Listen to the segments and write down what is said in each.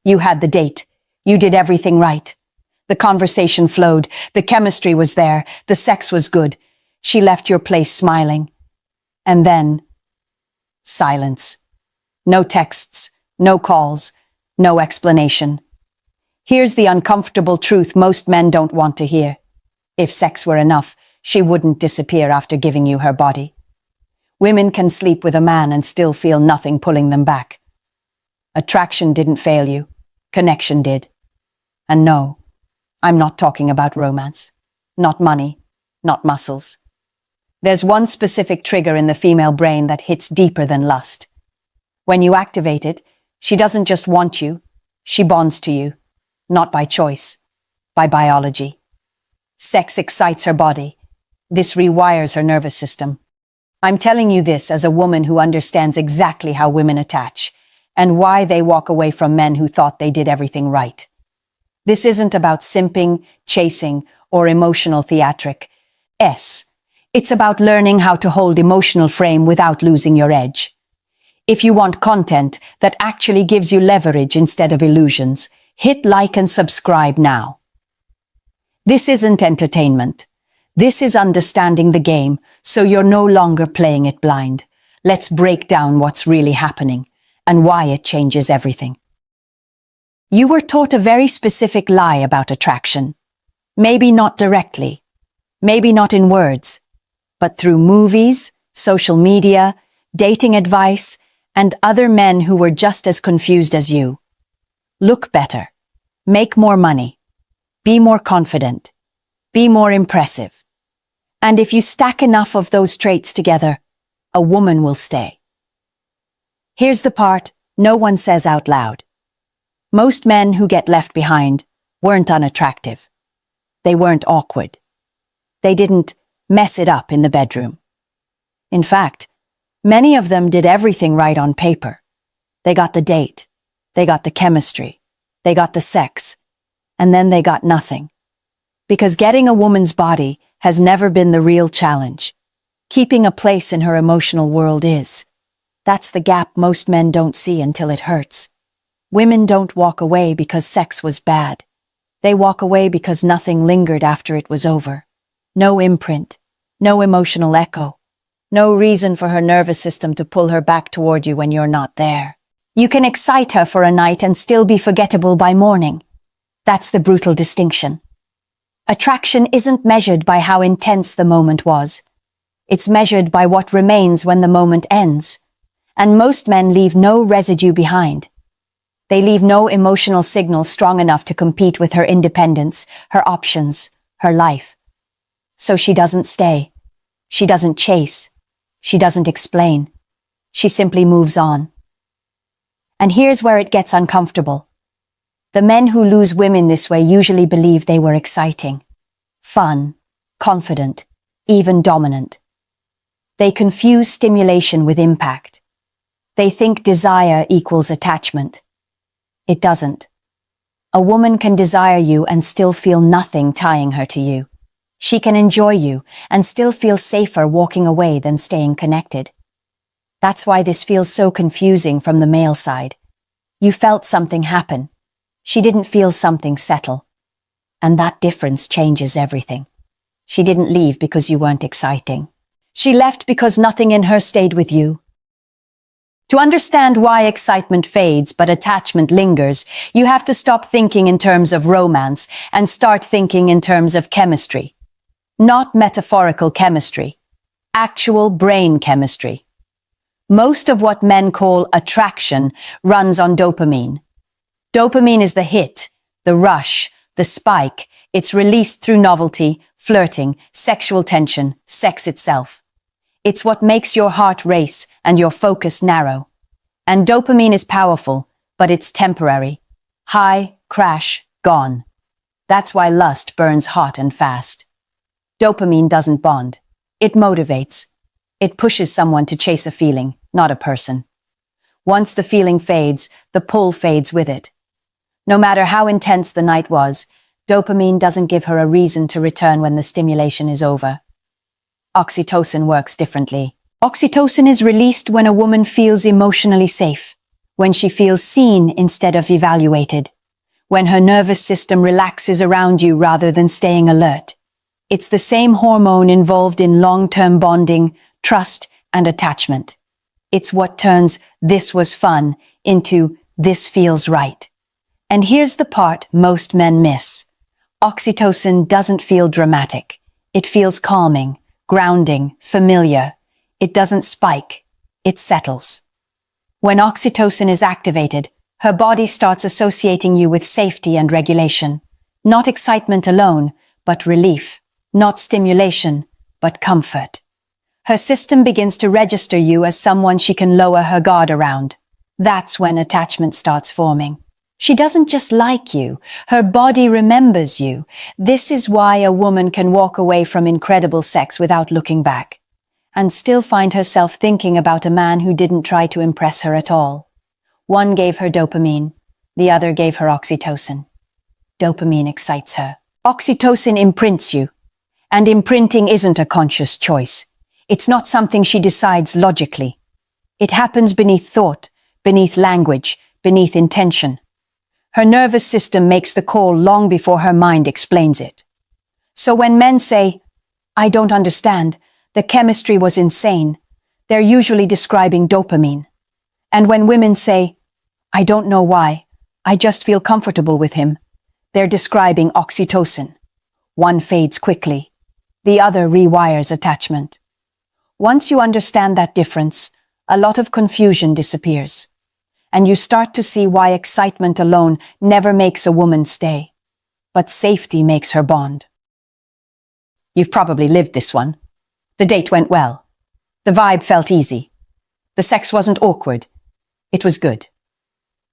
You had the date. You did everything right. The conversation flowed. The chemistry was there. The sex was good. She left your place smiling. And then, silence. No texts, no calls, no explanation. Here's the uncomfortable truth most men don't want to hear. If sex were enough, she wouldn't disappear after giving you her body. Women can sleep with a man and still feel nothing pulling them back. Attraction didn't fail you. Connection did. And no, I'm not talking about romance. Not money. Not muscles. There's one specific trigger in the female brain that hits deeper than lust. When you activate it, she doesn't just want you, she bonds to you. Not by choice, by biology. Sex excites her body. This rewires her nervous system. I'm telling you this as a woman who understands exactly how women attach and why they walk away from men who thought they did everything right. This isn't about simping, chasing, or emotional theatric. It's about learning how to hold emotional frame without losing your edge. If you want content that actually gives you leverage instead of illusions, hit like and subscribe now. This isn't entertainment. This is understanding the game, so you're no longer playing it blind. Let's break down what's really happening and why it changes everything. You were taught a very specific lie about attraction. Maybe not directly, maybe not in words, but through movies, social media, dating advice, and other men who were just as confused as you. Look better. Make more money. Be more confident. Be more impressive. And if you stack enough of those traits together, a woman will stay. Here's the part no one says out loud. Most men who get left behind weren't unattractive. They weren't awkward. They didn't mess it up in the bedroom. In fact, many of them did everything right on paper. They got the date. They got the chemistry. They got the sex. And then they got nothing. Because getting a woman's body has never been the real challenge. Keeping a place in her emotional world is. That's the gap most men don't see until it hurts. Women don't walk away because sex was bad. They walk away because nothing lingered after it was over. No imprint. No emotional echo. No reason for her nervous system to pull her back toward you when you're not there. You can excite her for a night and still be forgettable by morning. That's the brutal distinction. Attraction isn't measured by how intense the moment was. It's measured by what remains when the moment ends. And most men leave no residue behind. They leave no emotional signal strong enough to compete with her independence, her options, her life. So she doesn't stay. She doesn't chase. She doesn't explain. She simply moves on. And here's where it gets uncomfortable. The men who lose women this way usually believe they were exciting, fun, confident, even dominant. They confuse stimulation with impact. They think desire equals attachment. It doesn't. A woman can desire you and still feel nothing tying her to you. She can enjoy you and still feel safer walking away than staying connected. That's why this feels so confusing from the male side. You felt something happen. She didn't feel something settle. And that difference changes everything. She didn't leave because you weren't exciting. She left because nothing in her stayed with you. To understand why excitement fades but attachment lingers, you have to stop thinking in terms of romance and start thinking in terms of chemistry. Not metaphorical chemistry. Actual brain chemistry. Most of what men call attraction runs on dopamine. Dopamine is the hit, the rush, the spike. It's released through novelty, flirting, sexual tension, sex itself. It's what makes your heart race and your focus narrow. And dopamine is powerful, but it's temporary. High, crash, gone. That's why lust burns hot and fast. Dopamine doesn't bond. It motivates. It pushes someone to chase a feeling, not a person. Once the feeling fades, the pull fades with it. No matter how intense the night was, dopamine doesn't give her a reason to return when the stimulation is over. Oxytocin works differently. Oxytocin is released when a woman feels emotionally safe, when she feels seen instead of evaluated, when her nervous system relaxes around you rather than staying alert. It's the same hormone involved in long-term bonding, trust, and attachment. It's what turns "this was fun" into "this feels right." And here's the part most men miss. Oxytocin doesn't feel dramatic. It feels calming, grounding, familiar. It doesn't spike. It settles. When oxytocin is activated, her body starts associating you with safety and regulation. Not excitement alone, but relief. Not stimulation, but comfort. Her system begins to register you as someone she can lower her guard around. That's when attachment starts forming. She doesn't just like you, her body remembers you. This is why a woman can walk away from incredible sex without looking back, and still find herself thinking about a man who didn't try to impress her at all. One gave her dopamine, the other gave her oxytocin. Dopamine excites her. Oxytocin imprints you, and imprinting isn't a conscious choice. It's not something she decides logically. It happens beneath thought, beneath language, beneath intention. Her nervous system makes the call long before her mind explains it. So when men say, "I don't understand, the chemistry was insane," they're usually describing dopamine. And when women say, "I don't know why, I just feel comfortable with him," they're describing oxytocin. One fades quickly, the other rewires attachment. Once you understand that difference, a lot of confusion disappears, and you start to see why excitement alone never makes a woman stay, but safety makes her bond. You've probably lived this one. The date went well. The vibe felt easy. The sex wasn't awkward. It was good.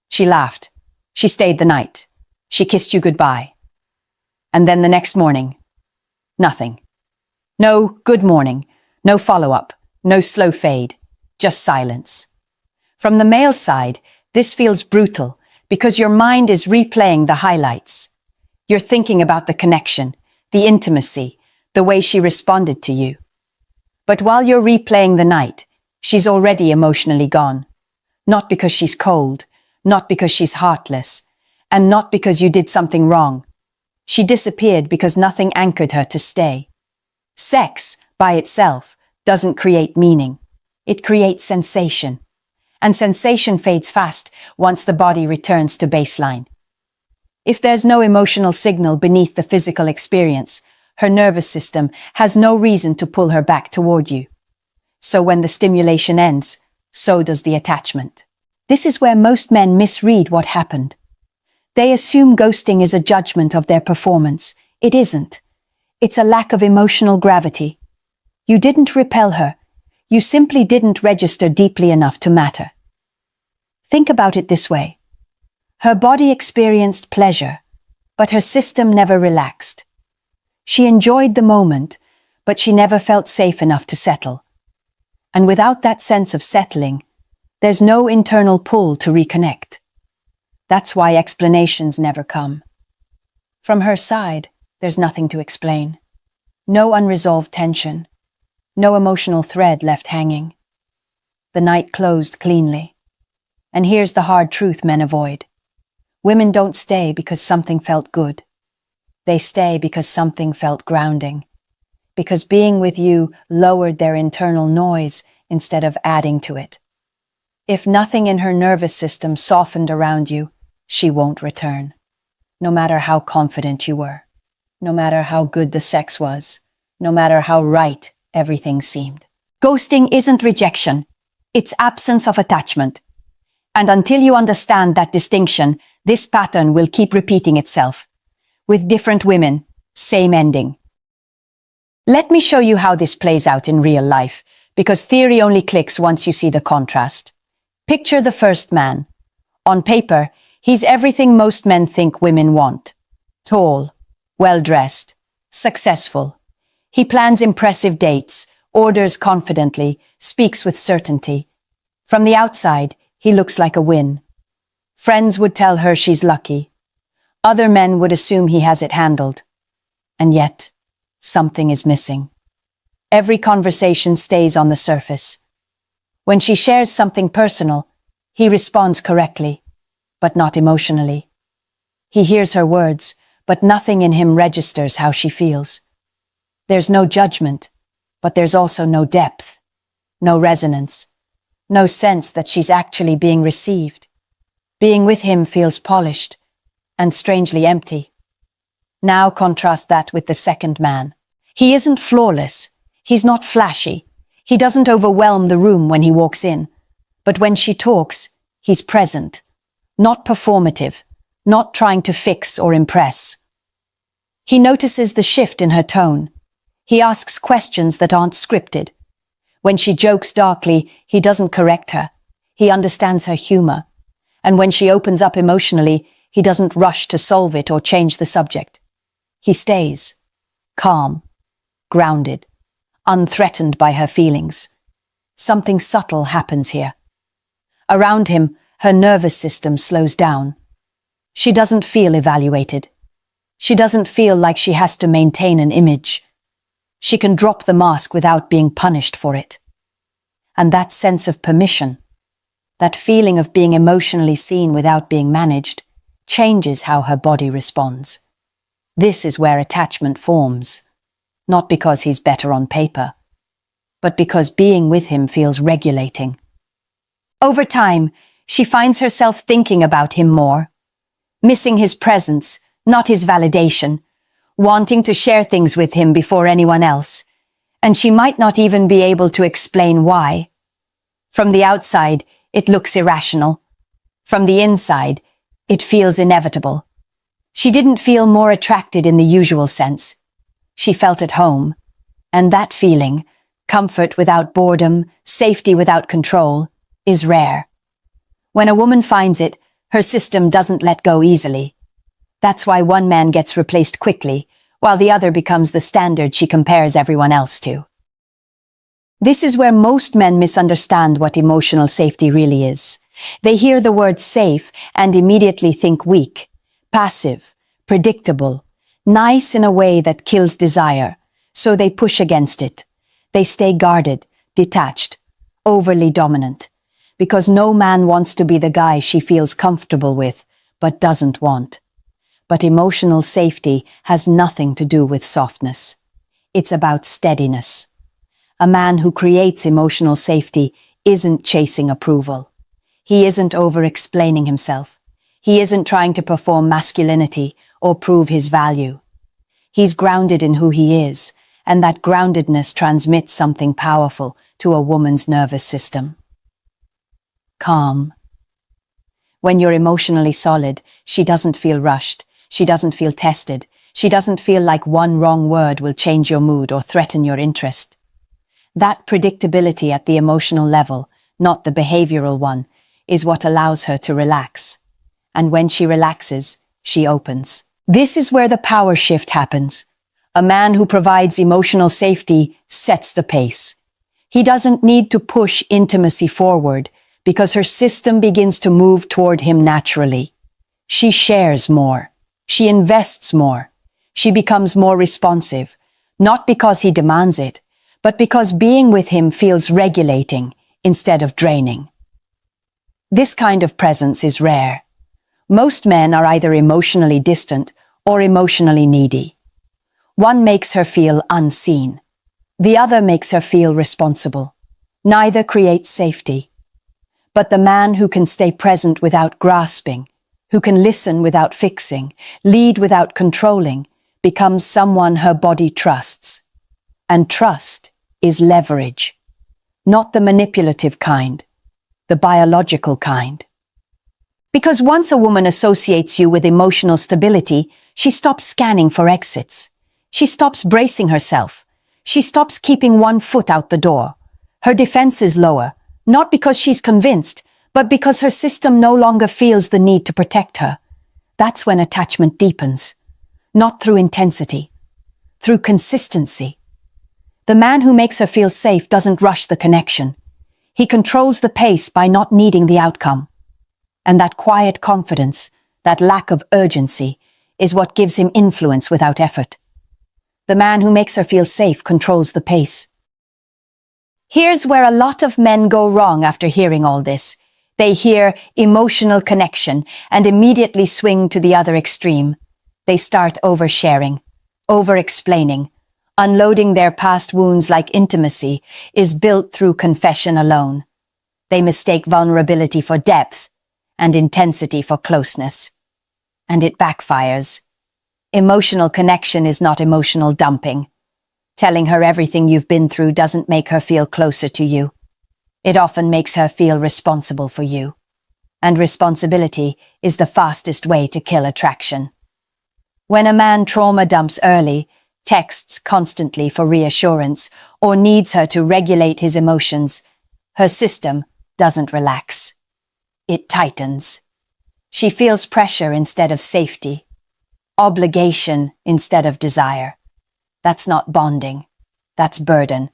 She laughed. She stayed the night. She kissed you goodbye. And then the next morning, nothing. No good morning, no follow-up, no slow fade, just silence. From the male side, this feels brutal because your mind is replaying the highlights. You're thinking about the connection, the intimacy, the way she responded to you. But while you're replaying the night, she's already emotionally gone. Not because she's cold, not because she's heartless, and not because you did something wrong. She disappeared because nothing anchored her to stay. Sex, by itself, doesn't create meaning. It creates sensation. And sensation fades fast once the body returns to baseline. If there's no emotional signal beneath the physical experience, her nervous system has no reason to pull her back toward you. So when the stimulation ends, so does the attachment. This is where most men misread what happened. They assume ghosting is a judgment of their performance. It isn't. It's a lack of emotional gravity. You didn't repel her. You simply didn't register deeply enough to matter. Think about it this way. Her body experienced pleasure, but her system never relaxed. She enjoyed the moment, but she never felt safe enough to settle. And without that sense of settling, there's no internal pull to reconnect. That's why explanations never come. From her side, there's nothing to explain. No unresolved tension. No emotional thread left hanging. The night closed cleanly. And here's the hard truth men avoid. Women don't stay because something felt good. They stay because something felt grounding. Because being with you lowered their internal noise instead of adding to it. If nothing in her nervous system softened around you, she won't return. No matter how confident you were. No matter how good the sex was. No matter how right everything seemed. Ghosting isn't rejection. It's absence of attachment. And until you understand that distinction, this pattern will keep repeating itself. With different women, same ending. Let me show you how this plays out in real life, because theory only clicks once you see the contrast. Picture the first man. On paper, he's everything most men think women want. Tall, well-dressed, successful. He plans impressive dates, orders confidently, speaks with certainty. From the outside, he looks like a win. Friends would tell her she's lucky. Other men would assume he has it handled. And yet, something is missing. Every conversation stays on the surface. When she shares something personal, He responds correctly, but not emotionally. He hears her words, but nothing in him registers how she feels. There's no judgment, but there's also no depth, no resonance, no sense that she's actually being received. Being with him feels polished and strangely empty. Now contrast that with the second man. He isn't flawless. He's not flashy. He doesn't overwhelm the room when he walks in. But when she talks, he's present, not performative, not trying to fix or impress. He notices the shift in her tone. He asks questions that aren't scripted. When she jokes darkly, he doesn't correct her. He understands her humor. And when she opens up emotionally, he doesn't rush to solve it or change the subject. He stays, calm, grounded, unthreatened by her feelings. Something subtle happens here. Around him, her nervous system slows down. She doesn't feel evaluated. She doesn't feel like she has to maintain an image. She can drop the mask without being punished for it. And that sense of permission, that feeling of being emotionally seen without being managed, changes how her body responds. This is where attachment forms, not because he's better on paper, but because being with him feels regulating. Over time, she finds herself thinking about him more, missing his presence, not his validation, wanting to share things with him before anyone else, and she might not even be able to explain why. From the outside, it looks irrational. From the inside, it feels inevitable. She didn't feel more attracted in the usual sense. She felt at home, and that feeling, comfort without boredom, safety without control, is rare. When a woman finds it, her system doesn't let go easily. That's why one man gets replaced quickly, while the other becomes the standard she compares everyone else to. This is where most men misunderstand what emotional safety really is. They hear the word safe and immediately think weak, passive, predictable, nice in a way that kills desire, so they push against it. They stay guarded, detached, overly dominant, because no man wants to be the guy she feels comfortable with, but doesn't want. But emotional safety has nothing to do with softness. It's about steadiness. A man who creates emotional safety isn't chasing approval. He isn't over-explaining himself. He isn't trying to perform masculinity or prove his value. He's grounded in who he is, and that groundedness transmits something powerful to a woman's nervous system. Calm. When you're emotionally solid, she doesn't feel rushed. She doesn't feel tested. She doesn't feel like one wrong word will change your mood or threaten your interest. That predictability at the emotional level, not the behavioral one, is what allows her to relax. And when she relaxes, she opens. This is where the power shift happens. A man who provides emotional safety sets the pace. He doesn't need to push intimacy forward because her system begins to move toward him naturally. She shares more. She invests more. She becomes more responsive, not because he demands it, but because being with him feels regulating instead of draining. This kind of presence is rare. Most men are either emotionally distant or emotionally needy. One makes her feel unseen. The other makes her feel responsible. Neither creates safety. But the man who can stay present without grasping, who can listen without fixing, lead without controlling, becomes someone her body trusts. And trust is leverage. Not the manipulative kind, the biological kind. Because once a woman associates you with emotional stability, she stops scanning for exits. She stops bracing herself. She stops keeping one foot out the door. Her defenses lower, not because she's convinced, but because her system no longer feels the need to protect her. That's when attachment deepens. Not through intensity, through consistency. The man who makes her feel safe doesn't rush the connection. He controls the pace by not needing the outcome. And that quiet confidence, that lack of urgency, is what gives him influence without effort. The man who makes her feel safe controls the pace. Here's where a lot of men go wrong after hearing all this. They hear emotional connection and immediately swing to the other extreme. They start oversharing, over-explaining, unloading their past wounds like intimacy is built through confession alone. They mistake vulnerability for depth and intensity for closeness. And it backfires. Emotional connection is not emotional dumping. Telling her everything you've been through doesn't make her feel closer to you. It often makes her feel responsible for you. And responsibility is the fastest way to kill attraction. When a man trauma dumps early, texts constantly for reassurance, or needs her to regulate his emotions, her system doesn't relax. It tightens. She feels pressure instead of safety, obligation instead of desire. That's not bonding. That's burden.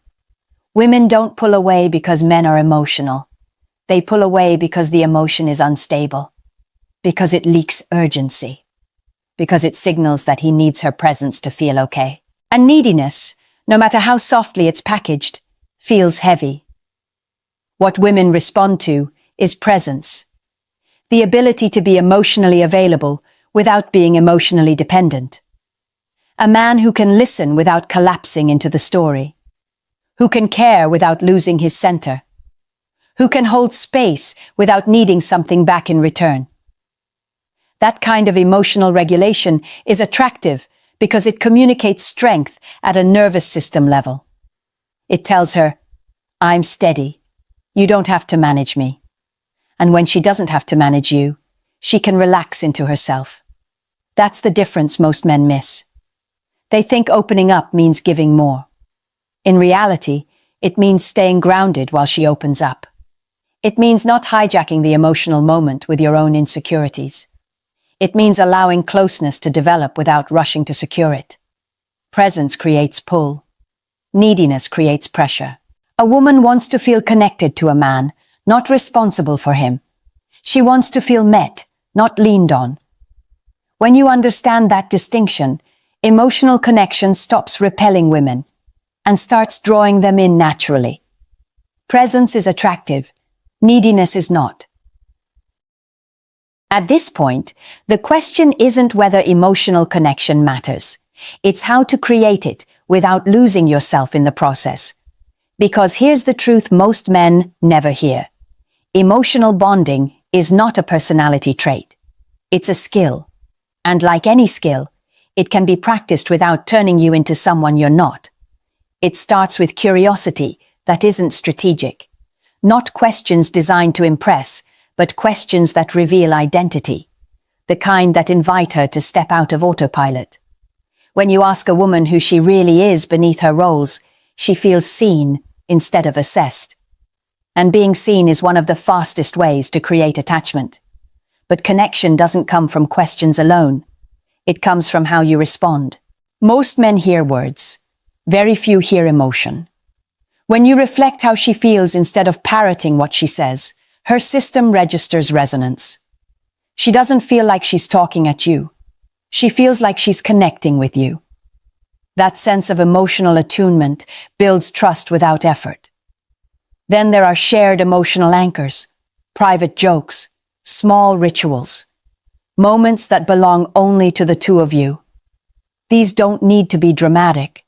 Women don't pull away because men are emotional. They pull away because the emotion is unstable, because it leaks urgency, because it signals that he needs her presence to feel okay. And neediness, no matter how softly it's packaged, feels heavy. What women respond to is presence, the ability to be emotionally available without being emotionally dependent. A man who can listen without collapsing into the story, who can care without losing his center, who can hold space without needing something back in return. That kind of emotional regulation is attractive because it communicates strength at a nervous system level. It tells her, I'm steady. You don't have to manage me. And when she doesn't have to manage you, she can relax into herself. That's the difference most men miss. They think opening up means giving more. In reality, it means staying grounded while she opens up. It means not hijacking the emotional moment with your own insecurities. It means allowing closeness to develop without rushing to secure it. Presence creates pull. Neediness creates pressure. A woman wants to feel connected to a man, not responsible for him. She wants to feel met, not leaned on. When you understand that distinction, emotional connection stops repelling women and starts drawing them in naturally. Presence is attractive. Neediness is not. At this point, the question isn't whether emotional connection matters. It's how to create it without losing yourself in the process. Because here's the truth most men never hear. Emotional bonding is not a personality trait. It's a skill. And like any skill, it can be practiced without turning you into someone you're not. It starts with curiosity that isn't strategic. Not questions designed to impress, but questions that reveal identity. The kind that invite her to step out of autopilot. When you ask a woman who she really is beneath her roles, she feels seen instead of assessed. And being seen is one of the fastest ways to create attachment. But connection doesn't come from questions alone. It comes from how you respond. Most men hear words. Very few hear emotion. When you reflect how she feels instead of parroting what she says, her system registers resonance. She doesn't feel like she's talking at you. She feels like she's connecting with you. That sense of emotional attunement builds trust without effort. Then there are shared emotional anchors, private jokes, small rituals, moments that belong only to the two of you. These don't need to be dramatic.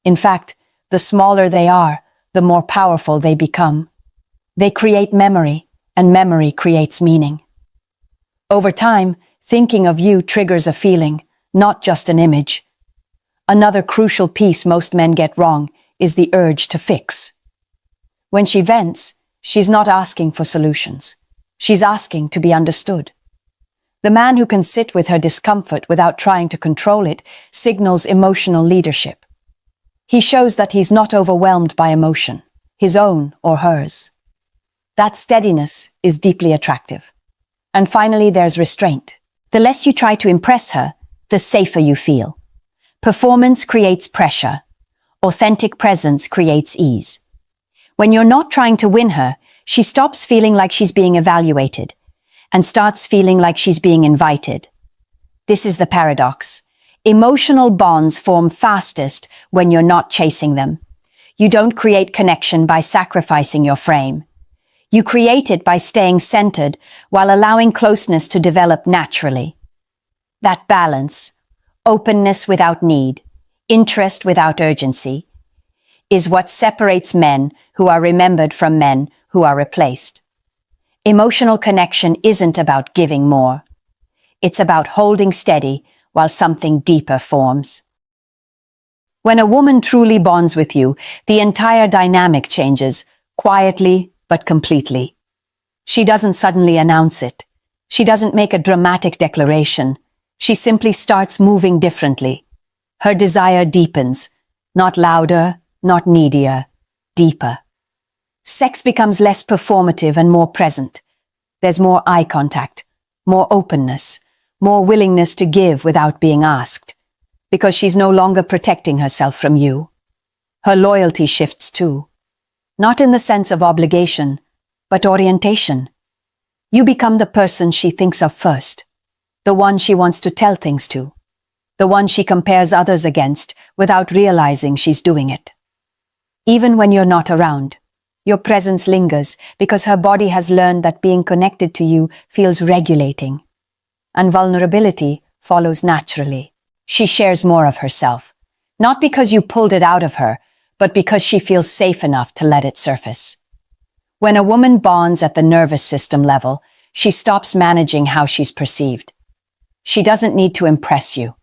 In fact, the smaller they are, the more powerful they become. They create memory, and memory creates meaning. Over time, thinking of you triggers a feeling, not just an image. Another crucial piece most men get wrong is the urge to fix. When she vents, she's not asking for solutions. She's asking to be understood. The man who can sit with her discomfort without trying to control it signals emotional leadership. He shows that he's not overwhelmed by emotion, his own or hers. That steadiness is deeply attractive. And finally, there's restraint. The less you try to impress her, the safer you feel. Performance creates pressure. Authentic presence creates ease. When you're not trying to win her, she stops feeling like she's being evaluated and starts feeling like she's being invited. This is the paradox. Emotional bonds form fastest when you're not chasing them. You don't create connection by sacrificing your frame. You create it by staying centered while allowing closeness to develop naturally. That balance, openness without need, interest without urgency, is what separates men who are remembered from men who are replaced. Emotional connection isn't about giving more. It's about holding steady while something deeper forms. When a woman truly bonds with you, the entire dynamic changes, quietly but completely. She doesn't suddenly announce it. She doesn't make a dramatic declaration. She simply starts moving differently. Her desire deepens, not louder, not needier, deeper. Sex becomes less performative and more present. There's more eye contact, more openness, more willingness to give without being asked, because she's no longer protecting herself from you. Her loyalty shifts too, not in the sense of obligation, but orientation. You become the person she thinks of first, the one she wants to tell things to, the one she compares others against without realizing she's doing it. Even when you're not around, your presence lingers because her body has learned that being connected to you feels regulating. And vulnerability follows naturally. She shares more of herself, not because you pulled it out of her, but because she feels safe enough to let it surface. When a woman bonds at the nervous system level, she stops managing how she's perceived. She doesn't need to impress you.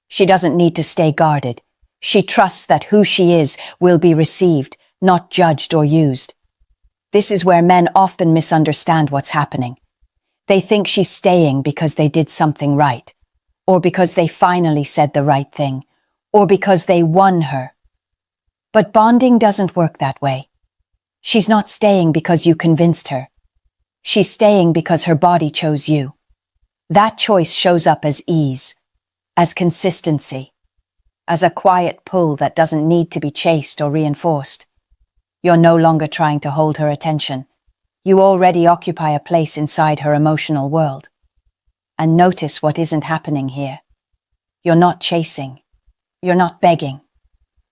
She doesn't need to stay guarded. She trusts that who she is will be received, not judged or used. This is where men often misunderstand what's happening. They think she's staying because they did something right, or because they finally said the right thing, or because they won her. But bonding doesn't work that way. She's not staying because you convinced her. She's staying because her body chose you. That choice shows up as ease, as consistency, as a quiet pull that doesn't need to be chased or reinforced. You're no longer trying to hold her attention. You already occupy a place inside her emotional world. And notice what isn't happening here. You're not chasing. You're not begging.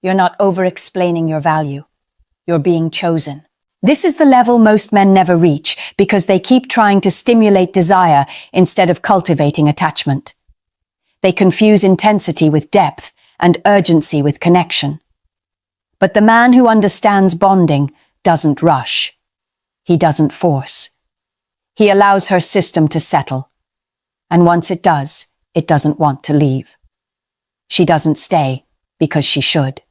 You're not over-explaining your value. You're being chosen. This is the level most men never reach because they keep trying to stimulate desire instead of cultivating attachment. They confuse intensity with depth and urgency with connection. But the man who understands bonding doesn't rush. He doesn't force. He allows her system to settle. And once it does, it doesn't want to leave. She doesn't stay because she should.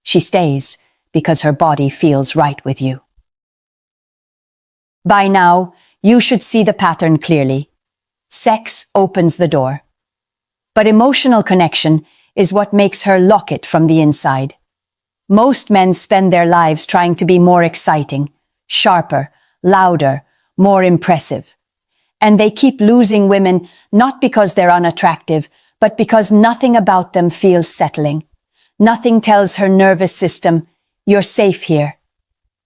She stays because her body feels right with you. By now, you should see the pattern clearly. Sex opens the door. But emotional connection is what makes her lock it from the inside. Most men spend their lives trying to be more exciting, sharper, louder, more impressive. And they keep losing women not because they're unattractive, but because nothing about them feels settling. Nothing tells her nervous system, you're safe here.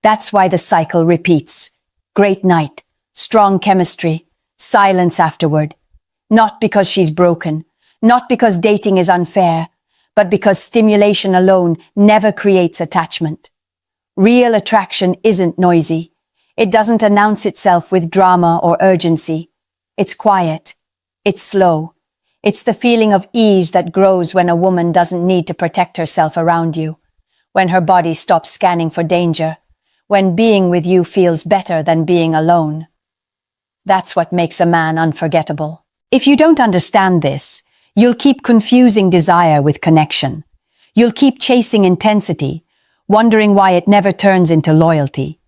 That's why the cycle repeats. Great night, strong chemistry, silence afterward. Not because she's broken, not because dating is unfair, but because stimulation alone never creates attachment. Real attraction isn't noisy. It doesn't announce itself with drama or urgency. It's quiet. It's slow. It's the feeling of ease that grows when a woman doesn't need to protect herself around you, when her body stops scanning for danger, when being with you feels better than being alone. That's what makes a man unforgettable. If you don't understand this, you'll keep confusing desire with connection. You'll keep chasing intensity, wondering why it never turns into loyalty.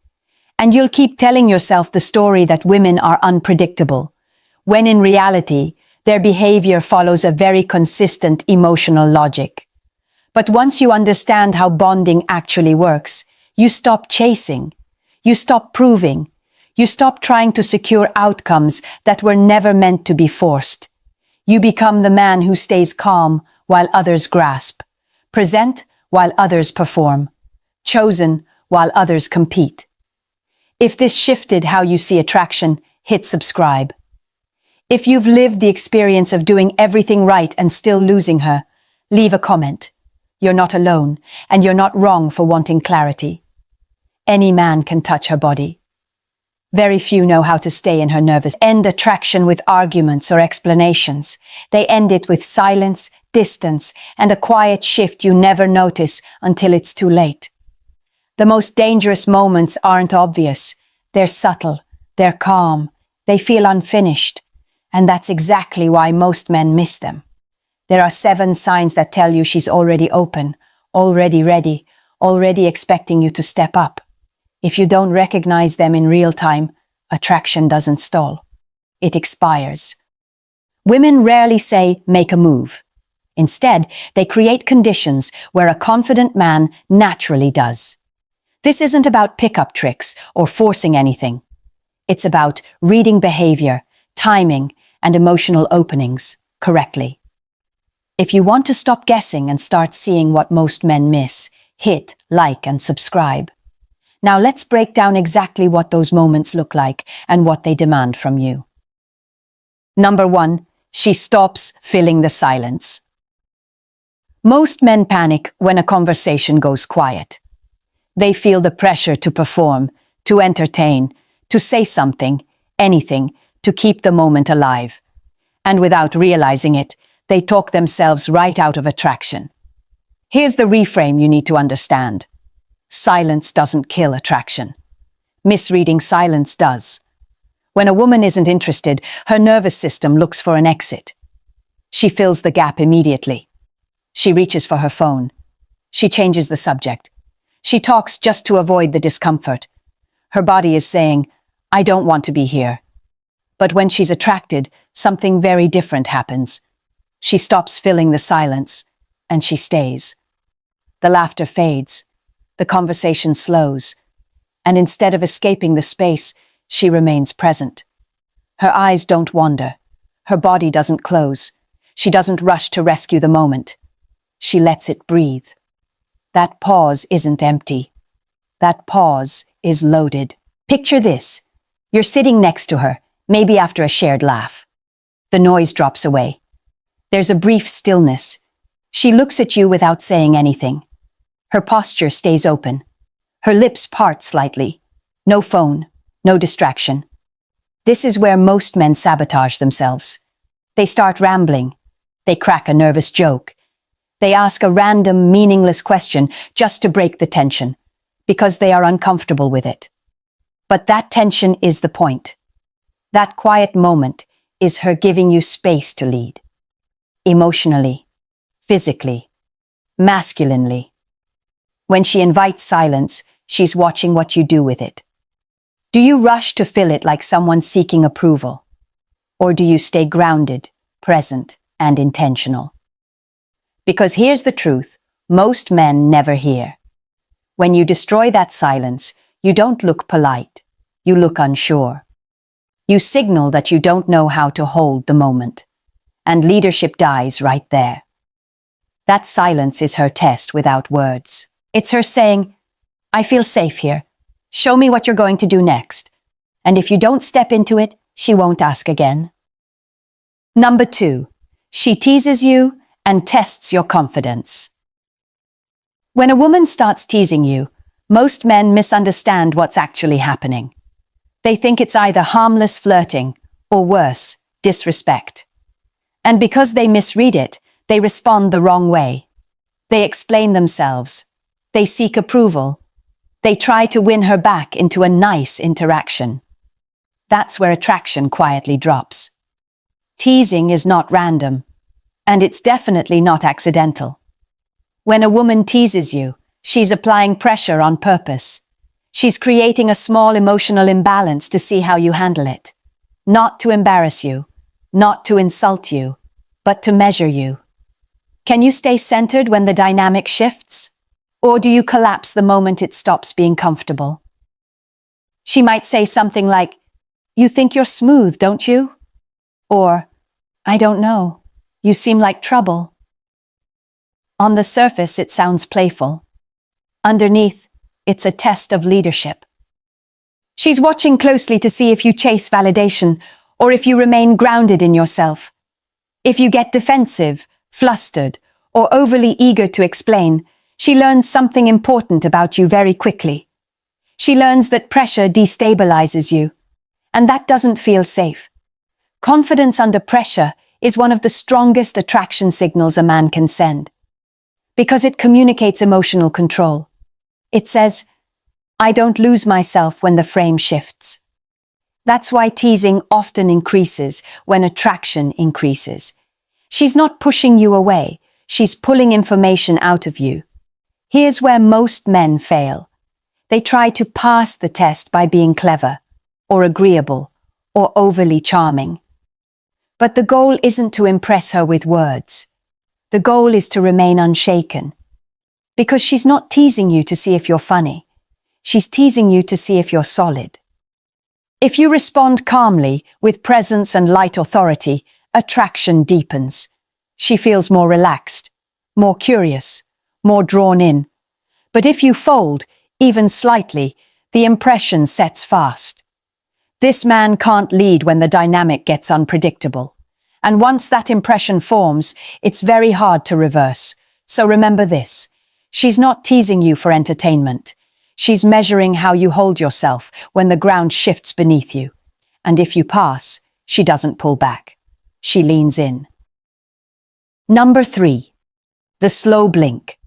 And you'll keep telling yourself the story that women are unpredictable, when in reality, their behavior follows a very consistent emotional logic. But once you understand how bonding actually works, you stop chasing. You stop proving. You stop trying to secure outcomes that were never meant to be forced. You become the man who stays calm while others grasp, present while others perform, chosen while others compete. If this shifted how you see attraction, hit subscribe. If you've lived the experience of doing everything right and still losing her, leave a comment. You're not alone, and you're not wrong for wanting clarity. Any man can touch her body. Very few know how to stay in her nervous. End attraction with arguments or explanations. They end it with silence, distance, and a quiet shift you never notice until it's too late. The most dangerous moments aren't obvious. They're subtle, they're calm, they feel unfinished, and that's exactly why most men miss them. There are 7 signs that tell you she's already open, already ready, already expecting you to step up. If you don't recognize them in real time, attraction doesn't stall. It expires. Women rarely say, make a move. Instead, they create conditions where a confident man naturally does. This isn't about pickup tricks or forcing anything. It's about reading behavior, timing, and emotional openings correctly. If you want to stop guessing and start seeing what most men miss, hit like and subscribe. Now let's break down exactly what those moments look like and what they demand from you. Number 1, she stops filling the silence. Most men panic when a conversation goes quiet. They feel the pressure to perform, to entertain, to say something, anything, to keep the moment alive. And without realizing it, they talk themselves right out of attraction. Here's the reframe you need to understand. Silence doesn't kill attraction. Misreading silence does. When a woman isn't interested, her nervous system looks for an exit. She fills the gap immediately. She reaches for her phone. She changes the subject. She talks just to avoid the discomfort. Her body is saying, I don't want to be here. But when she's attracted, something very different happens. She stops filling the silence, and she stays. The laughter fades. The conversation slows. And instead of escaping the space, she remains present. Her eyes don't wander. Her body doesn't close. She doesn't rush to rescue the moment. She lets it breathe. That pause isn't empty. That pause is loaded. Picture this. You're sitting next to her, maybe after a shared laugh. The noise drops away. There's a brief stillness. She looks at you without saying anything. Her posture stays open. Her lips part slightly. No phone, no distraction. This is where most men sabotage themselves. They start rambling. They crack a nervous joke. They ask a random, meaningless question just to break the tension, because they are uncomfortable with it. But that tension is the point. That quiet moment is her giving you space to lead. Emotionally, physically, masculinely. When she invites silence, she's watching what you do with it. Do you rush to fill it like someone seeking approval? Or do you stay grounded, present, and intentional? Because here's the truth, most men never hear. When you destroy that silence, you don't look polite, you look unsure. You signal that you don't know how to hold the moment. And leadership dies right there. That silence is her test without words. It's her saying, I feel safe here. Show me what you're going to do next. And if you don't step into it, she won't ask again. Number 2, she teases you and tests your confidence. When a woman starts teasing you, most men misunderstand what's actually happening. They think it's either harmless flirting or worse, disrespect. And because they misread it, they respond the wrong way. They explain themselves. They seek approval. They try to win her back into a nice interaction. That's where attraction quietly drops. Teasing is not random, and it's definitely not accidental. When a woman teases you, she's applying pressure on purpose. She's creating a small emotional imbalance to see how you handle it. Not to embarrass you, not to insult you, but to measure you. Can you stay centered when the dynamic shifts? Or do you collapse the moment it stops being comfortable? She might say something like, you think you're smooth, don't you? Or, I don't know, you seem like trouble. On the surface, it sounds playful. Underneath, it's a test of leadership. She's watching closely to see if you chase validation or if you remain grounded in yourself. If you get defensive, flustered, or overly eager to explain, she learns something important about you very quickly. She learns that pressure destabilizes you, And that doesn't feel safe. Confidence under pressure is one of the strongest attraction signals a man can send, because it communicates emotional control. It says, I don't lose myself when the frame shifts. That's why teasing often increases when attraction increases. She's not pushing you away, she's pulling information out of you. Here's where most men fail. They try to pass the test by being clever, or agreeable, or overly charming. But the goal isn't to impress her with words. The goal is to remain unshaken. Because she's not teasing you to see if you're funny. She's teasing you to see if you're solid. If you respond calmly, with presence and light authority, attraction deepens. She feels more relaxed, more curious, more drawn in. But if you fold, even slightly, the impression sets fast. This man can't lead when the dynamic gets unpredictable. And once that impression forms, it's very hard to reverse. So remember this. She's not teasing you for entertainment. She's measuring how you hold yourself when the ground shifts beneath you. And if you pass, she doesn't pull back. She leans in. Number 3. The slow blink.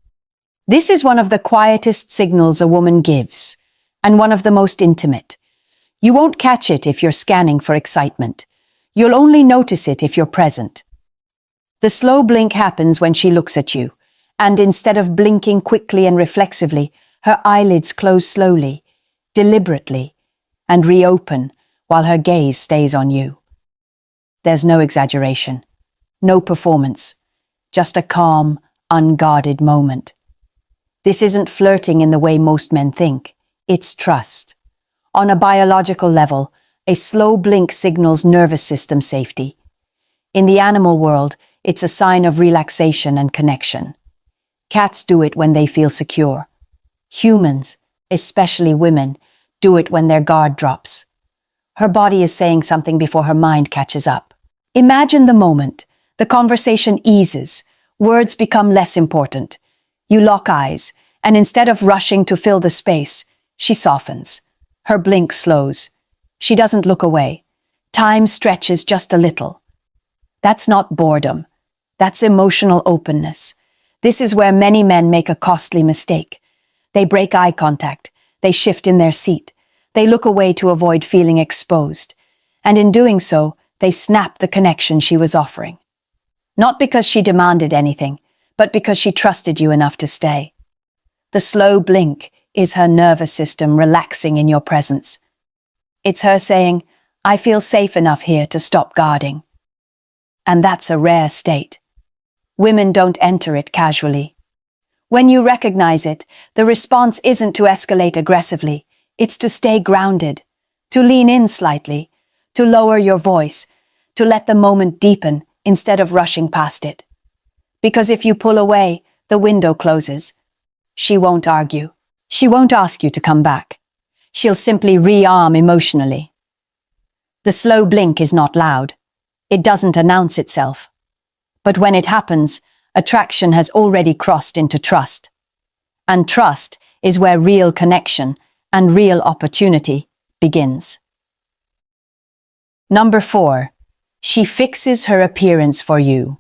This is one of the quietest signals a woman gives, and one of the most intimate. You won't catch it if you're scanning for excitement. You'll only notice it if you're present. The slow blink happens when she looks at you, and instead of blinking quickly and reflexively, her eyelids close slowly, deliberately, and reopen while her gaze stays on you. There's no exaggeration, no performance, just a calm, unguarded moment. This isn't flirting in the way most men think. It's trust. On a biological level, a slow blink signals nervous system safety. In the animal world, it's a sign of relaxation and connection. Cats do it when they feel secure. Humans, especially women, do it when their guard drops. Her body is saying something before her mind catches up. Imagine the moment. The conversation eases. Words become less important. You lock eyes, and instead of rushing to fill the space, she softens. Her blink slows. She doesn't look away. Time stretches just a little. That's not boredom. That's emotional openness. This is where many men make a costly mistake. They break eye contact. They shift in their seat. They look away to avoid feeling exposed. And in doing so, they snap the connection she was offering. Not because she demanded anything, but because she trusted you enough to stay. The slow blink is her nervous system relaxing in your presence. It's her saying, I feel safe enough here to stop guarding. And that's a rare state. Women don't enter it casually. When you recognize it, the response isn't to escalate aggressively. It's to stay grounded, to lean in slightly, to lower your voice, to let the moment deepen instead of rushing past it. Because if you pull away, the window closes. She won't argue. She won't ask you to come back. She'll simply rearm emotionally. The slow blink is not loud. It doesn't announce itself. But when it happens, attraction has already crossed into trust. And trust is where real connection and real opportunity begins. Number 4. She fixes her appearance for you.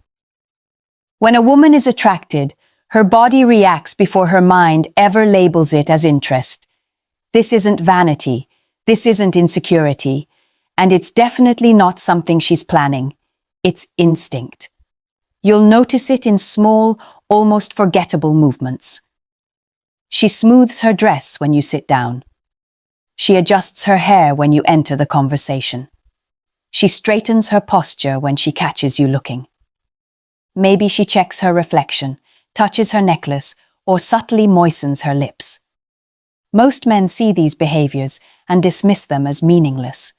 When a woman is attracted, her body reacts before her mind ever labels it as interest. This isn't vanity, this isn't insecurity, and it's definitely not something she's planning. It's instinct. You'll notice it in small, almost forgettable movements. She smooths her dress when you sit down. She adjusts her hair when you enter the conversation. She straightens her posture when she catches you looking. Maybe she checks her reflection, touches her necklace, or subtly moistens her lips. Most men see these behaviors and dismiss them as meaningless.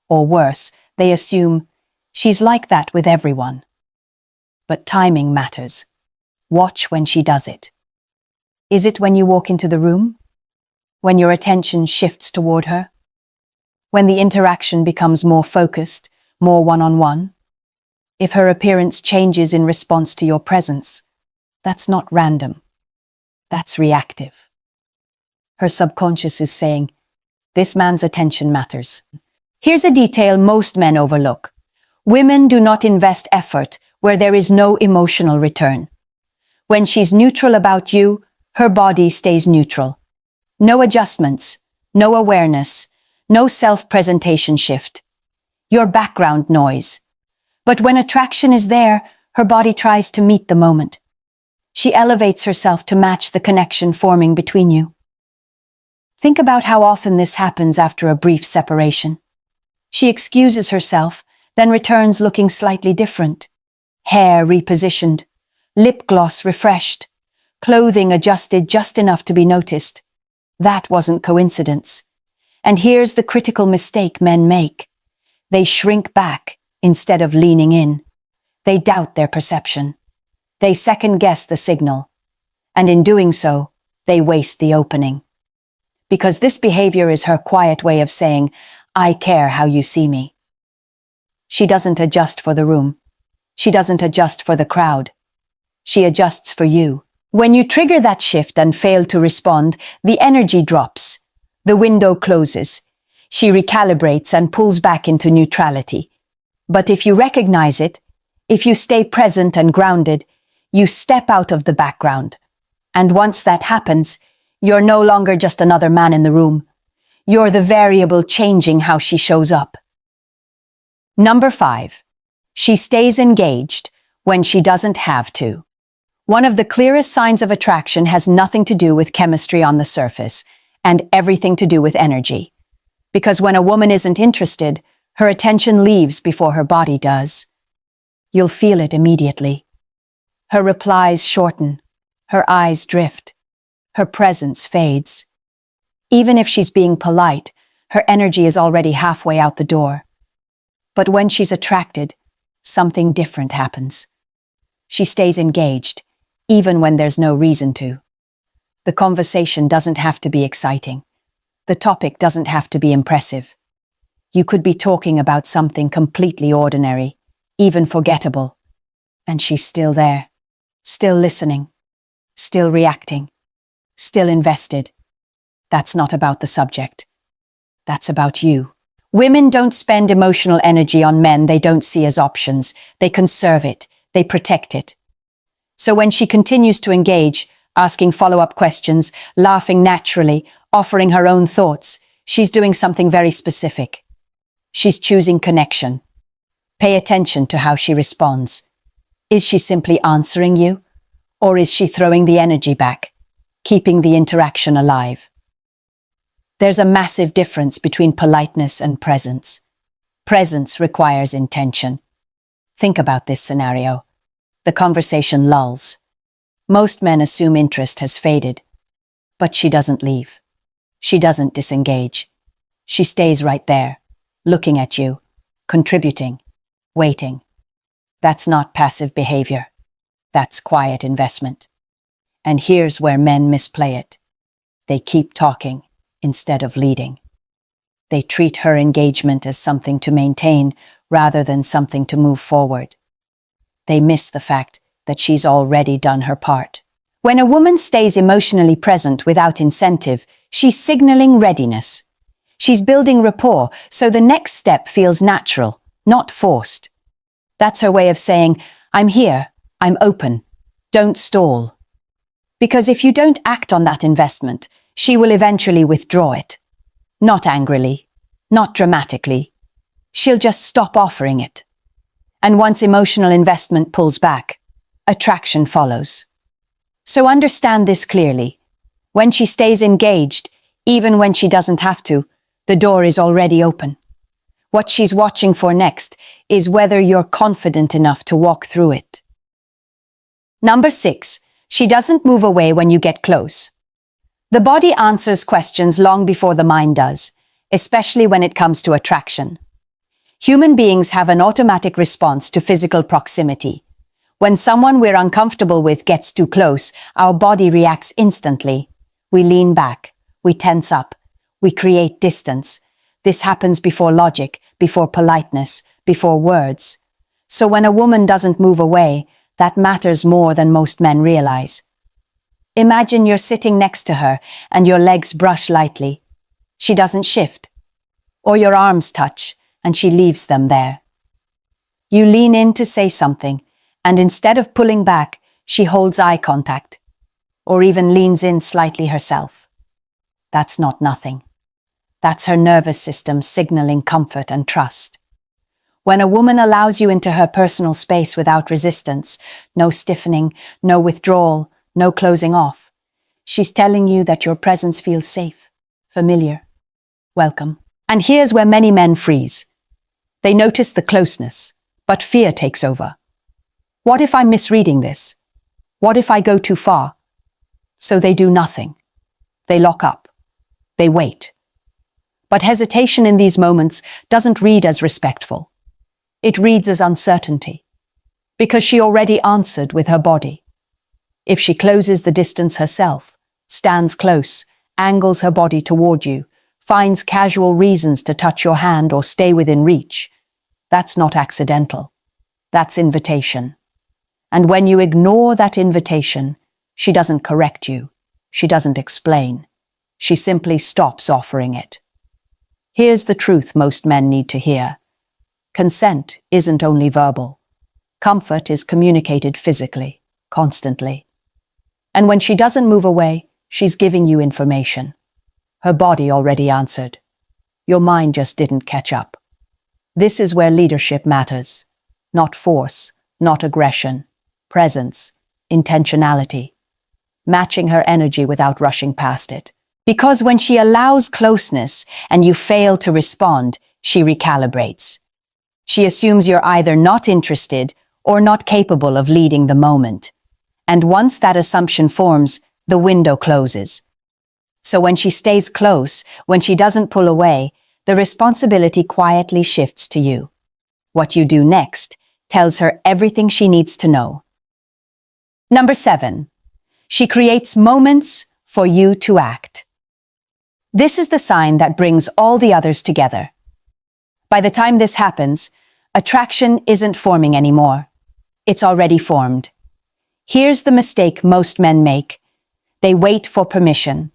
Or worse, they assume, she's like that with everyone. But timing matters. Watch when she does it. Is it when you walk into the room? When your attention shifts toward her? When the interaction becomes more focused, more one-on-one? If her appearance changes in response to your presence, that's not random. That's reactive. Her subconscious is saying, this man's attention matters. Here's a detail most men overlook. Women do not invest effort where there is no emotional return. When she's neutral about you, her body stays neutral. No adjustments, no awareness, no self-presentation shift. Your background noise. But when attraction is there, her body tries to meet the moment. She elevates herself to match the connection forming between you. Think about how often this happens after a brief separation. She excuses herself, then returns looking slightly different. Hair repositioned, lip gloss refreshed, clothing adjusted just enough to be noticed. That wasn't coincidence. And here's the critical mistake men make. They shrink back instead of leaning in. They doubt their perception. They second-guess the signal. And in doing so, they waste the opening. Because this behavior is her quiet way of saying, I care how you see me. She doesn't adjust for the room. She doesn't adjust for the crowd. She adjusts for you. When you trigger that shift and fail to respond, the energy drops. The window closes. She recalibrates and pulls back into neutrality. But if you recognize it, if you stay present and grounded, you step out of the background. And once that happens, you're no longer just another man in the room. You're the variable changing how she shows up. Number 5. She stays engaged when she doesn't have to. One of the clearest signs of attraction has nothing to do with chemistry on the surface and everything to do with energy. Because when a woman isn't interested, her attention leaves before her body does. You'll feel it immediately. Her replies shorten. Her eyes drift. Her presence fades. Even if she's being polite, her energy is already halfway out the door. But when she's attracted, something different happens. She stays engaged, even when there's no reason to. The conversation doesn't have to be exciting. The topic doesn't have to be impressive. You could be talking about something completely ordinary, even forgettable, and she's still there, still listening, still reacting, still invested. That's not about the subject. That's about you. Women don't spend emotional energy on men they don't see as options. They conserve it. They protect it. So when she continues to engage, asking follow-up questions, laughing naturally, offering her own thoughts, she's doing something very specific. She's choosing connection. Pay attention to how she responds. Is she simply answering you? Or is she throwing the energy back, keeping the interaction alive? There's a massive difference between politeness and presence. Presence requires intention. Think about this scenario. The conversation lulls. Most men assume interest has faded. But she doesn't leave. She doesn't disengage. She stays right there, looking at you, contributing, waiting. That's not passive behavior. That's quiet investment. And here's where men misplay it. They keep talking instead of leading. They treat her engagement as something to maintain rather than something to move forward. They miss the fact that she's already done her part. When a woman stays emotionally present without incentive, she's signaling readiness. She's building rapport, so the next step feels natural, not forced. That's her way of saying, I'm here, I'm open, don't stall. Because if you don't act on that investment, she will eventually withdraw it. Not angrily, not dramatically. She'll just stop offering it. And once emotional investment pulls back, attraction follows. So understand this clearly. When she stays engaged, even when she doesn't have to, the door is already open. What she's watching for next is whether you're confident enough to walk through it. Number 6, she doesn't move away when you get close. The body answers questions long before the mind does, especially when it comes to attraction. Human beings have an automatic response to physical proximity. When someone we're uncomfortable with gets too close, our body reacts instantly. We lean back, we tense up, we create distance. This happens before logic, before politeness, before words. So when a woman doesn't move away, that matters more than most men realize. Imagine you're sitting next to her and your legs brush lightly. She doesn't shift. or your arms touch, and she leaves them there. You lean in to say something, and instead of pulling back, she holds eye contact, or even leans in slightly herself. That's not nothing. That's her nervous system signaling comfort and trust. When a woman allows you into her personal space without resistance, no stiffening, no withdrawal, no closing off, she's telling you that your presence feels safe, familiar, welcome. And here's where many men freeze. They notice the closeness, but fear takes over. What if I'm misreading this? What if I go too far? So they do nothing. They lock up. They wait. But hesitation in these moments doesn't read as respectful. It reads as uncertainty, because she already answered with her body. If she closes the distance herself, stands close, angles her body toward you, finds casual reasons to touch your hand or stay within reach, that's not accidental. That's invitation. And when you ignore that invitation, she doesn't correct you. She doesn't explain. She simply stops offering it. Here's the truth most men need to hear. Consent isn't only verbal. Comfort is communicated physically, constantly. And when she doesn't move away, she's giving you information. Her body already answered. Your mind just didn't catch up. This is where leadership matters. Not force, not aggression, presence, intentionality. Matching her energy without rushing past it. Because when she allows closeness and you fail to respond, she recalibrates. She assumes you're either not interested or not capable of leading the moment. And once that assumption forms, the window closes. So when she stays close, when she doesn't pull away, the responsibility quietly shifts to you. What you do next tells her everything she needs to know. Number 7, she creates moments for you to act. This is the sign that brings all the others together. By the time this happens, attraction isn't forming anymore. It's already formed. Here's the mistake most men make. They wait for permission.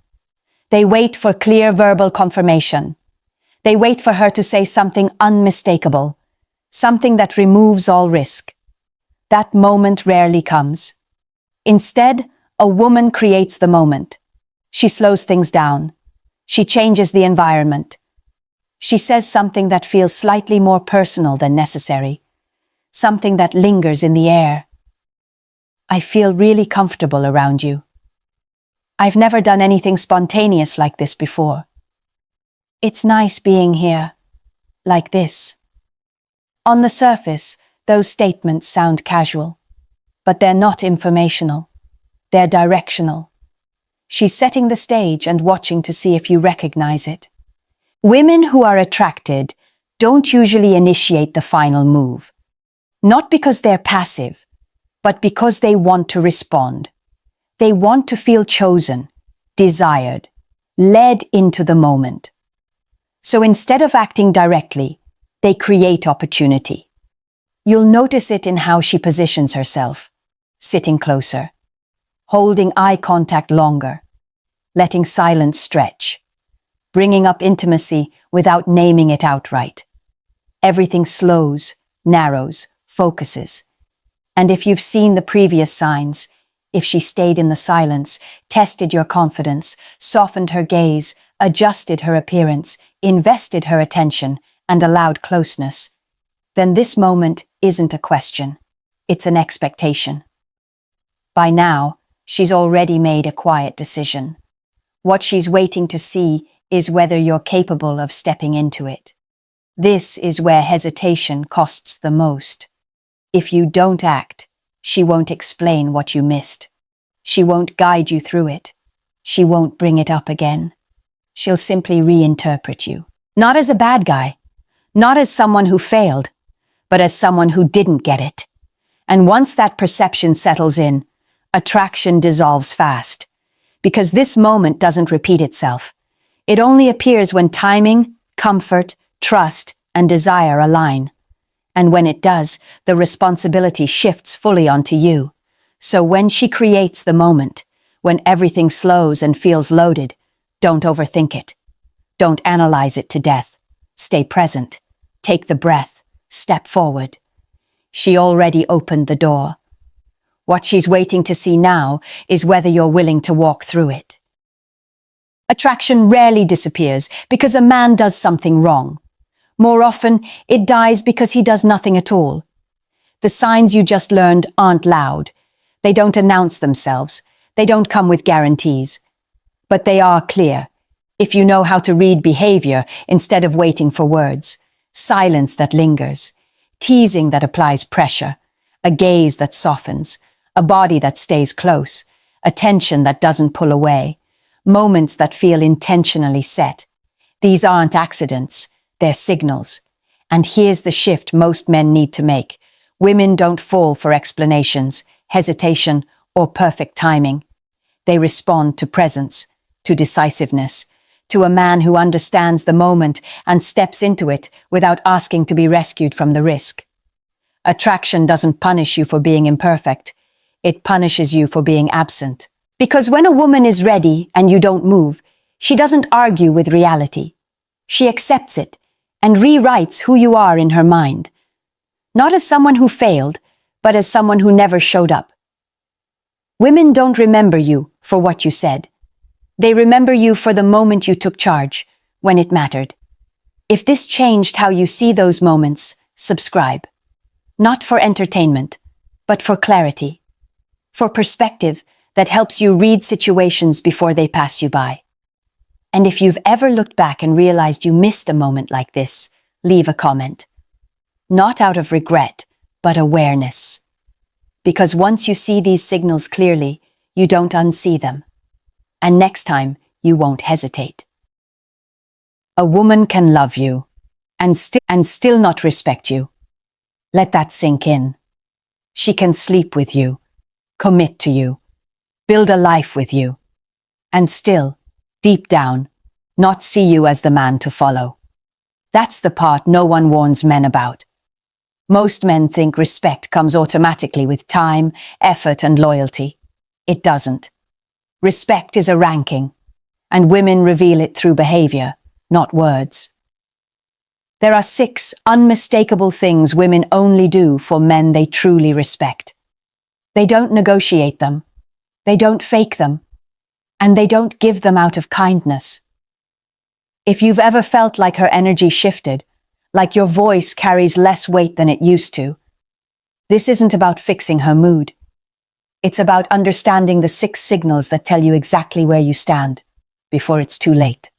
They wait for clear verbal confirmation. They wait for her to say something unmistakable, something that removes all risk. That moment rarely comes. Instead, a woman creates the moment. She slows things down. She changes the environment. She says something that feels slightly more personal than necessary, something that lingers in the air. I feel really comfortable around you. I've never done anything spontaneous like this before. It's nice being here, like this. On the surface, those statements sound casual, but they're not informational. They're directional. She's setting the stage and watching to see if you recognize it. Women who are attracted don't usually initiate the final move, not because they're passive, but because they want to respond. They want to feel chosen, desired, led into the moment. So instead of acting directly, they create opportunity. You'll notice it in how she positions herself, sitting closer, holding eye contact longer, letting silence stretch, bringing up intimacy without naming it outright. Everything slows, narrows, focuses. And if you've seen the previous signs, if she stayed in the silence, tested your confidence, softened her gaze, adjusted her appearance, invested her attention, and allowed closeness, then this moment isn't a question. It's an expectation. By now, she's already made a quiet decision. What she's waiting to see is whether you're capable of stepping into it. This is where hesitation costs the most. If you don't act, she won't explain what you missed. She won't guide you through it. She won't bring it up again. She'll simply reinterpret you. Not as a bad guy, not as someone who failed, but as someone who didn't get it. And once that perception settles in, attraction dissolves fast. Because this moment doesn't repeat itself. It only appears when timing, comfort, trust, and desire align. And when it does, the responsibility shifts fully onto you. So when she creates the moment, when everything slows and feels loaded, don't overthink it. Don't analyze it to death. Stay present. Take the breath. Step forward. She already opened the door. What she's waiting to see now is whether you're willing to walk through it. Attraction rarely disappears because a man does something wrong. More often, it dies because he does nothing at all. The signs you just learned aren't loud. They don't announce themselves. They don't come with guarantees. But they are clear. If you know how to read behavior instead of waiting for words, silence that lingers, teasing that applies pressure, a gaze that softens, a body that stays close, attention that doesn't pull away, moments that feel intentionally set. These aren't accidents, they're signals. And here's the shift most men need to make. Women don't fall for explanations, hesitation, or perfect timing. They respond to presence, to decisiveness, to a man who understands the moment and steps into it without asking to be rescued from the risk. Attraction doesn't punish you for being imperfect. It punishes you for being absent. Because when a woman is ready and you don't move, she doesn't argue with reality. She accepts it and rewrites who you are in her mind. Not as someone who failed, but as someone who never showed up. Women don't remember you for what you said. They remember you for the moment you took charge, when it mattered. If this changed how you see those moments, subscribe. Not for entertainment, but for clarity. For perspective that helps you read situations before they pass you by. And if you've ever looked back and realized you missed a moment like this, leave a comment. Not out of regret, but awareness. Because once you see these signals clearly, you don't unsee them. And next time, you won't hesitate. A woman can love you and still not respect you. Let that sink in. She can sleep with you, commit to you, build a life with you, and still, deep down, not see you as the man to follow. That's the part no one warns men about. Most men think respect comes automatically with time, effort, and loyalty. It doesn't. Respect is a ranking, and women reveal it through behavior, not words. There are 6 unmistakable things women only do for men they truly respect. They don't negotiate them, they don't fake them, and they don't give them out of kindness. If you've ever felt like her energy shifted, like your voice carries less weight than it used to, this isn't about fixing her mood. It's about understanding the 6 signals that tell you exactly where you stand before it's too late.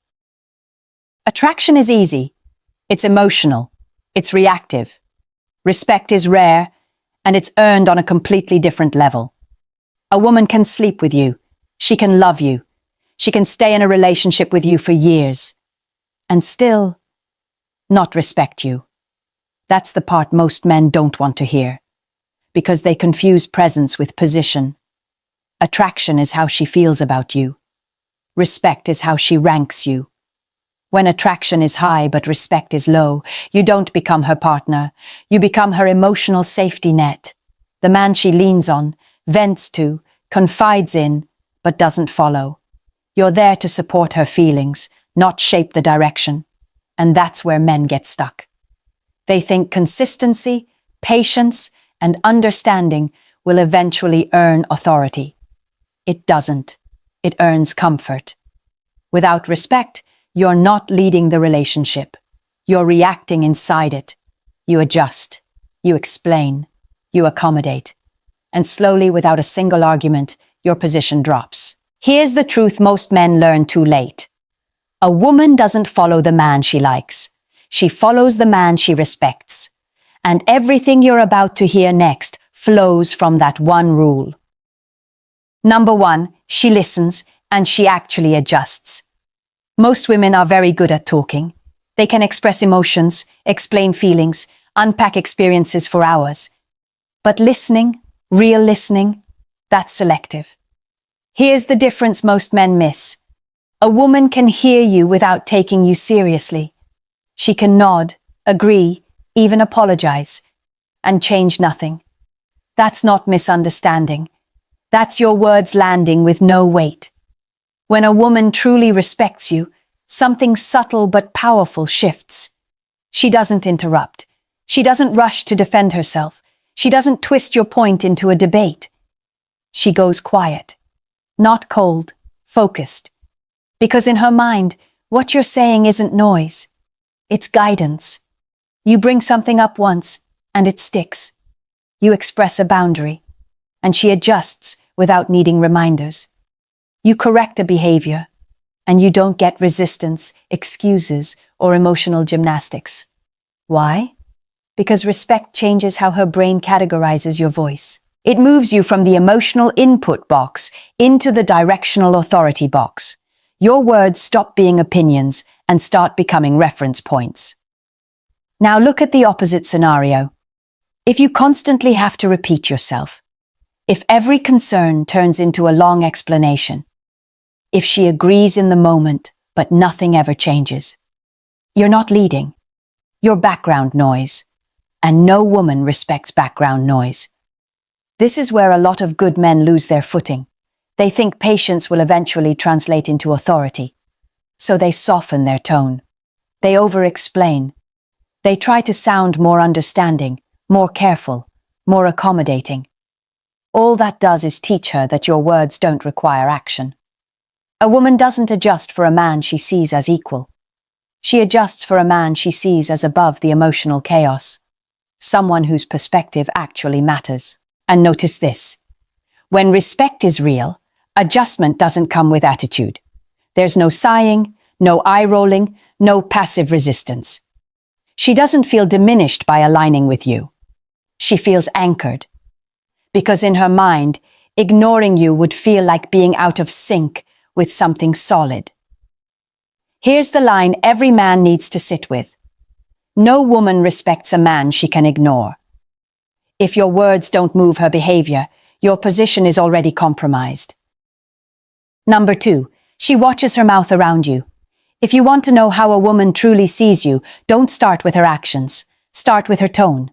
Attraction is easy. It's emotional. It's reactive. Respect is rare, and it's earned on a completely different level. A woman can sleep with you. She can love you. She can stay in a relationship with you for years. And still not respect you. That's the part most men don't want to hear. Because they confuse presence with position. Attraction is how she feels about you. Respect is how she ranks you. When attraction is high but respect is low, you don't become her partner. You become her emotional safety net. The man she leans on, vents to, confides in, but doesn't follow. You're there to support her feelings, not shape the direction. And that's where men get stuck. They think consistency, patience, and understanding will eventually earn authority. It doesn't. It earns comfort. Without respect, you're not leading the relationship. You're reacting inside it. You adjust. You explain. You accommodate. And slowly, without a single argument, your position drops. Here's the truth most men learn too late. A woman doesn't follow the man she likes. She follows the man she respects. And everything you're about to hear next flows from that one rule. Number 1, she listens and she actually adjusts. Most women are very good at talking. They can express emotions, explain feelings, unpack experiences for hours. But listening, real listening, that's selective. Here's the difference most men miss. A woman can hear you without taking you seriously. She can nod, agree, even apologize, and change nothing. That's not misunderstanding. That's your words landing with no weight. When a woman truly respects you, something subtle but powerful shifts. She doesn't interrupt. She doesn't rush to defend herself. She doesn't twist your point into a debate. She goes quiet, not cold, focused. Because in her mind, what you're saying isn't noise. It's guidance. You bring something up once, and it sticks. You express a boundary, and she adjusts without needing reminders. You correct a behavior, and you don't get resistance, excuses, or emotional gymnastics. Why? Because respect changes how her brain categorizes your voice. It moves you from the emotional input box into the directional authority box. Your words stop being opinions and start becoming reference points. Now look at the opposite scenario. If you constantly have to repeat yourself, if every concern turns into a long explanation, if she agrees in the moment but nothing ever changes, you're not leading. You're background noise, and no woman respects background noise. This is where a lot of good men lose their footing. They think patience will eventually translate into authority, so they soften their tone. They over-explain. They try to sound more understanding, more careful, more accommodating. All that does is teach her that your words don't require action. A woman doesn't adjust for a man she sees as equal. She adjusts for a man she sees as above the emotional chaos, someone whose perspective actually matters. And notice this. When respect is real, adjustment doesn't come with attitude. There's no sighing, no eye-rolling, no passive resistance. She doesn't feel diminished by aligning with you. She feels anchored. Because in her mind, ignoring you would feel like being out of sync with something solid. Here's the line every man needs to sit with. No woman respects a man she can ignore. If your words don't move her behavior, your position is already compromised. Number 2, she watches her mouth around you. If you want to know how a woman truly sees you, don't start with her actions. Start with her tone.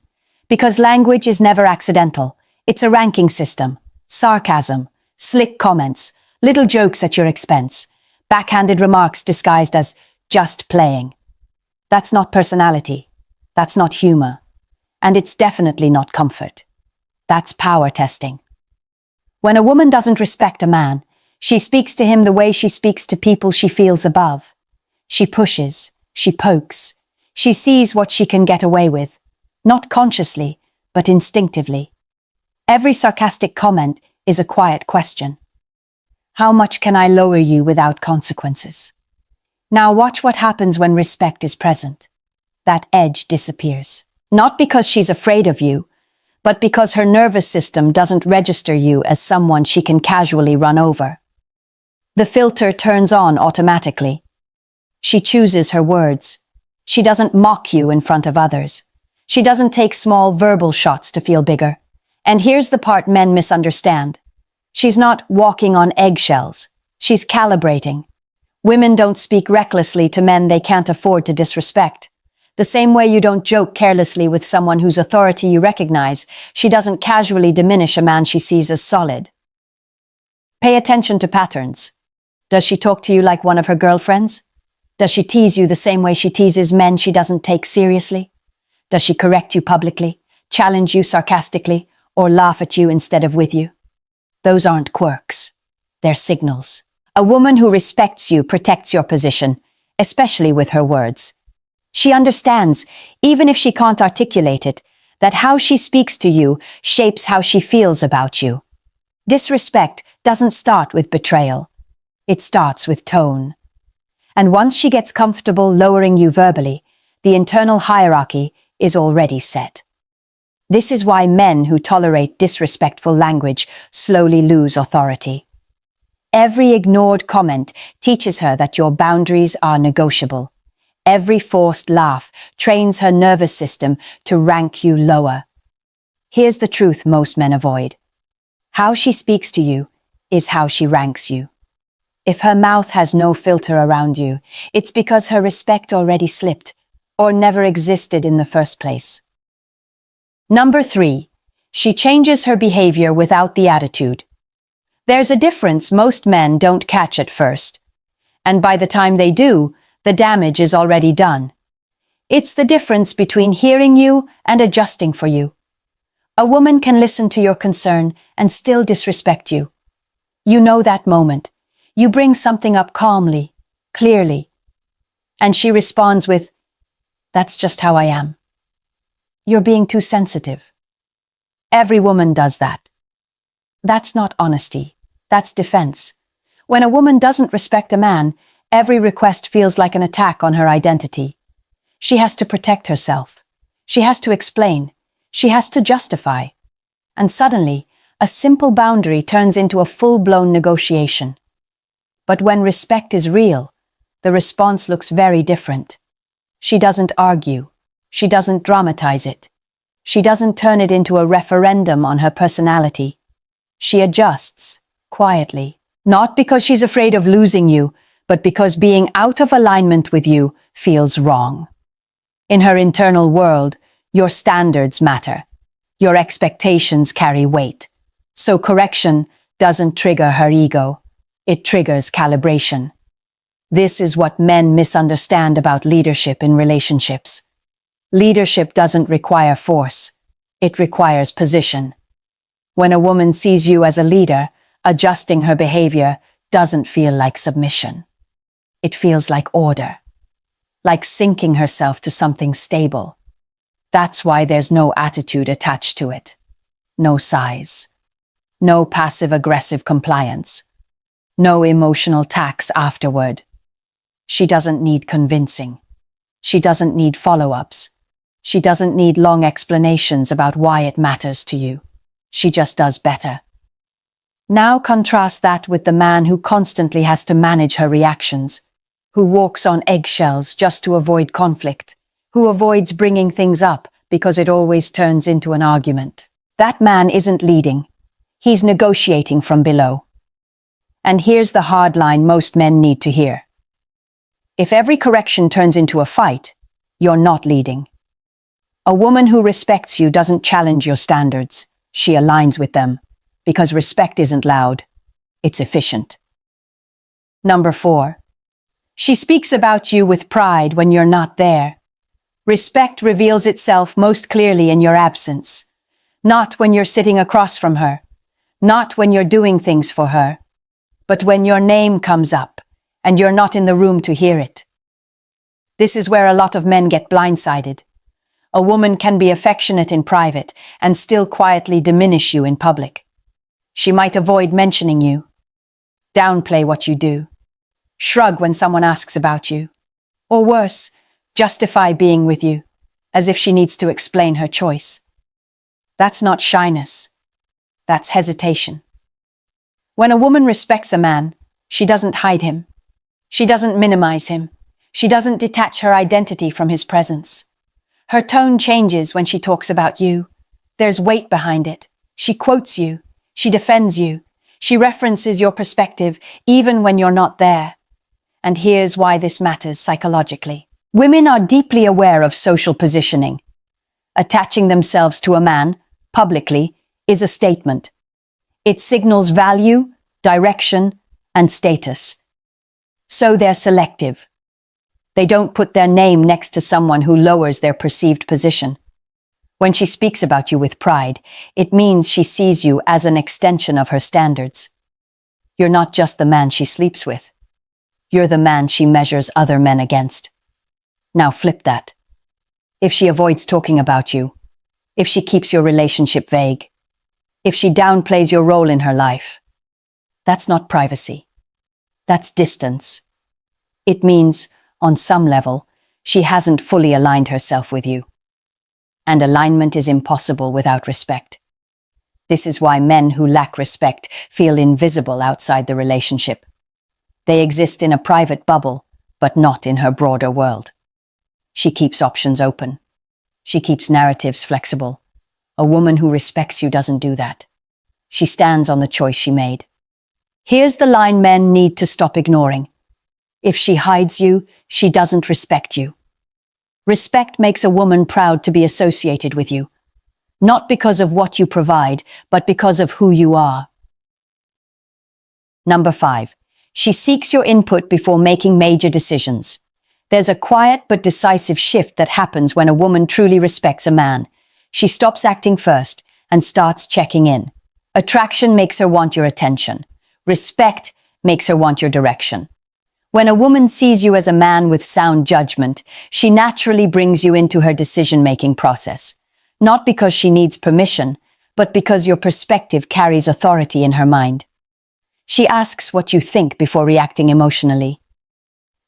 Because language is never accidental. It's a ranking system. Sarcasm, slick comments, little jokes at your expense, backhanded remarks disguised as just playing. That's not personality. That's not humor. And it's definitely not comfort. That's power testing. When a woman doesn't respect a man, she speaks to him the way she speaks to people she feels above. She pushes, she pokes, she sees what she can get away with, not consciously, but instinctively. Every sarcastic comment is a quiet question. How much can I lower you without consequences? Now watch what happens when respect is present. That edge disappears. Not because she's afraid of you, but because her nervous system doesn't register you as someone she can casually run over. The filter turns on automatically. She chooses her words. She doesn't mock you in front of others. She doesn't take small verbal shots to feel bigger. And here's the part men misunderstand. She's not walking on eggshells. She's calibrating. Women don't speak recklessly to men they can't afford to disrespect. The same way you don't joke carelessly with someone whose authority you recognize, she doesn't casually diminish a man she sees as solid. Pay attention to patterns. Does she talk to you like one of her girlfriends? Does she tease you the same way she teases men she doesn't take seriously? Does she correct you publicly, challenge you sarcastically, or laugh at you instead of with you? Those aren't quirks. They're signals. A woman who respects you protects your position, especially with her words. She understands, even if she can't articulate it, that how she speaks to you shapes how she feels about you. Disrespect doesn't start with betrayal. It starts with tone. And once she gets comfortable lowering you verbally, the internal hierarchy is already set. This is why men who tolerate disrespectful language slowly lose authority. Every ignored comment teaches her that your boundaries are negotiable. Every forced laugh trains her nervous system to rank you lower. Here's the truth most men avoid. How she speaks to you is how she ranks you. If her mouth has no filter around you, it's because her respect already slipped or never existed in the first place. Number 3, she changes her behavior without the attitude. There's a difference most men don't catch at first, and by the time they do, the damage is already done. It's the difference between hearing you and adjusting for you. A woman can listen to your concern and still disrespect you. You know that moment. You bring something up calmly, clearly, and she responds with, "That's just how I am." You're being too sensitive. Every woman does that. That's not honesty. That's defense. When a woman doesn't respect a man, every request feels like an attack on her identity. She has to protect herself. She has to explain. She has to justify. And suddenly, a simple boundary turns into a full-blown negotiation. But when respect is real, the response looks very different. She doesn't argue. She doesn't dramatize it. She doesn't turn it into a referendum on her personality. She adjusts, quietly, not because she's afraid of losing you, but because being out of alignment with you feels wrong. In her internal world, your standards matter. Your expectations carry weight. So correction doesn't trigger her ego. It triggers calibration. This is what men misunderstand about leadership in relationships. Leadership doesn't require force. It requires position. When a woman sees you as a leader, adjusting her behavior doesn't feel like submission. It feels like order, like sinking herself to something stable. That's why there's no attitude attached to it. No sighs. No passive-aggressive compliance. No emotional tax afterward. She doesn't need convincing. She doesn't need follow-ups. She doesn't need long explanations about why it matters to you. She just does better. Now contrast that with the man who constantly has to manage her reactions, who walks on eggshells just to avoid conflict, who avoids bringing things up because it always turns into an argument. That man isn't leading. He's negotiating from below. And here's the hard line most men need to hear. If every correction turns into a fight, you're not leading. A woman who respects you doesn't challenge your standards. She aligns with them, because respect isn't loud, it's efficient. Number 4. She speaks about you with pride when you're not there. Respect reveals itself most clearly in your absence, not when you're sitting across from her, not when you're doing things for her, but when your name comes up and you're not in the room to hear it. This is where a lot of men get blindsided. A woman can be affectionate in private and still quietly diminish you in public. She might avoid mentioning you, downplay what you do, shrug when someone asks about you, or worse, justify being with you, as if she needs to explain her choice. That's not shyness. That's hesitation. When a woman respects a man, she doesn't hide him. She doesn't minimize him. She doesn't detach her identity from his presence. Her tone changes when she talks about you. There's weight behind it. She quotes you. She defends you. She references your perspective even when you're not there. And here's why this matters psychologically. Women are deeply aware of social positioning. Attaching themselves to a man, publicly, is a statement. It signals value, direction, and status. So they're selective. They don't put their name next to someone who lowers their perceived position. When she speaks about you with pride, it means she sees you as an extension of her standards. You're not just the man she sleeps with. You're the man she measures other men against. Now flip that. If she avoids talking about you, if she keeps your relationship vague, if she downplays your role in her life, that's not privacy. That's distance. It means, on some level, she hasn't fully aligned herself with you. And alignment is impossible without respect. This is why men who lack respect feel invisible outside the relationship. They exist in a private bubble, but not in her broader world. She keeps options open. She keeps narratives flexible. A woman who respects you doesn't do that. She stands on the choice she made. Here's the line men need to stop ignoring. If she hides you, she doesn't respect you. Respect makes a woman proud to be associated with you, not because of what you provide, but because of who you are. Number 5. She seeks your input before making major decisions. There's a quiet but decisive shift that happens when a woman truly respects a man. She stops acting first and starts checking in. Attraction makes her want your attention. Respect makes her want your direction. When a woman sees you as a man with sound judgment, she naturally brings you into her decision-making process. Not because she needs permission, but because your perspective carries authority in her mind. She asks what you think before reacting emotionally.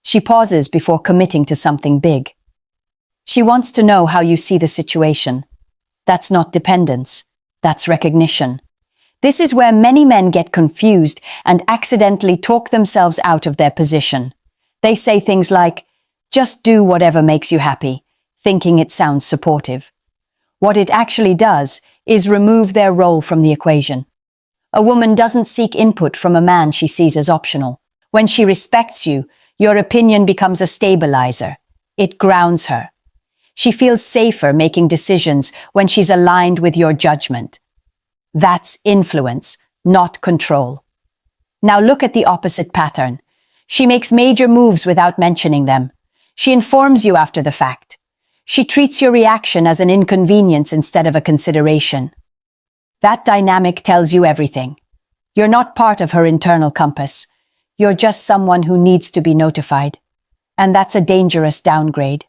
She pauses before committing to something big. She wants to know how you see the situation. That's not dependence. That's recognition. This is where many men get confused and accidentally talk themselves out of their position. They say things like, "Just do whatever makes you happy," thinking it sounds supportive. What it actually does is remove their role from the equation. A woman doesn't seek input from a man she sees as optional. When she respects you, your opinion becomes a stabilizer. It grounds her. She feels safer making decisions when she's aligned with your judgment. That's influence, not control. Now look at the opposite pattern. She makes major moves without mentioning them. She informs you after the fact. She treats your reaction as an inconvenience instead of a consideration. That dynamic tells you everything. You're not part of her internal compass. You're just someone who needs to be notified. And that's a dangerous downgrade.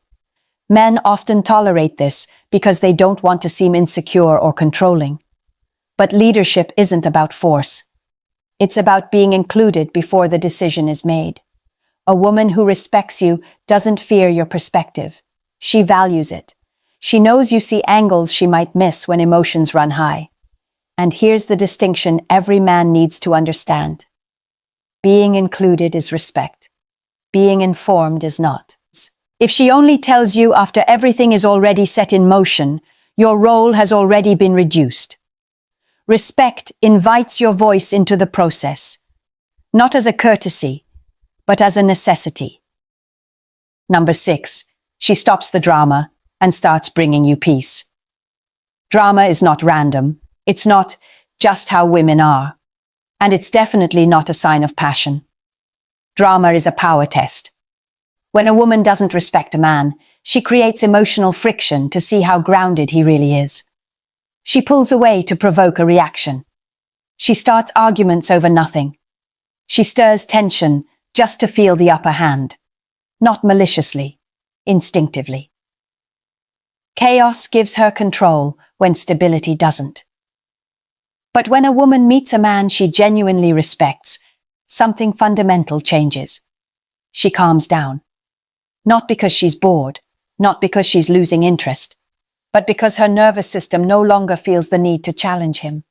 Men often tolerate this because they don't want to seem insecure or controlling. But leadership isn't about force. It's about being included before the decision is made. A woman who respects you doesn't fear your perspective. She values it. She knows you see angles she might miss when emotions run high. And here's the distinction every man needs to understand. Being included is respect. Being informed is not. If she only tells you after everything is already set in motion, your role has already been reduced. Respect invites your voice into the process, not as a courtesy, but as a necessity. Number 6, she stops the drama and starts bringing you peace. Drama is not random. It's not just how women are. And it's definitely not a sign of passion. Drama is a power test. When a woman doesn't respect a man, she creates emotional friction to see how grounded he really is. She pulls away to provoke a reaction. She starts arguments over nothing. She stirs tension just to feel the upper hand, not maliciously, instinctively. Chaos gives her control when stability doesn't. But when a woman meets a man she genuinely respects, something fundamental changes. She calms down. Not because she's bored, not because she's losing interest, but because her nervous system no longer feels the need to challenge him.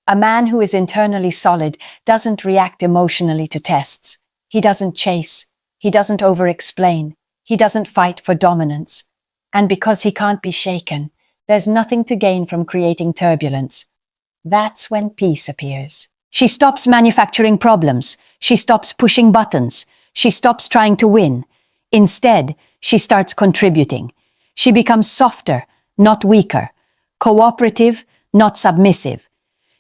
A man who is internally solid doesn't react emotionally to tests. He doesn't chase. He doesn't over-explain. He doesn't fight for dominance. And because he can't be shaken, there's nothing to gain from creating turbulence. That's when peace appears. She stops manufacturing problems. She stops pushing buttons. She stops trying to win. Instead, she starts contributing. She becomes softer, not weaker, cooperative, not submissive.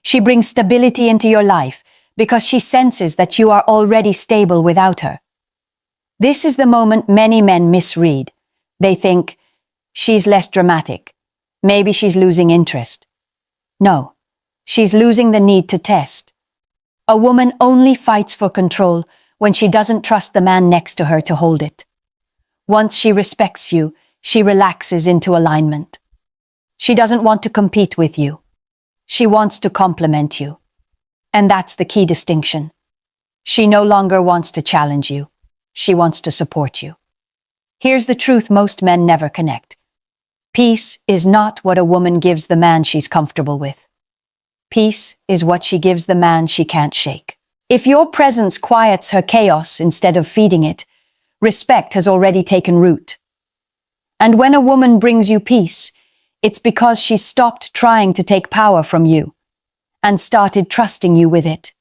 She brings stability into your life because she senses that you are already stable without her. This is the moment many men misread. They think, she's less dramatic. Maybe she's losing interest. No, she's losing the need to test. A woman only fights for control when she doesn't trust the man next to her to hold it. Once she respects you, she relaxes into alignment. She doesn't want to compete with you. She wants to complement you. And that's the key distinction. She no longer wants to challenge you. She wants to support you. Here's the truth most men never connect. Peace is not what a woman gives the man she's comfortable with. Peace is what she gives the man she can't shake. If your presence quiets her chaos instead of feeding it, respect has already taken root. And when a woman brings you peace, it's because she stopped trying to take power from you and started trusting you with it.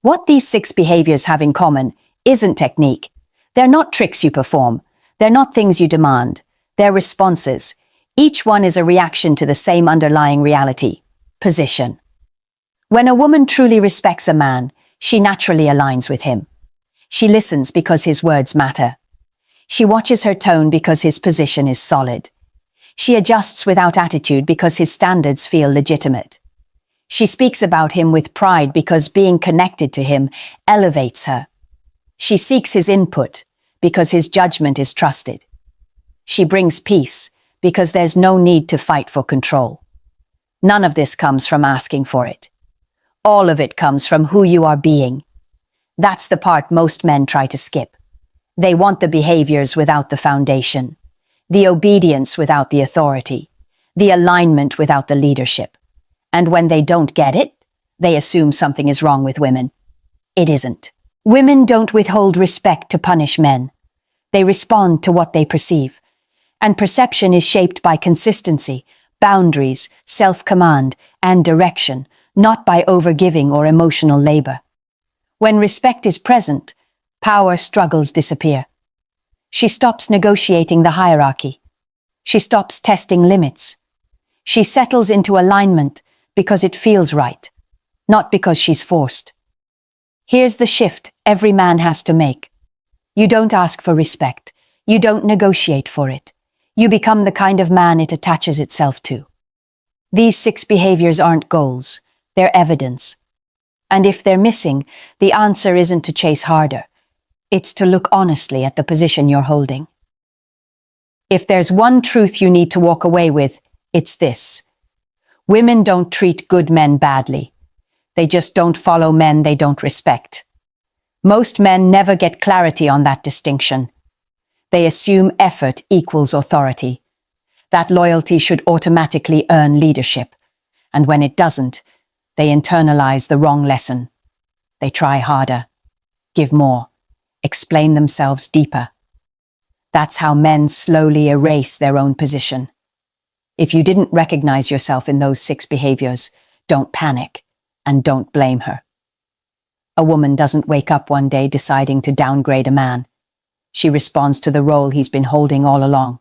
What these 6 behaviors have in common isn't technique. They're not tricks you perform. They're not things you demand. They're responses. Each one is a reaction to the same underlying reality, position. When a woman truly respects a man, she naturally aligns with him. She listens because his words matter. She watches her tone because his position is solid. She adjusts without attitude because his standards feel legitimate. She speaks about him with pride because being connected to him elevates her. She seeks his input because his judgment is trusted. She brings peace because there's no need to fight for control. None of this comes from asking for it. All of it comes from who you are being. That's the part most men try to skip. They want the behaviors without the foundation, the obedience without the authority, the alignment without the leadership. And when they don't get it, they assume something is wrong with women. It isn't. Women don't withhold respect to punish men. They respond to what they perceive. And perception is shaped by consistency, boundaries, self-command, and direction, not by overgiving or emotional labor. When respect is present, power struggles disappear. She stops negotiating the hierarchy. She stops testing limits. She settles into alignment because it feels right, not because she's forced. Here's the shift every man has to make. You don't ask for respect. You don't negotiate for it. You become the kind of man it attaches itself to. These 6 behaviors aren't goals. They're evidence. And if they're missing, the answer isn't to chase harder. It's to look honestly at the position you're holding. If there's one truth you need to walk away with, it's this. Women don't treat good men badly. They just don't follow men they don't respect. Most men never get clarity on that distinction. They assume effort equals authority. That loyalty should automatically earn leadership. And when it doesn't, they internalize the wrong lesson. They try harder, give more, explain themselves deeper. That's how men slowly erase their own position. If you didn't recognize yourself in those 6 behaviors, don't panic and don't blame her. A woman doesn't wake up one day deciding to downgrade a man. She responds to the role he's been holding all along.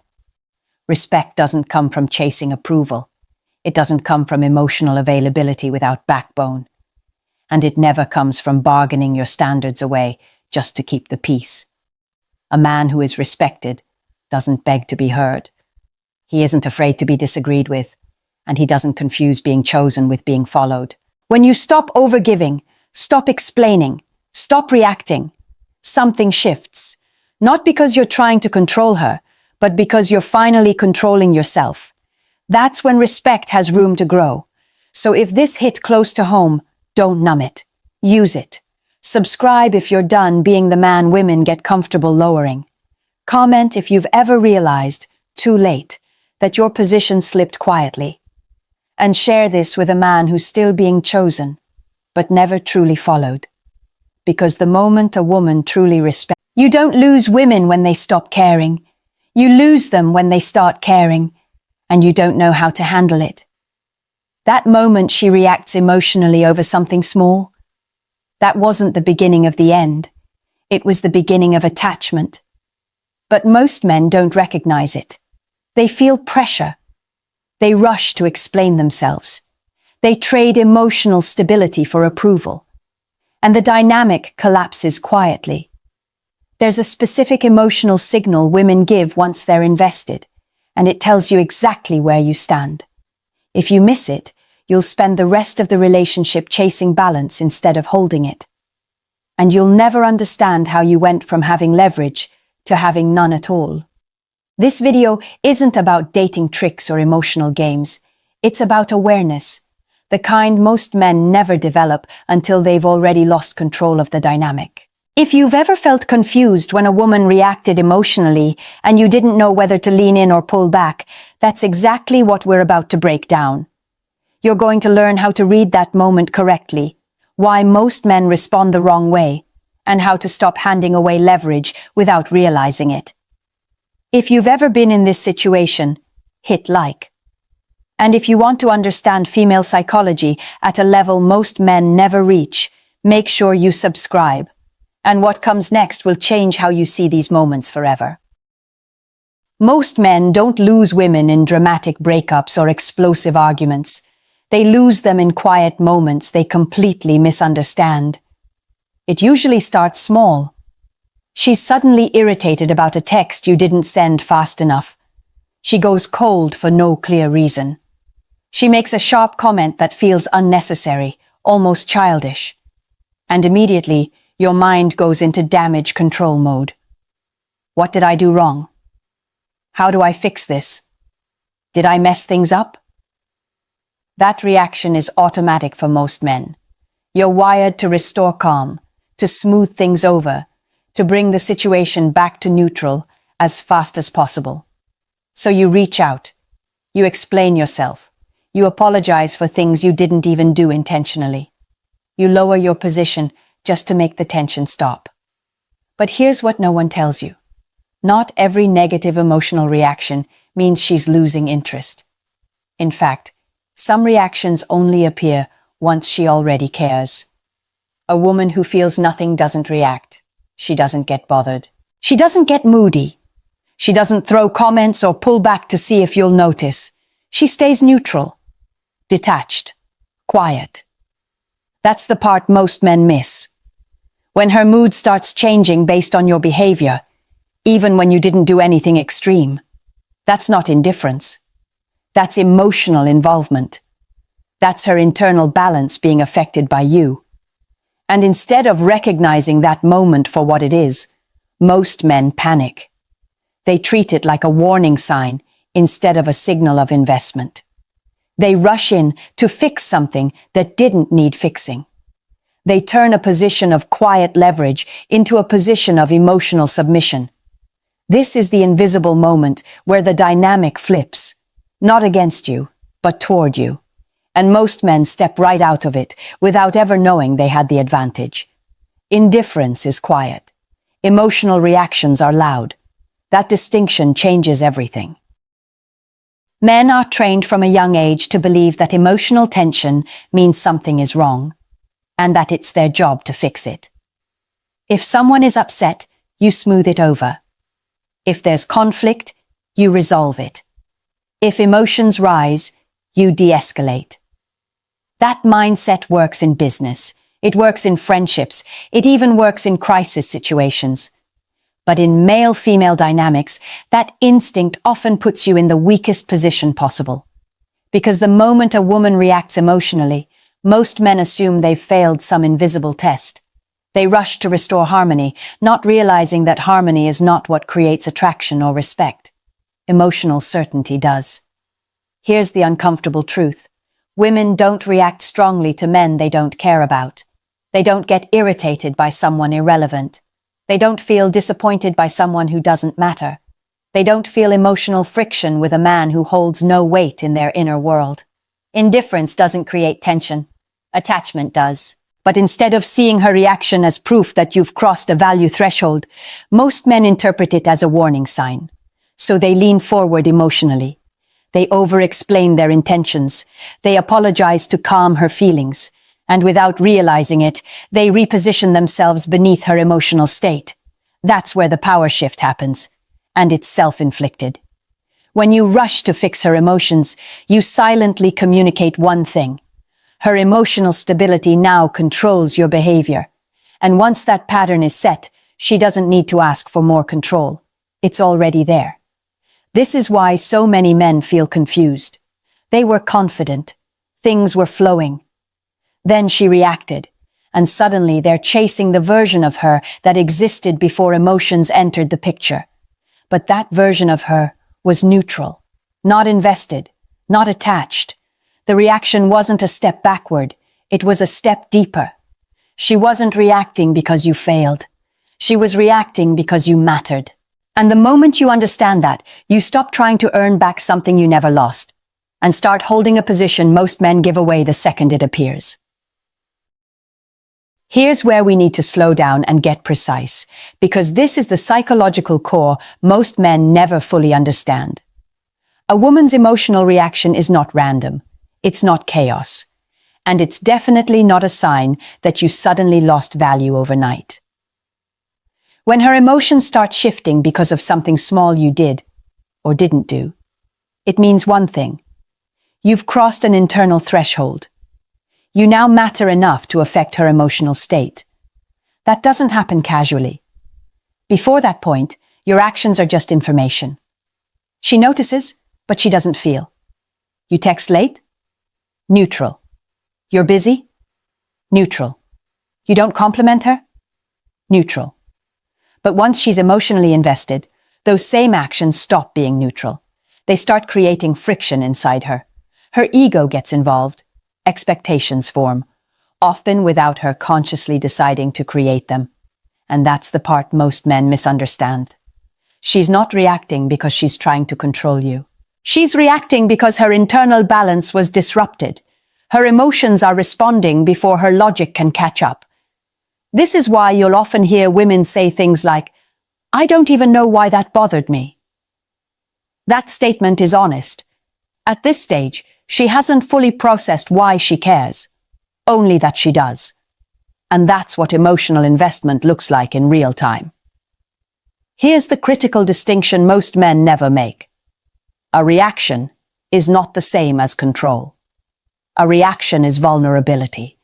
Respect doesn't come from chasing approval. It doesn't come from emotional availability without backbone. And it never comes from bargaining your standards away just to keep the peace. A man who is respected doesn't beg to be heard. He isn't afraid to be disagreed with, and he doesn't confuse being chosen with being followed. When you stop overgiving, stop explaining, stop reacting, something shifts. Not because you're trying to control her, but because you're finally controlling yourself. That's when respect has room to grow. So if this hit close to home, don't numb it. Use it. Subscribe if you're done being the man women get comfortable lowering. Comment if you've ever realized, too late, that your position slipped quietly. And share this with a man who's still being chosen, but never truly followed. Because the moment a woman truly respects, you don't lose women when they stop caring. You lose them when they start caring, and you don't know how to handle it. That moment she reacts emotionally over something small, that wasn't the beginning of the end. It was the beginning of attachment. But most men don't recognize it. They feel pressure. They rush to explain themselves. They trade emotional stability for approval. And the dynamic collapses quietly. There's a specific emotional signal women give once they're invested, and it tells you exactly where you stand. If you miss it, you'll spend the rest of the relationship chasing balance instead of holding it. And you'll never understand how you went from having leverage to having none at all. This video isn't about dating tricks or emotional games. It's about awareness, the kind most men never develop until they've already lost control of the dynamic. If you've ever felt confused when a woman reacted emotionally and you didn't know whether to lean in or pull back, that's exactly what we're about to break down. You're going to learn how to read that moment correctly, why most men respond the wrong way, and how to stop handing away leverage without realizing it. If you've ever been in this situation, hit like. And if you want to understand female psychology at a level most men never reach, make sure you subscribe. And what comes next will change how you see these moments forever. Most men don't lose women in dramatic breakups or explosive arguments. They lose them in quiet moments they completely misunderstand. It usually starts small, She's suddenly irritated about a text you didn't send fast enough. She goes cold for no clear reason. She makes a sharp comment that feels unnecessary, almost childish. And immediately, your mind goes into damage control mode. What did I do wrong? How do I fix this? Did I mess things up? That reaction is automatic for most men. You're wired to restore calm, to smooth things over, to bring the situation back to neutral as fast as possible. So you reach out. You explain yourself. You apologize for things you didn't even do intentionally. You lower your position just to make the tension stop. But here's what no one tells you. Not every negative emotional reaction means she's losing interest. In fact, some reactions only appear once she already cares. A woman who feels nothing doesn't react. She doesn't get bothered. She doesn't get moody. She doesn't throw comments or pull back to see if you'll notice. She stays neutral, detached, quiet. That's the part most men miss. When her mood starts changing based on your behavior, even when you didn't do anything extreme, that's not indifference. That's emotional involvement. That's her internal balance being affected by you. And instead of recognizing that moment for what it is, most men panic. They treat it like a warning sign instead of a signal of investment. They rush in to fix something that didn't need fixing. They turn a position of quiet leverage into a position of emotional submission. This is the invisible moment where the dynamic flips, not against you, but toward you. And most men step right out of it without ever knowing they had the advantage. Indifference is quiet. Emotional reactions are loud. That distinction changes everything. Men are trained from a young age to believe that emotional tension means something is wrong, and that it's their job to fix it. If someone is upset, you smooth it over. If there's conflict, you resolve it. If emotions rise, you de-escalate. That mindset works in business. It works in friendships. It even works in crisis situations. But in male-female dynamics, that instinct often puts you in the weakest position possible. Because the moment a woman reacts emotionally, most men assume they've failed some invisible test. They rush to restore harmony, not realizing that harmony is not what creates attraction or respect. Emotional certainty does. Here's the uncomfortable truth. Women don't react strongly to men they don't care about. They don't get irritated by someone irrelevant. They don't feel disappointed by someone who doesn't matter. They don't feel emotional friction with a man who holds no weight in their inner world. Indifference doesn't create tension. Attachment does. But instead of seeing her reaction as proof that you've crossed a value threshold, most men interpret it as a warning sign. So they lean forward emotionally. They over-explain their intentions. They apologize to calm her feelings. And without realizing it, they reposition themselves beneath her emotional state. That's where the power shift happens. And it's self-inflicted. When you rush to fix her emotions, you silently communicate one thing. Her emotional stability now controls your behavior. And once that pattern is set, she doesn't need to ask for more control. It's already there. This is why so many men feel confused. They were confident. Things were flowing. Then she reacted, and suddenly they're chasing the version of her that existed before emotions entered the picture. But that version of her was neutral, not invested, not attached. The reaction wasn't a step backward, it was a step deeper. She wasn't reacting because you failed. She was reacting because you mattered. And the moment you understand that, you stop trying to earn back something you never lost, and start holding a position most men give away the second it appears. Here's where we need to slow down and get precise, because this is the psychological core most men never fully understand. A woman's emotional reaction is not random. It's not chaos. And it's definitely not a sign that you suddenly lost value overnight. When her emotions start shifting because of something small you did or didn't do, it means one thing. You've crossed an internal threshold. You now matter enough to affect her emotional state. That doesn't happen casually. Before that point, your actions are just information. She notices, but she doesn't feel. You text late? Neutral. You're busy? Neutral. You don't compliment her? Neutral. But once she's emotionally invested, those same actions stop being neutral. They start creating friction inside her. Her ego gets involved. Expectations form, often without her consciously deciding to create them. And that's the part most men misunderstand. She's not reacting because she's trying to control you. She's reacting because her internal balance was disrupted. Her emotions are responding before her logic can catch up. This is why you'll often hear women say things like, "I don't even know why that bothered me." That statement is honest. At this stage, she hasn't fully processed why she cares, only that she does. And that's what emotional investment looks like in real time. Here's the critical distinction most men never make. A reaction is not the same as control. A reaction is vulnerability.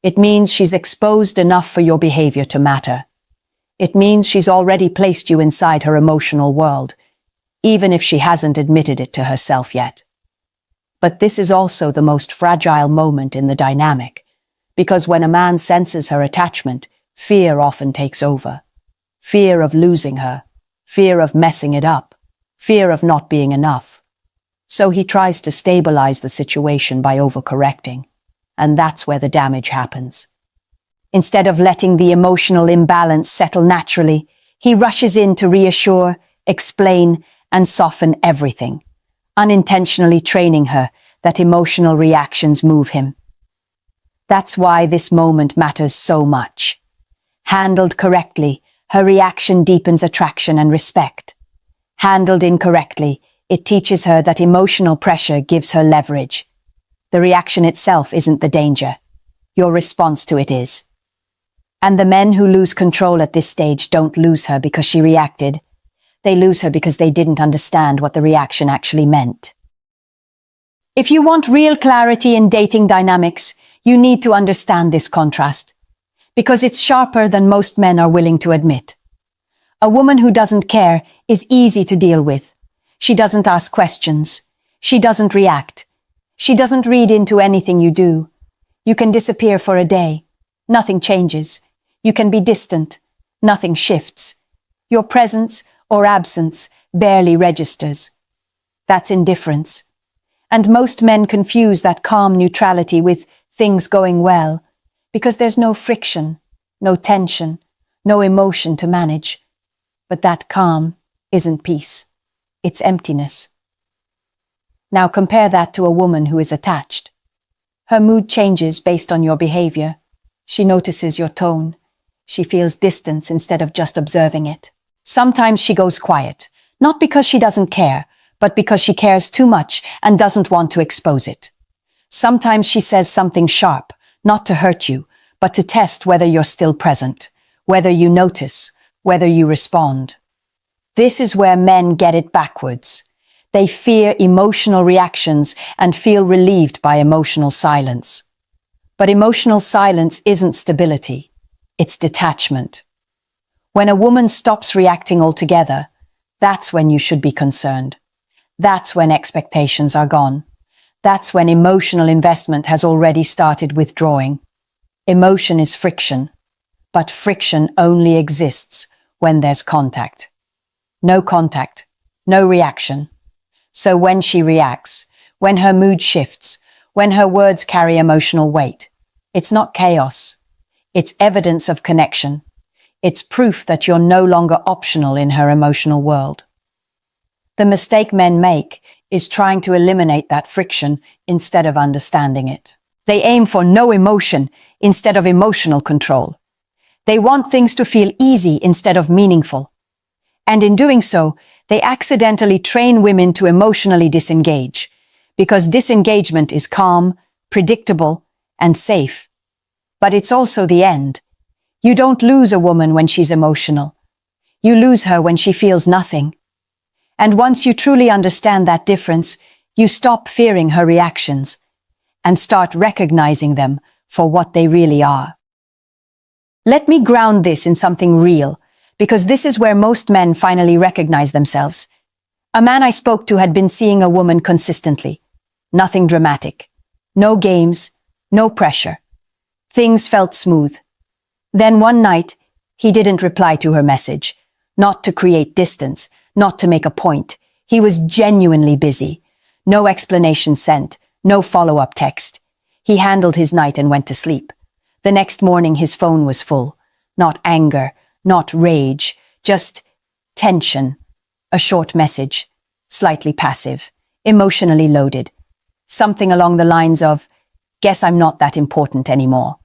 It means she's exposed enough for your behavior to matter. It means she's already placed you inside her emotional world, even if she hasn't admitted it to herself yet. But this is also the most fragile moment in the dynamic, because when a man senses her attachment, fear often takes over. Fear of losing her, fear of messing it up, fear of not being enough. So he tries to stabilize the situation by overcorrecting, and that's where the damage happens. Instead of letting the emotional imbalance settle naturally, he rushes in to reassure, explain, and soften everything, unintentionally training her that emotional reactions move him. That's why this moment matters so much. Handled correctly, her reaction deepens attraction and respect. Handled incorrectly, it teaches her that emotional pressure gives her leverage. The reaction itself isn't the danger. Your response to it is. And the men who lose control at this stage don't lose her because she reacted. They lose her because they didn't understand what the reaction actually meant. If you want real clarity in dating dynamics, you need to understand this contrast, because it's sharper than most men are willing to admit. A woman who doesn't care is easy to deal with. She doesn't ask questions. She doesn't react. She doesn't read into anything you do. You can disappear for a day. Nothing changes. You can be distant. Nothing shifts. Your presence or absence barely registers. That's indifference. And most men confuse that calm neutrality with things going well, because there's no friction, no tension, no emotion to manage. But that calm isn't peace. It's emptiness. Now compare that to a woman who is attached. Her mood changes based on your behavior. She notices your tone. She feels distance instead of just observing it. Sometimes she goes quiet, not because she doesn't care, but because she cares too much and doesn't want to expose it. Sometimes she says something sharp, not to hurt you, but to test whether you're still present, whether you notice, whether you respond. This is where men get it backwards. They fear emotional reactions and feel relieved by emotional silence. But emotional silence isn't stability. It's detachment. When a woman stops reacting altogether, that's when you should be concerned. That's when expectations are gone. That's when emotional investment has already started withdrawing. Emotion is friction, but friction only exists when there's contact. No contact, no reaction. So when she reacts, when her mood shifts, when her words carry emotional weight, it's not chaos. It's evidence of connection. It's proof that you're no longer optional in her emotional world. The mistake men make is trying to eliminate that friction instead of understanding it. They aim for no emotion instead of emotional control. They want things to feel easy instead of meaningful. And in doing so, they accidentally train women to emotionally disengage, because disengagement is calm, predictable, and safe. But it's also the end. You don't lose a woman when she's emotional. You lose her when she feels nothing. And once you truly understand that difference, you stop fearing her reactions and start recognizing them for what they really are. Let me ground this in something real, because this is where most men finally recognize themselves. A man I spoke to had been seeing a woman consistently. Nothing dramatic. No games, no pressure. Things felt smooth. Then one night, he didn't reply to her message. Not to create distance, not to make a point. He was genuinely busy. No explanation sent, no follow-up text. He handled his night and went to sleep. The next morning his phone was full. Not anger, not rage, just tension. A short message, slightly passive, emotionally loaded. Something along the lines of, "Guess I'm not that important anymore."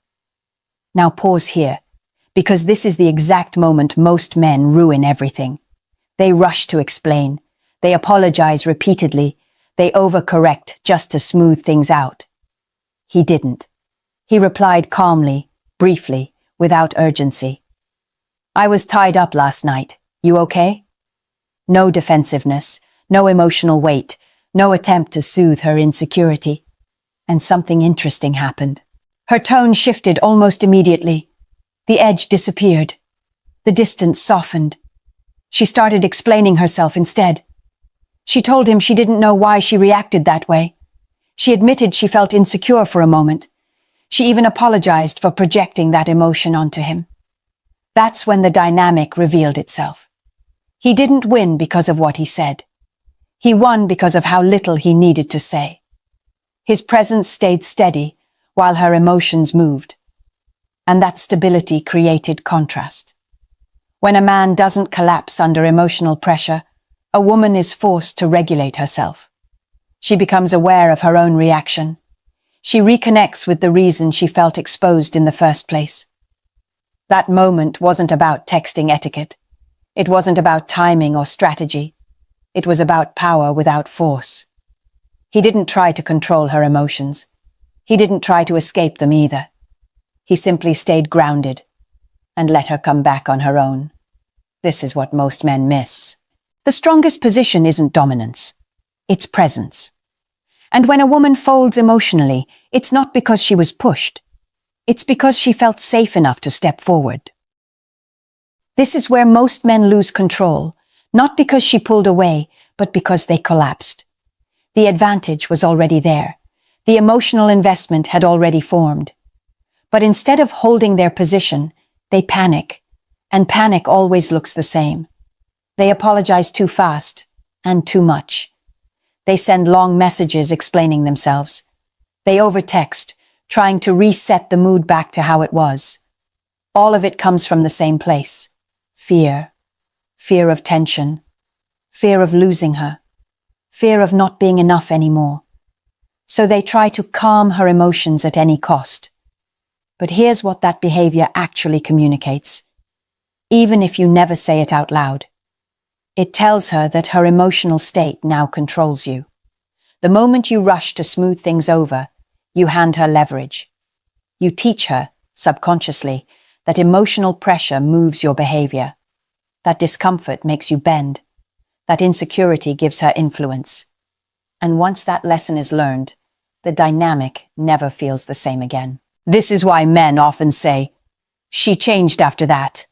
Now pause here, because this is the exact moment most men ruin everything. They rush to explain. They apologize repeatedly. They overcorrect just to smooth things out. He didn't. He replied calmly, briefly, without urgency. "I was tied up last night. You okay?" No defensiveness, no emotional weight, no attempt to soothe her insecurity. And something interesting happened. Her tone shifted almost immediately. The edge disappeared. The distance softened. She started explaining herself instead. She told him she didn't know why she reacted that way. She admitted she felt insecure for a moment. She even apologized for projecting that emotion onto him. That's when the dynamic revealed itself. He didn't win because of what he said. He won because of how little he needed to say. His presence stayed steady while her emotions moved. And that stability created contrast. When a man doesn't collapse under emotional pressure, a woman is forced to regulate herself. She becomes aware of her own reaction. She reconnects with the reason she felt exposed in the first place. That moment wasn't about texting etiquette. It wasn't about timing or strategy. It was about power without force. He didn't try to control her emotions. He didn't try to escape them either. He simply stayed grounded and let her come back on her own. This is what most men miss. The strongest position isn't dominance. It's presence. And when a woman folds emotionally, it's not because she was pushed. It's because she felt safe enough to step forward. This is where most men lose control, not because she pulled away, but because they collapsed. The advantage was already there. The emotional investment had already formed. But instead of holding their position, they panic, and panic always looks the same. They apologize too fast and too much. They send long messages explaining themselves. They overtext, trying to reset the mood back to how it was. All of it comes from the same place. Fear. Fear of tension. Fear of losing her. Fear of not being enough anymore. So they try to calm her emotions at any cost. But here's what that behavior actually communicates. Even if you never say it out loud. It tells her that her emotional state now controls you. The moment you rush to smooth things over, you hand her leverage. You teach her, subconsciously, that emotional pressure moves your behavior. That discomfort makes you bend. That insecurity gives her influence. And once that lesson is learned, the dynamic never feels the same again. This is why men often say, "She changed after that."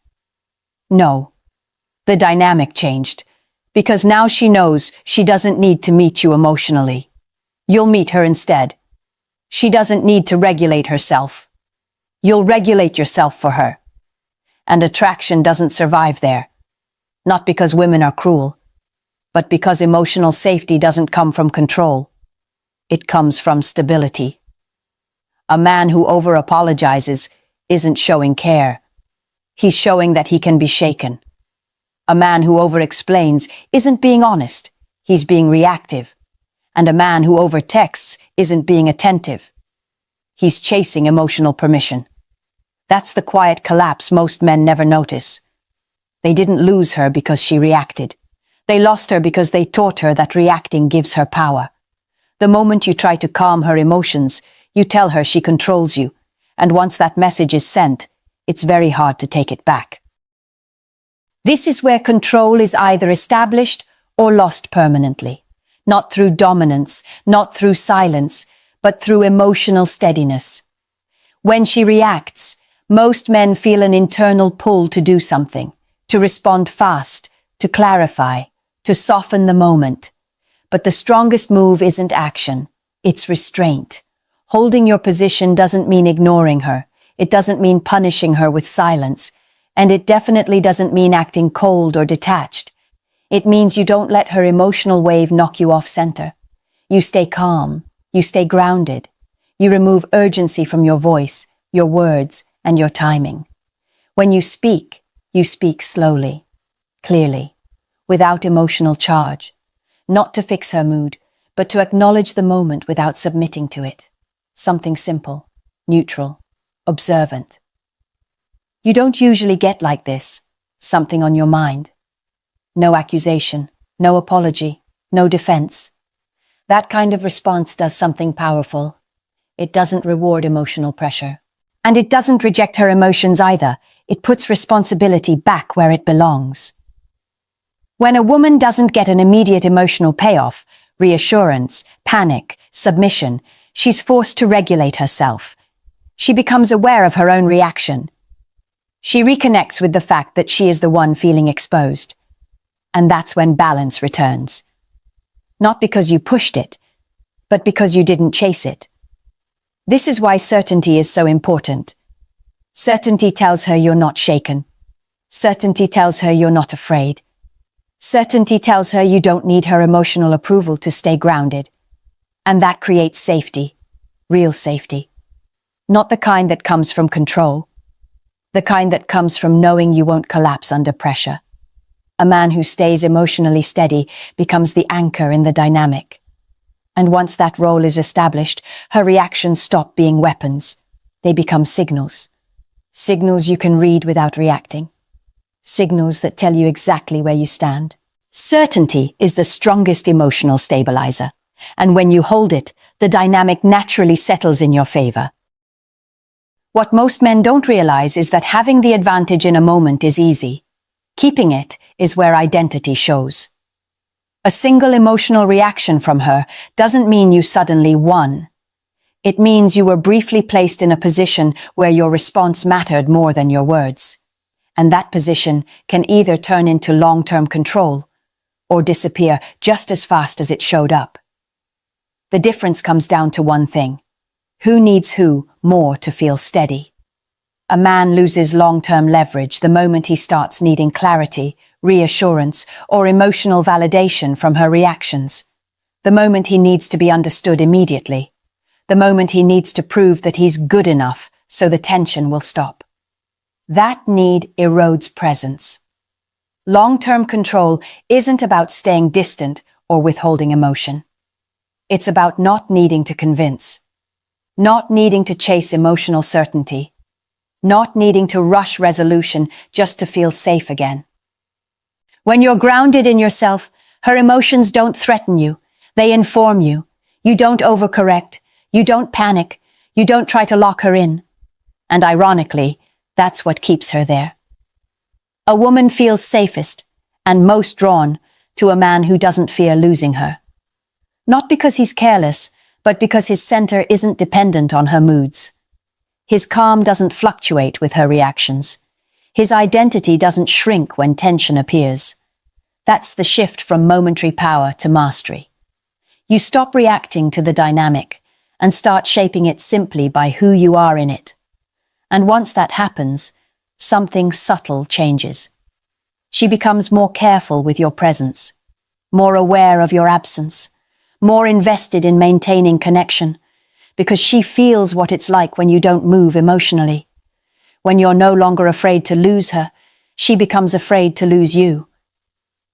No, the dynamic changed, because now she knows she doesn't need to meet you emotionally. You'll meet her instead. She doesn't need to regulate herself. You'll regulate yourself for her. And attraction doesn't survive there. Not because women are cruel, but because emotional safety doesn't come from control. It comes from stability. A man who over-apologizes isn't showing care. He's showing that he can be shaken. A man who over-explains isn't being honest. He's being reactive. And a man who over-texts isn't being attentive. He's chasing emotional permission. That's the quiet collapse most men never notice. They didn't lose her because she reacted. They lost her because they taught her that reacting gives her power. The moment you try to calm her emotions, you tell her she controls you. And once that message is sent, it's very hard to take it back. This is where control is either established or lost permanently. Not through dominance, not through silence, but through emotional steadiness. When she reacts, most men feel an internal pull to do something, to respond fast, to clarify, to soften the moment. But the strongest move isn't action, it's restraint. Holding your position doesn't mean ignoring her. It doesn't mean punishing her with silence. And it definitely doesn't mean acting cold or detached. It means you don't let her emotional wave knock you off center. You stay calm. You stay grounded. You remove urgency from your voice, your words, and your timing. When you speak slowly, clearly, without emotional charge, not to fix her mood, but to acknowledge the moment without submitting to it. Something simple, neutral, observant. You don't usually get like this, something on your mind. No accusation, no apology, no defense. That kind of response does something powerful. It doesn't reward emotional pressure. And it doesn't reject her emotions either. It puts responsibility back where it belongs. When a woman doesn't get an immediate emotional payoff, reassurance, panic, submission, she's forced to regulate herself. She becomes aware of her own reaction. She reconnects with the fact that she is the one feeling exposed. And that's when balance returns. Not because you pushed it, but because you didn't chase it. This is why certainty is so important. Certainty tells her you're not shaken. Certainty tells her you're not afraid. Certainty tells her you don't need her emotional approval to stay grounded. And that creates safety, real safety. Not the kind that comes from control. The kind that comes from knowing you won't collapse under pressure. A man who stays emotionally steady becomes the anchor in the dynamic. And once that role is established, her reactions stop being weapons. They become signals. Signals you can read without reacting. Signals that tell you exactly where you stand. Certainty is the strongest emotional stabilizer. And when you hold it, the dynamic naturally settles in your favor. What most men don't realize is that having the advantage in a moment is easy. Keeping it is where identity shows. A single emotional reaction from her doesn't mean you suddenly won. It means you were briefly placed in a position where your response mattered more than your words. And that position can either turn into long-term control or disappear just as fast as it showed up. The difference comes down to one thing. Who needs who more to feel steady? A man loses long-term leverage the moment he starts needing clarity, reassurance, or emotional validation from her reactions. The moment he needs to be understood immediately. The moment he needs to prove that he's good enough so the tension will stop. That need erodes presence. Long-term control isn't about staying distant or withholding emotion. It's about not needing to convince. Not needing to chase emotional certainty. Not needing to rush resolution just to feel safe again. When you're grounded in yourself, her emotions don't threaten you. They inform you. You don't overcorrect. You don't panic. You don't try to lock her in. And ironically, that's what keeps her there. A woman feels safest and most drawn to a man who doesn't fear losing her. Not because he's careless, but because his center isn't dependent on her moods. His calm doesn't fluctuate with her reactions. His identity doesn't shrink when tension appears. That's the shift from momentary power to mastery. You stop reacting to the dynamic and start shaping it simply by who you are in it. And once that happens, something subtle changes. She becomes more careful with your presence, more aware of your absence, more invested in maintaining connection, because she feels what it's like when you don't move emotionally. When you're no longer afraid to lose her, she becomes afraid to lose you.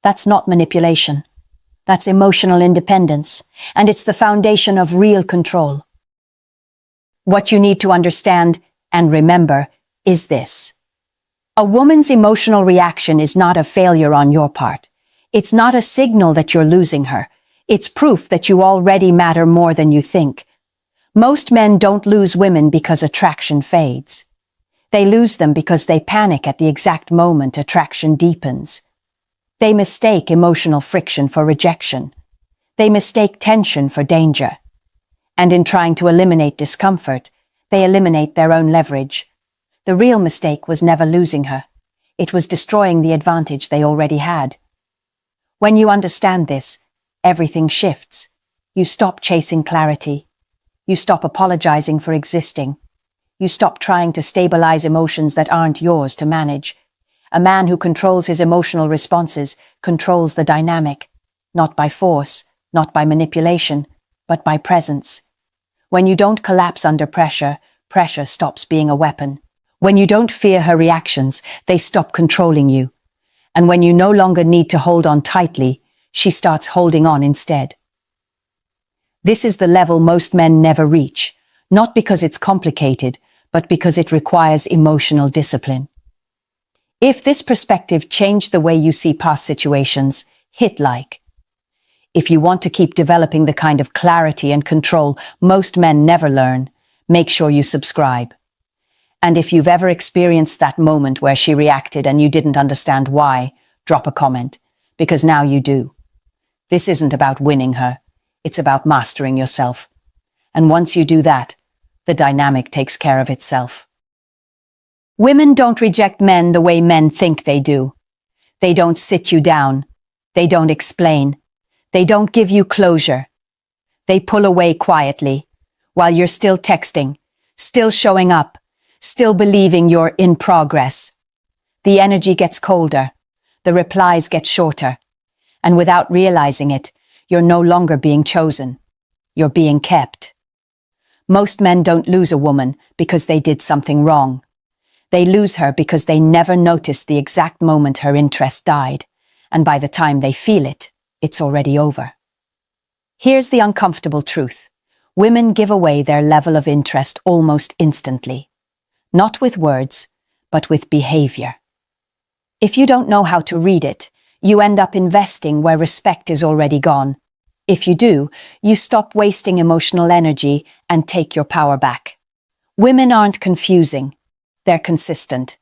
That's not manipulation. That's emotional independence, and it's the foundation of real control. What you need to understand and remember is this. A woman's emotional reaction is not a failure on your part. It's not a signal that you're losing her. It's proof that you already matter more than you think. Most men don't lose women because attraction fades. They lose them because they panic at the exact moment attraction deepens. They mistake emotional friction for rejection. They mistake tension for danger. And in trying to eliminate discomfort, they eliminate their own leverage. The real mistake was never losing her. It was destroying the advantage they already had. When you understand this, everything shifts. You stop chasing clarity. You stop apologizing for existing. You stop trying to stabilize emotions that aren't yours to manage. A man who controls his emotional responses controls the dynamic, not by force, not by manipulation, but by presence. When you don't collapse under pressure, pressure stops being a weapon. When you don't fear her reactions, they stop controlling you. And when you no longer need to hold on tightly, she starts holding on instead. This is the level most men never reach, not because it's complicated, but because it requires emotional discipline. If this perspective changed the way you see past situations, hit like. If you want to keep developing the kind of clarity and control most men never learn, make sure you subscribe. And if you've ever experienced that moment where she reacted and you didn't understand why, drop a comment, because now you do. This isn't about winning her, it's about mastering yourself. And once you do that, the dynamic takes care of itself. Women don't reject men the way men think they do. They don't sit you down. They don't explain. They don't give you closure. They pull away quietly, while you're still texting, still showing up, still believing you're in progress. The energy gets colder, the replies get shorter, and without realizing it, you're no longer being chosen. You're being kept. Most men don't lose a woman because they did something wrong. They lose her because they never noticed the exact moment her interest died, and by the time they feel it, it's already over. Here's the uncomfortable truth. Women give away their level of interest almost instantly. Not with words, but with behavior. If you don't know how to read it, you end up investing where respect is already gone. If you do, you stop wasting emotional energy and take your power back. Women aren't confusing. They're consistent.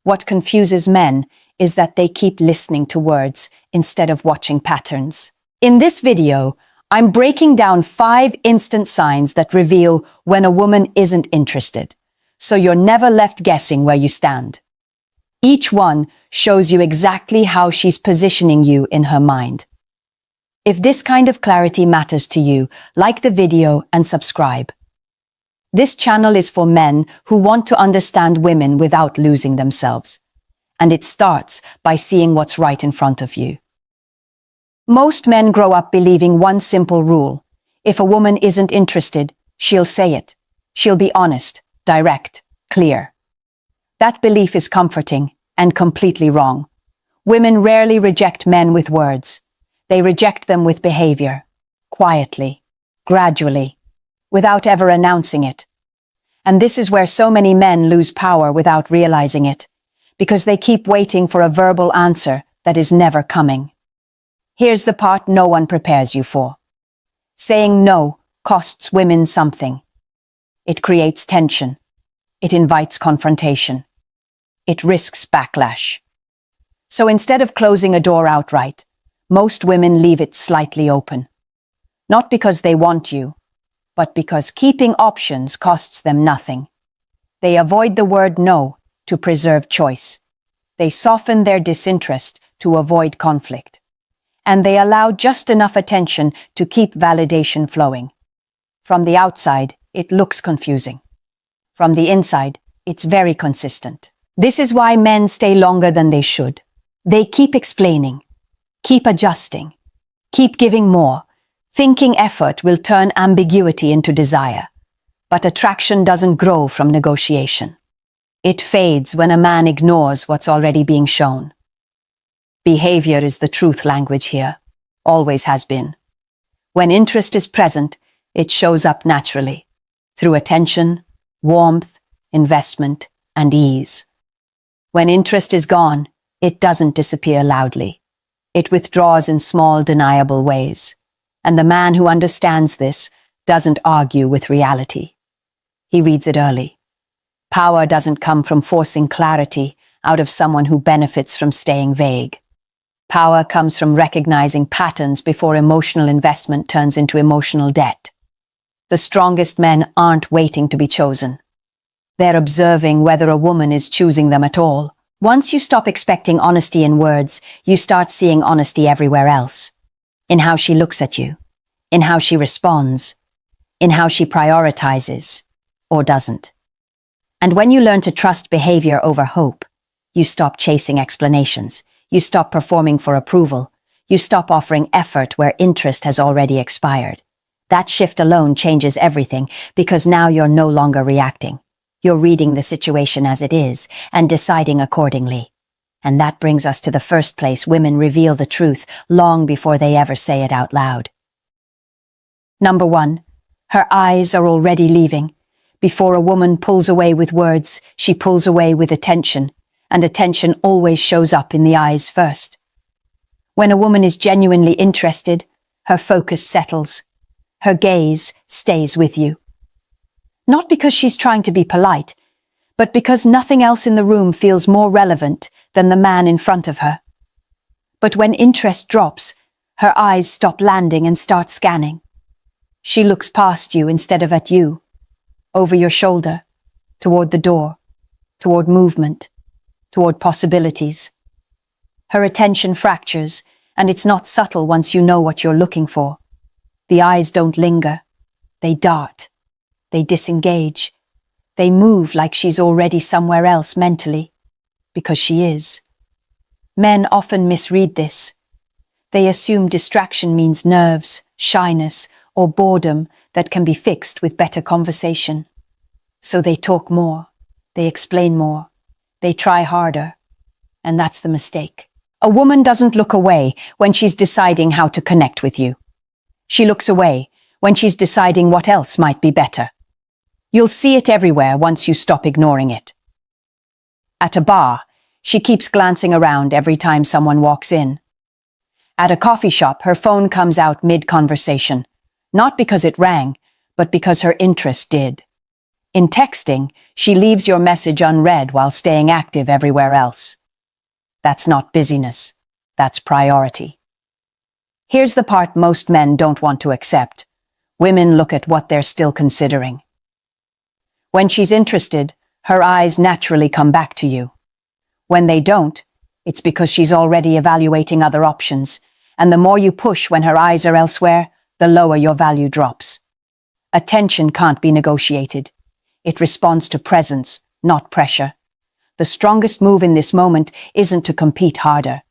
What confuses men is that they keep listening to words instead of watching patterns. In this video, I'm breaking down 5 instant signs that reveal when a woman isn't interested, so you're never left guessing where you stand. Each one shows you exactly how she's positioning you in her mind. If this kind of clarity matters to you, like the video and subscribe. This channel is for men who want to understand women without losing themselves. And it starts by seeing what's right in front of you. Most men grow up believing one simple rule. If a woman isn't interested, she'll say it. She'll be honest, direct, clear. That belief is comforting and completely wrong. Women rarely reject men with words. They reject them with behavior, quietly, gradually, without ever announcing it. And this is where so many men lose power without realizing it, because they keep waiting for a verbal answer that is never coming. Here's the part no one prepares you for. Saying no costs women something. It creates tension. It invites confrontation. It risks backlash. So instead of closing a door outright, most women leave it slightly open. Not because they want you, but because keeping options costs them nothing. They avoid the word no to preserve choice. They soften their disinterest to avoid conflict. And they allow just enough attention to keep validation flowing. From the outside, it looks confusing. From the inside, it's very consistent. This is why men stay longer than they should. They keep explaining, keep adjusting, keep giving more, thinking effort will turn ambiguity into desire. But attraction doesn't grow from negotiation. It fades when a man ignores what's already being shown. Behavior is the truth language here, always has been. When interest is present, it shows up naturally, through attention, warmth, investment, and ease. When interest is gone, it doesn't disappear loudly. It withdraws in small, deniable ways. And the man who understands this doesn't argue with reality. He reads it early. Power doesn't come from forcing clarity out of someone who benefits from staying vague. Power comes from recognizing patterns before emotional investment turns into emotional debt. The strongest men aren't waiting to be chosen. They're observing whether a woman is choosing them at all. Once you stop expecting honesty in words, you start seeing honesty everywhere else. In how she looks at you, in how she responds, in how she prioritizes, or doesn't. And when you learn to trust behavior over hope, you stop chasing explanations, you stop performing for approval, you stop offering effort where interest has already expired. That shift alone changes everything because now you're no longer reacting. You're reading the situation as it is and deciding accordingly. And that brings us to the first place women reveal the truth long before they ever say it out loud. Number 1. Her eyes are already leaving. Before a woman pulls away with words, she pulls away with attention, and attention always shows up in the eyes first. When a woman is genuinely interested, her focus settles. Her gaze stays with you. Not because she's trying to be polite, but because nothing else in the room feels more relevant than the man in front of her. But when interest drops, her eyes stop landing and start scanning. She looks past you instead of at you, over your shoulder, toward the door, toward movement, toward possibilities. Her attention fractures, and it's not subtle once you know what you're looking for. The eyes don't linger. They dart. They disengage. They move like she's already somewhere else mentally, because she is. Men often misread this. They assume distraction means nerves, shyness, or boredom that can be fixed with better conversation. So they talk more, they explain more, they try harder, and that's the mistake. A woman doesn't look away when she's deciding how to connect with you. She looks away when she's deciding what else might be better. You'll see it everywhere once you stop ignoring it. At a bar, she keeps glancing around every time someone walks in. At a coffee shop, her phone comes out mid-conversation, not because it rang, but because her interest did. In texting, she leaves your message unread while staying active everywhere else. That's not busyness, that's priority. Here's the part most men don't want to accept. Women look at what they're still considering. When she's interested, her eyes naturally come back to you. When they don't, it's because she's already evaluating other options, and the more you push when her eyes are elsewhere, the lower your value drops. Attention can't be negotiated. It responds to presence, not pressure. The strongest move in this moment isn't to compete harder.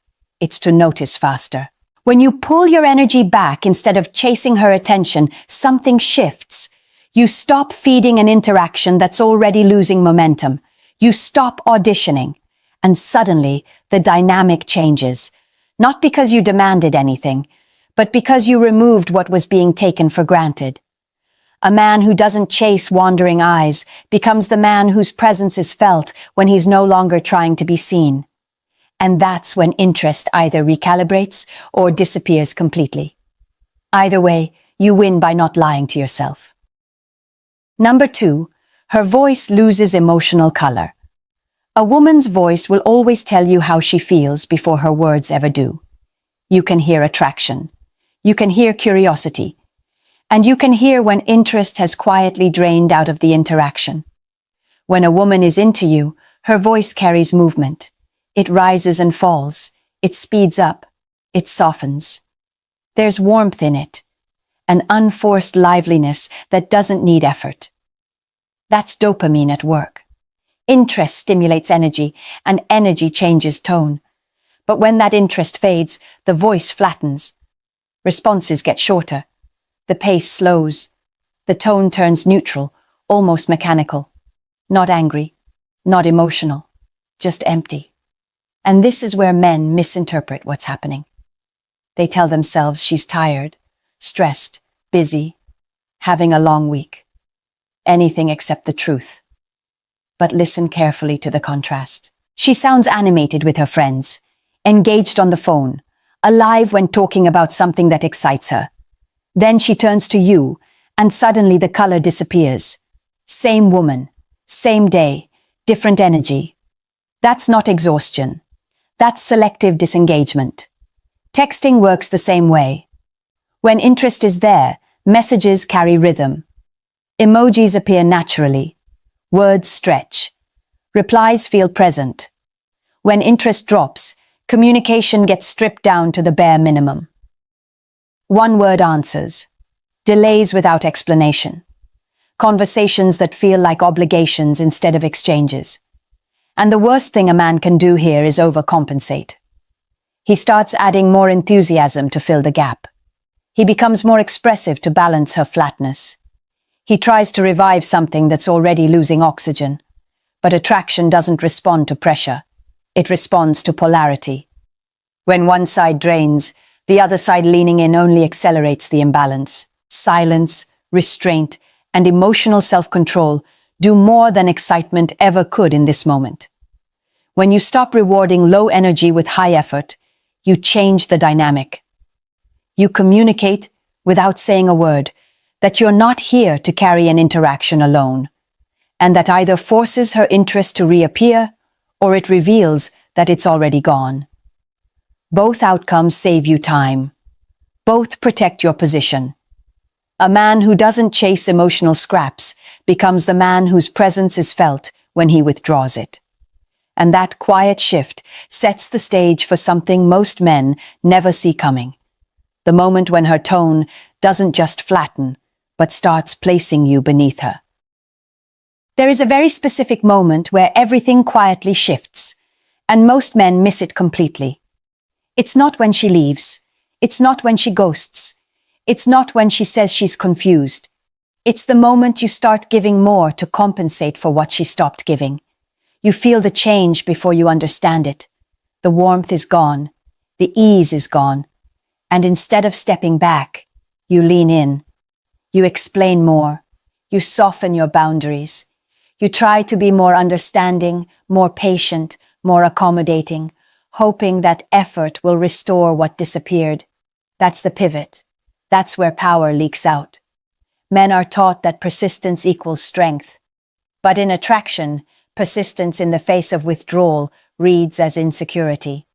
It's to notice faster. When you pull your energy back instead of chasing her attention, something shifts. You stop feeding an interaction that's already losing momentum. You stop auditioning. And suddenly, the dynamic changes. Not because you demanded anything, but because you removed what was being taken for granted. A man who doesn't chase wandering eyes becomes the man whose presence is felt when he's no longer trying to be seen. And that's when interest either recalibrates or disappears completely. Either way, you win by not lying to yourself. Number 2, her voice loses emotional color. A woman's voice will always tell you how she feels before her words ever do. You can hear attraction. You can hear curiosity. And you can hear when interest has quietly drained out of the interaction. When a woman is into you, her voice carries movement. It rises and falls. It speeds up. It softens. There's warmth in it. An unforced liveliness that doesn't need effort. That's dopamine at work. Interest stimulates energy, and energy changes tone. But when that interest fades, the voice flattens. Responses get shorter. The pace slows. The tone turns neutral, almost mechanical. Not angry, not emotional, just empty. And this is where men misinterpret what's happening. They tell themselves she's tired, stressed, busy, having a long week. Anything except the truth. But listen carefully to the contrast. She sounds animated with her friends, engaged on the phone, alive when talking about something that excites her. Then she turns to you, and suddenly the color disappears. Same woman, same day, different energy. That's not exhaustion. That's selective disengagement. Texting works the same way. When interest is there, messages carry rhythm. Emojis appear naturally. Words stretch. Replies feel present. When interest drops, communication gets stripped down to the bare minimum. One-word answers, delays without explanation, conversations that feel like obligations instead of exchanges. And the worst thing a man can do here is overcompensate. He starts adding more enthusiasm to fill the gap. He becomes more expressive to balance her flatness. He tries to revive something that's already losing oxygen. But attraction doesn't respond to pressure. It responds to polarity. When one side drains, the other side leaning in only accelerates the imbalance. Silence, restraint, and emotional self-control do more than excitement ever could in this moment. When you stop rewarding low energy with high effort, you change the dynamic. You communicate, without saying a word, that you're not here to carry an interaction alone, and that either forces her interest to reappear or it reveals that it's already gone. Both outcomes save you time. Both protect your position. A man who doesn't chase emotional scraps becomes the man whose presence is felt when he withdraws it. And that quiet shift sets the stage for something most men never see coming. The moment when her tone doesn't just flatten, but starts placing you beneath her. There is a very specific moment where everything quietly shifts, and most men miss it completely. It's not when she leaves. It's not when she ghosts. It's not when she says she's confused. It's the moment you start giving more to compensate for what she stopped giving. You feel the change before you understand it. The warmth is gone. The ease is gone. And instead of stepping back, you lean in. You explain more. You soften your boundaries. You try to be more understanding, more patient, more accommodating, hoping that effort will restore what disappeared. That's the pivot. That's where power leaks out. Men are taught that persistence equals strength. But in attraction, persistence in the face of withdrawal reads as insecurity.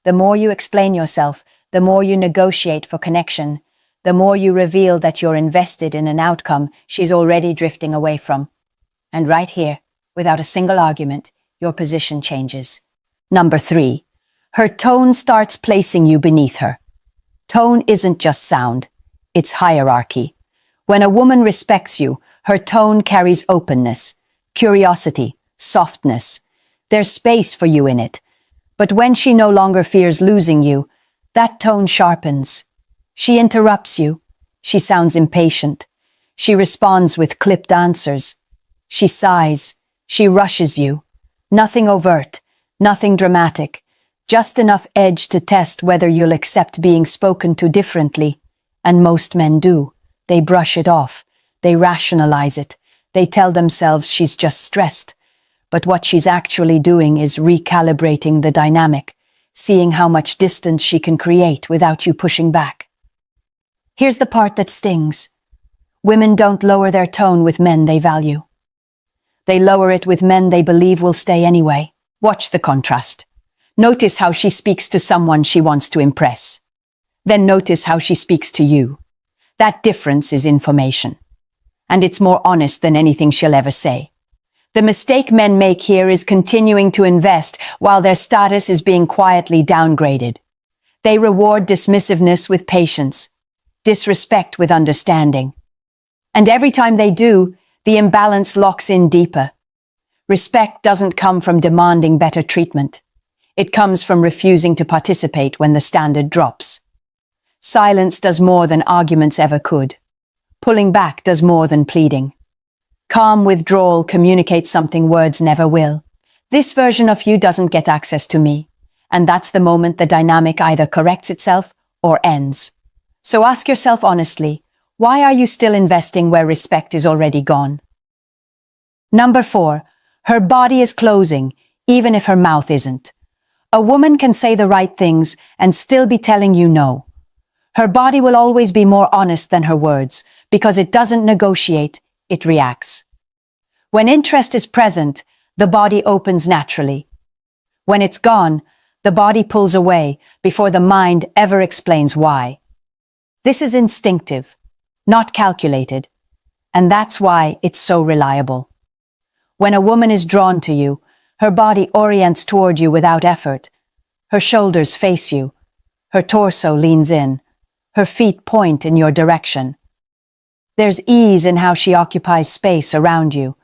The more you explain yourself, the more you negotiate for connection, the more you reveal that you're invested in an outcome she's already drifting away from. And right here, without a single argument, your position changes. Number 3, her tone starts placing you beneath her. Tone isn't just sound, it's hierarchy. When a woman respects you, her tone carries openness, curiosity, softness. There's space for you in it. But when she no longer fears losing you, that tone sharpens. She interrupts you. She sounds impatient. She responds with clipped answers. She sighs. She rushes you. Nothing overt, nothing dramatic, just enough edge to test whether you'll accept being spoken to differently. And most men do. They brush it off. They rationalize it. They tell themselves she's just stressed. But what she's actually doing is recalibrating the dynamic, seeing how much distance she can create without you pushing back. Here's the part that stings. Women don't lower their tone with men they value. They lower it with men they believe will stay anyway. Watch the contrast. Notice how she speaks to someone she wants to impress. Then notice how she speaks to you. That difference is information. And it's more honest than anything she'll ever say. The mistake men make here is continuing to invest while their status is being quietly downgraded. They reward dismissiveness with patience, disrespect with understanding. And every time they do, the imbalance locks in deeper. Respect doesn't come from demanding better treatment. It comes from refusing to participate when the standard drops. Silence does more than arguments ever could. Pulling back does more than pleading. Calm withdrawal communicates something words never will. This version of you doesn't get access to me. And that's the moment the dynamic either corrects itself or ends. So ask yourself honestly, why are you still investing where respect is already gone? Number 4, her body is closing, even if her mouth isn't. A woman can say the right things and still be telling you no. Her body will always be more honest than her words, because it doesn't negotiate, it reacts. When interest is present, the body opens naturally. When it's gone, the body pulls away before the mind ever explains why. This is instinctive, not calculated, and that's why it's so reliable. When a woman is drawn to you, Her body orients toward you without effort. Her shoulders face you. Her torso leans in. Her feet point in your direction. There's ease in how she occupies space around you.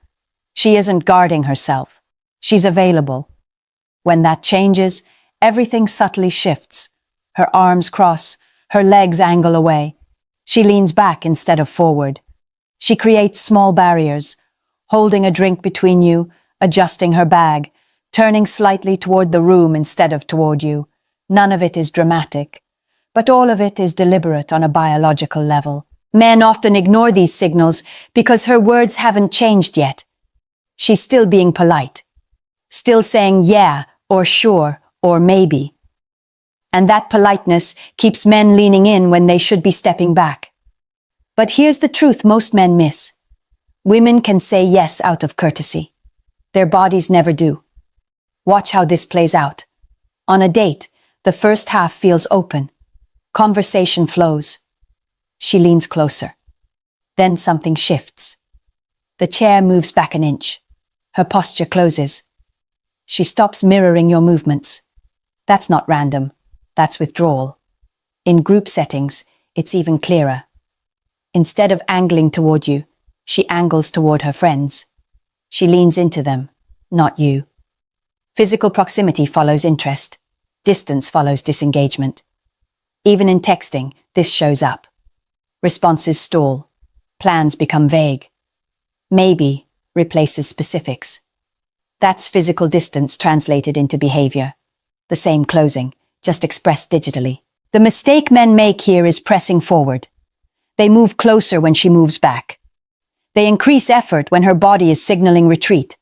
She isn't guarding herself. She's available. When that changes, everything subtly shifts. Her arms cross, her legs angle away. She leans back instead of forward. She creates small barriers, holding a drink between you, adjusting her bag, turning slightly toward the room instead of toward you. None of it is dramatic, but all of it is deliberate on a biological level. Men often ignore these signals because her words haven't changed yet. She's still being polite, still saying yeah, or sure, or maybe. And that politeness keeps men leaning in when they should be stepping back. But here's the truth most men miss. Women can say yes out of courtesy. Their bodies never do. Watch how this plays out. On a date, the first half feels open. Conversation flows. She leans closer. Then something shifts. The chair moves back an inch. Her posture closes. She stops mirroring your movements. That's not random. That's withdrawal. In group settings, it's even clearer. Instead of angling toward you, she angles toward her friends. She leans into them, not you. Physical proximity follows interest. Distance follows disengagement. Even in texting, this shows up. Responses stall. Plans become vague. Maybe replaces specifics. That's physical distance translated into behavior. The same closing, just expressed digitally. The mistake men make here is pressing forward. They move closer when she moves back. They increase effort when her body is signaling retreat.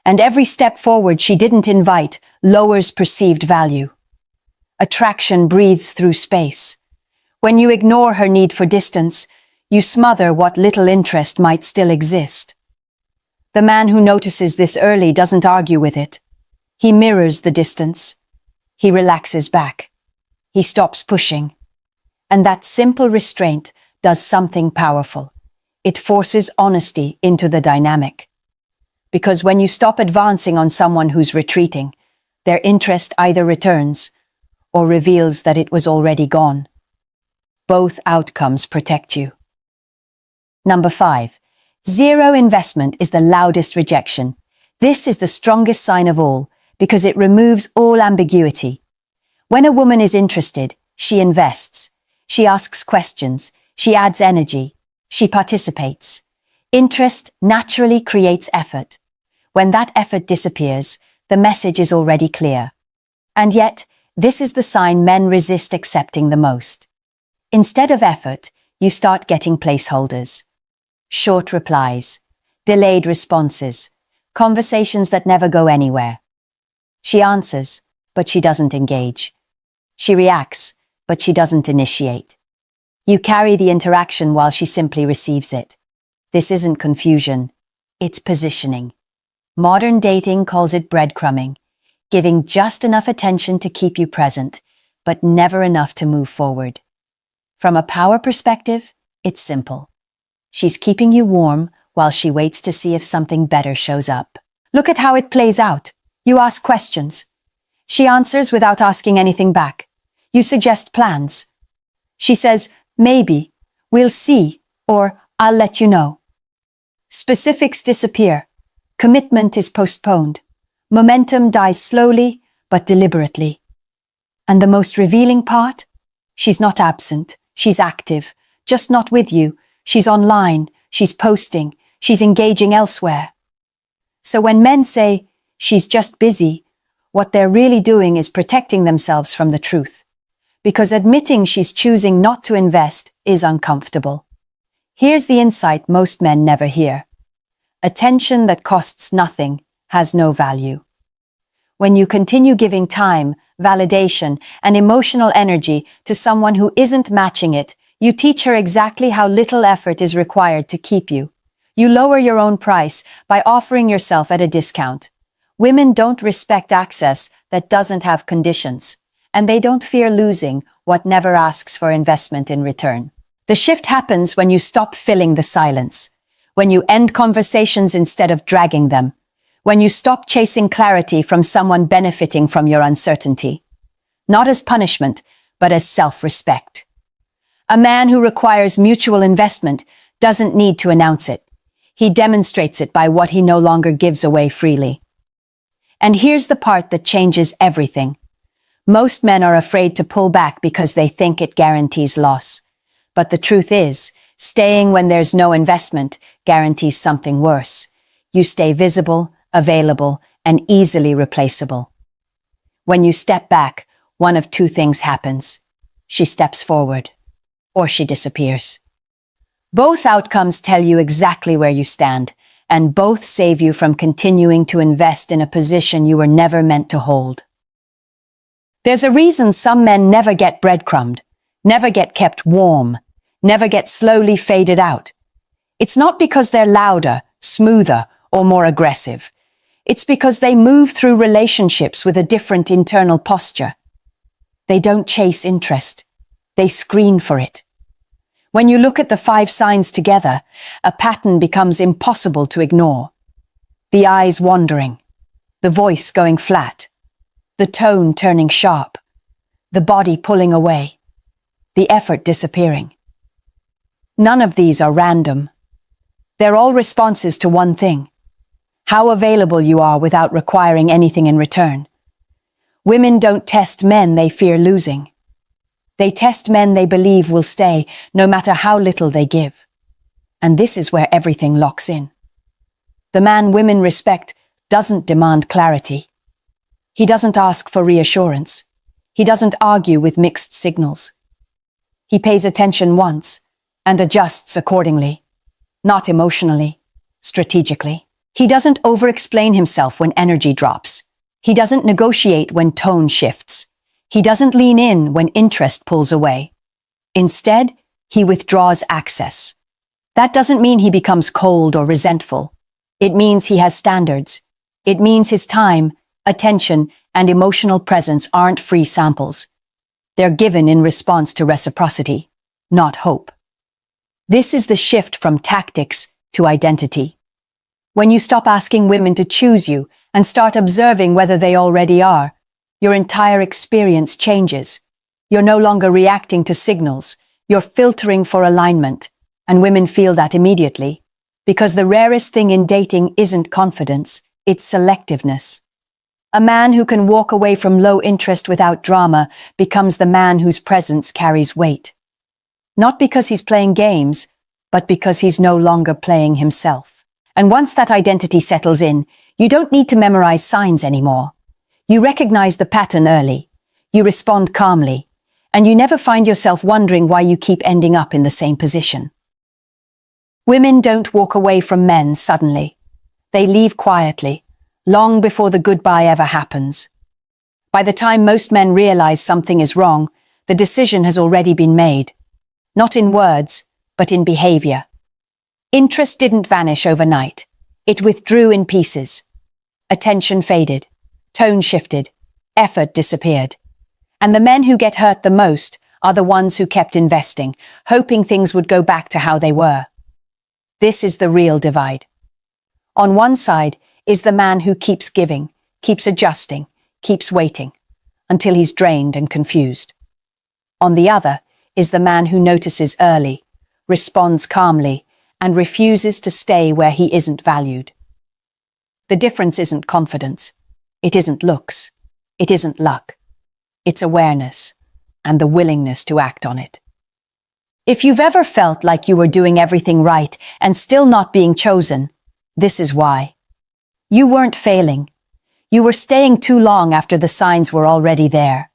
And every step forward she didn't invite lowers perceived value. Attraction breathes through space. When you ignore her need for distance, you smother what little interest might still exist. The man who notices this early doesn't argue with it. He mirrors the distance. He relaxes back. He stops pushing. And that simple restraint does something powerful. It forces honesty into the dynamic. Because when you stop advancing on someone who's retreating, their interest either returns or reveals that it was already gone. Both outcomes protect you. Number 5. Zero investment is the loudest rejection. This is the strongest sign of all because it removes all ambiguity. When a woman is interested, she invests. She asks questions. She adds energy. She participates. Interest naturally creates effort. When that effort disappears, the message is already clear. And yet, this is the sign men resist accepting the most. Instead of effort, you start getting placeholders. Short replies, delayed responses, conversations that never go anywhere. She answers, but she doesn't engage. She reacts, but she doesn't initiate. You carry the interaction while she simply receives it. This isn't confusion, it's positioning. Modern dating calls it breadcrumbing, giving just enough attention to keep you present, but never enough to move forward. From a power perspective, it's simple. She's keeping you warm while she waits to see if something better shows up. Look at how it plays out. You ask questions. She answers without asking anything back. You suggest plans. She says, maybe, we'll see, or I'll let you know. Specifics disappear. Commitment is postponed. Momentum dies slowly, but deliberately. And the most revealing part? She's not absent. She's active. Just not with you. She's online. She's posting. She's engaging elsewhere. So when men say, she's just busy, what they're really doing is protecting themselves from the truth. Because admitting she's choosing not to invest is uncomfortable. Here's the insight most men never hear. Attention that costs nothing has no value. When you continue giving time, validation, and emotional energy to someone who isn't matching it, you teach her exactly how little effort is required to keep you. You lower your own price by offering yourself at a discount. Women don't respect access that doesn't have conditions, and they don't fear losing what never asks for investment in return. The shift happens when you stop filling the silence, when you end conversations instead of dragging them, When you stop chasing clarity from someone benefiting from your uncertainty. Not as punishment, but as self-respect. A man who requires mutual investment doesn't need to announce it. He demonstrates it by what he no longer gives away freely. And here's the part that changes everything. Most men are afraid to pull back because they think it guarantees loss. But the truth is, staying when there's no investment guarantees something worse. You stay visible, available, and easily replaceable. When you step back, one of two things happens. She steps forward, or she disappears. Both outcomes tell you exactly where you stand, and both save you from continuing to invest in a position you were never meant to hold. There's a reason some men never get breadcrumbed, never get kept warm, never get slowly faded out. It's not because they're louder, smoother, or more aggressive. It's because they move through relationships with a different internal posture. They don't chase interest. They screen for it. When you look at the 5 signs together, a pattern becomes impossible to ignore. The eyes wandering, the voice going flat, the tone turning sharp, the body pulling away, the effort disappearing. None of these are random. They're all responses to one thing: how available you are without requiring anything in return. Women don't test men they fear losing. They test men they believe will stay, no matter how little they give. And this is where everything locks in. The man women respect doesn't demand clarity. He doesn't ask for reassurance. He doesn't argue with mixed signals. He pays attention once and adjusts accordingly, not emotionally, strategically. He doesn't over-explain himself when energy drops. He doesn't negotiate when tone shifts. He doesn't lean in when interest pulls away. Instead, he withdraws access. That doesn't mean he becomes cold or resentful. It means he has standards. It means his time, attention, and emotional presence aren't free samples. They're given in response to reciprocity, not hope. This is the shift from tactics to identity. When you stop asking women to choose you and start observing whether they already are, your entire experience changes. You're no longer reacting to signals. You're filtering for alignment, and women feel that immediately. Because the rarest thing in dating isn't confidence, it's selectiveness. A man who can walk away from low interest without drama becomes the man whose presence carries weight. Not because he's playing games, but because he's no longer playing himself. And once that identity settles in, you don't need to memorize signs anymore. You recognize the pattern early. You respond calmly. And you never find yourself wondering why you keep ending up in the same position. Women don't walk away from men suddenly. They leave quietly, long before the goodbye ever happens. By the time most men realize something is wrong, the decision has already been made. Not in words, but in behavior. Interest didn't vanish overnight. It withdrew in pieces. Attention faded. Tone shifted. Effort disappeared. And the men who get hurt the most are the ones who kept investing, hoping things would go back to how they were. This is the real divide. On one side is the man who keeps giving, keeps adjusting, keeps waiting, until he's drained and confused. On the other is the man who notices early, responds calmly, and refuses to stay where he isn't valued. The difference isn't confidence. It isn't looks. It isn't luck. It's awareness and the willingness to act on it. If you've ever felt like you were doing everything right and still not being chosen, this is why. You weren't failing. You were staying too long after the signs were already there.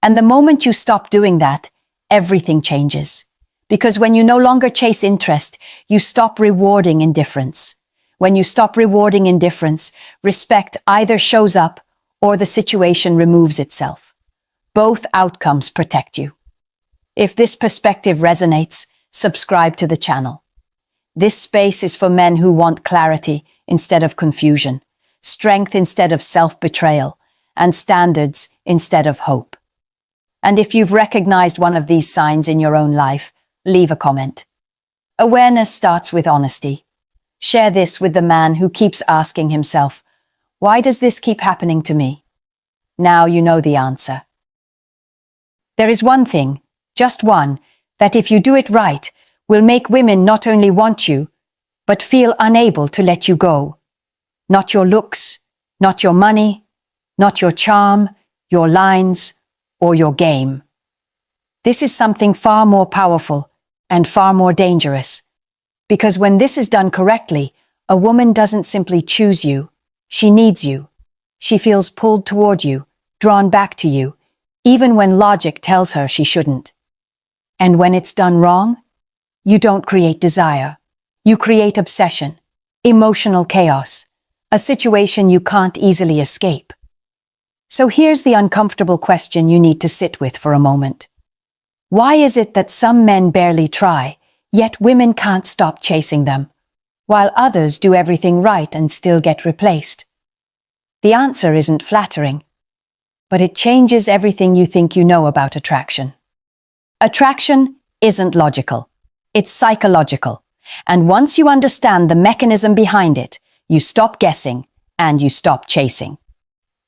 And the moment you stop doing that, everything changes. Because when you no longer chase interest, you stop rewarding indifference. When you stop rewarding indifference, respect either shows up or the situation removes itself. Both outcomes protect you. If this perspective resonates, subscribe to the channel. This space is for men who want clarity instead of confusion, strength instead of self-betrayal, and standards instead of hope. And if you've recognized one of these signs in your own life, leave a comment. Awareness starts with honesty. Share this with the man who keeps asking himself, Why does this keep happening to me? Now you know the answer. There is one thing, just one, that if you do it right, will make women not only want you, but feel unable to let you go. Not your looks, not your money, not your charm, your lines, or your game. This is something far more powerful and far more dangerous. Because when this is done correctly, a woman doesn't simply choose you, she needs you. She feels pulled toward you, drawn back to you, even when logic tells her she shouldn't. And when it's done wrong, you don't create desire. You create obsession, emotional chaos, a situation you can't easily escape. So here's the uncomfortable question you need to sit with for a moment. Why is it that some men barely try, yet women can't stop chasing them, while others do everything right and still get replaced? The answer isn't flattering, but it changes everything you think you know about attraction. Attraction isn't logical, it's psychological, and once you understand the mechanism behind it, you stop guessing and you stop chasing.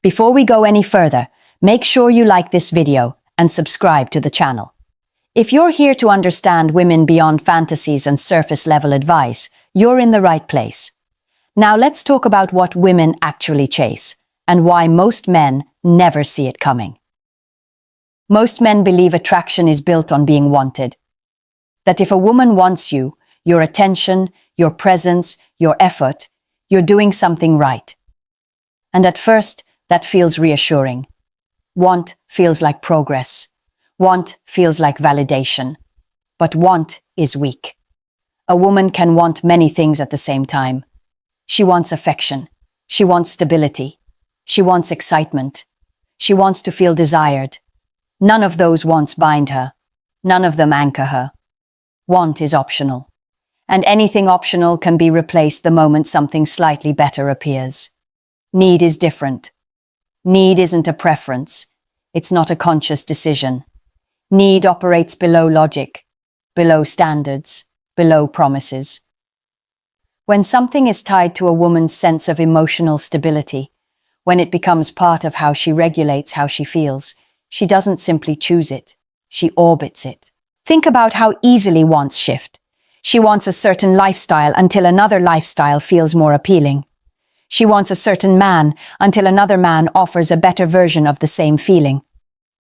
Before we go any further, make sure you like this video and subscribe to the channel. If you're here to understand women beyond fantasies and surface-level advice, you're in the right place. Now let's talk about what women actually chase and why most men never see it coming. Most men believe attraction is built on being wanted. That if a woman wants you, your attention, your presence, your effort, you're doing something right. And at first, that feels reassuring. Want feels like progress. Want feels like validation. But want is weak. A woman can want many things at the same time. She wants affection. She wants stability. She wants excitement. She wants to feel desired. None of those wants bind her. None of them anchor her. Want is optional. And anything optional can be replaced the moment something slightly better appears. Need is different. Need isn't a preference. It's not a conscious decision. Need operates below logic, below standards, below promises. When something is tied to a woman's sense of emotional stability, when it becomes part of how she regulates how she feels, she doesn't simply choose it, she orbits it. Think about how easily wants shift. She wants a certain lifestyle until another lifestyle feels more appealing. She wants a certain man until another man offers a better version of the same feeling.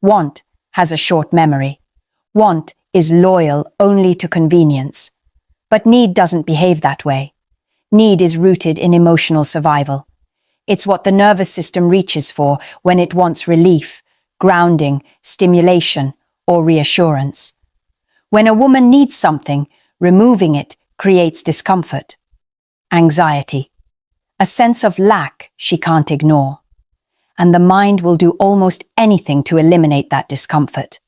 Want has a short memory. Want is loyal only to convenience. But need doesn't behave that way. Need is rooted in emotional survival. It's what the nervous system reaches for when it wants relief, grounding, stimulation, or reassurance. When a woman needs something, removing it creates discomfort, anxiety, a sense of lack she can't ignore. And the mind will do almost anything to eliminate that discomfort.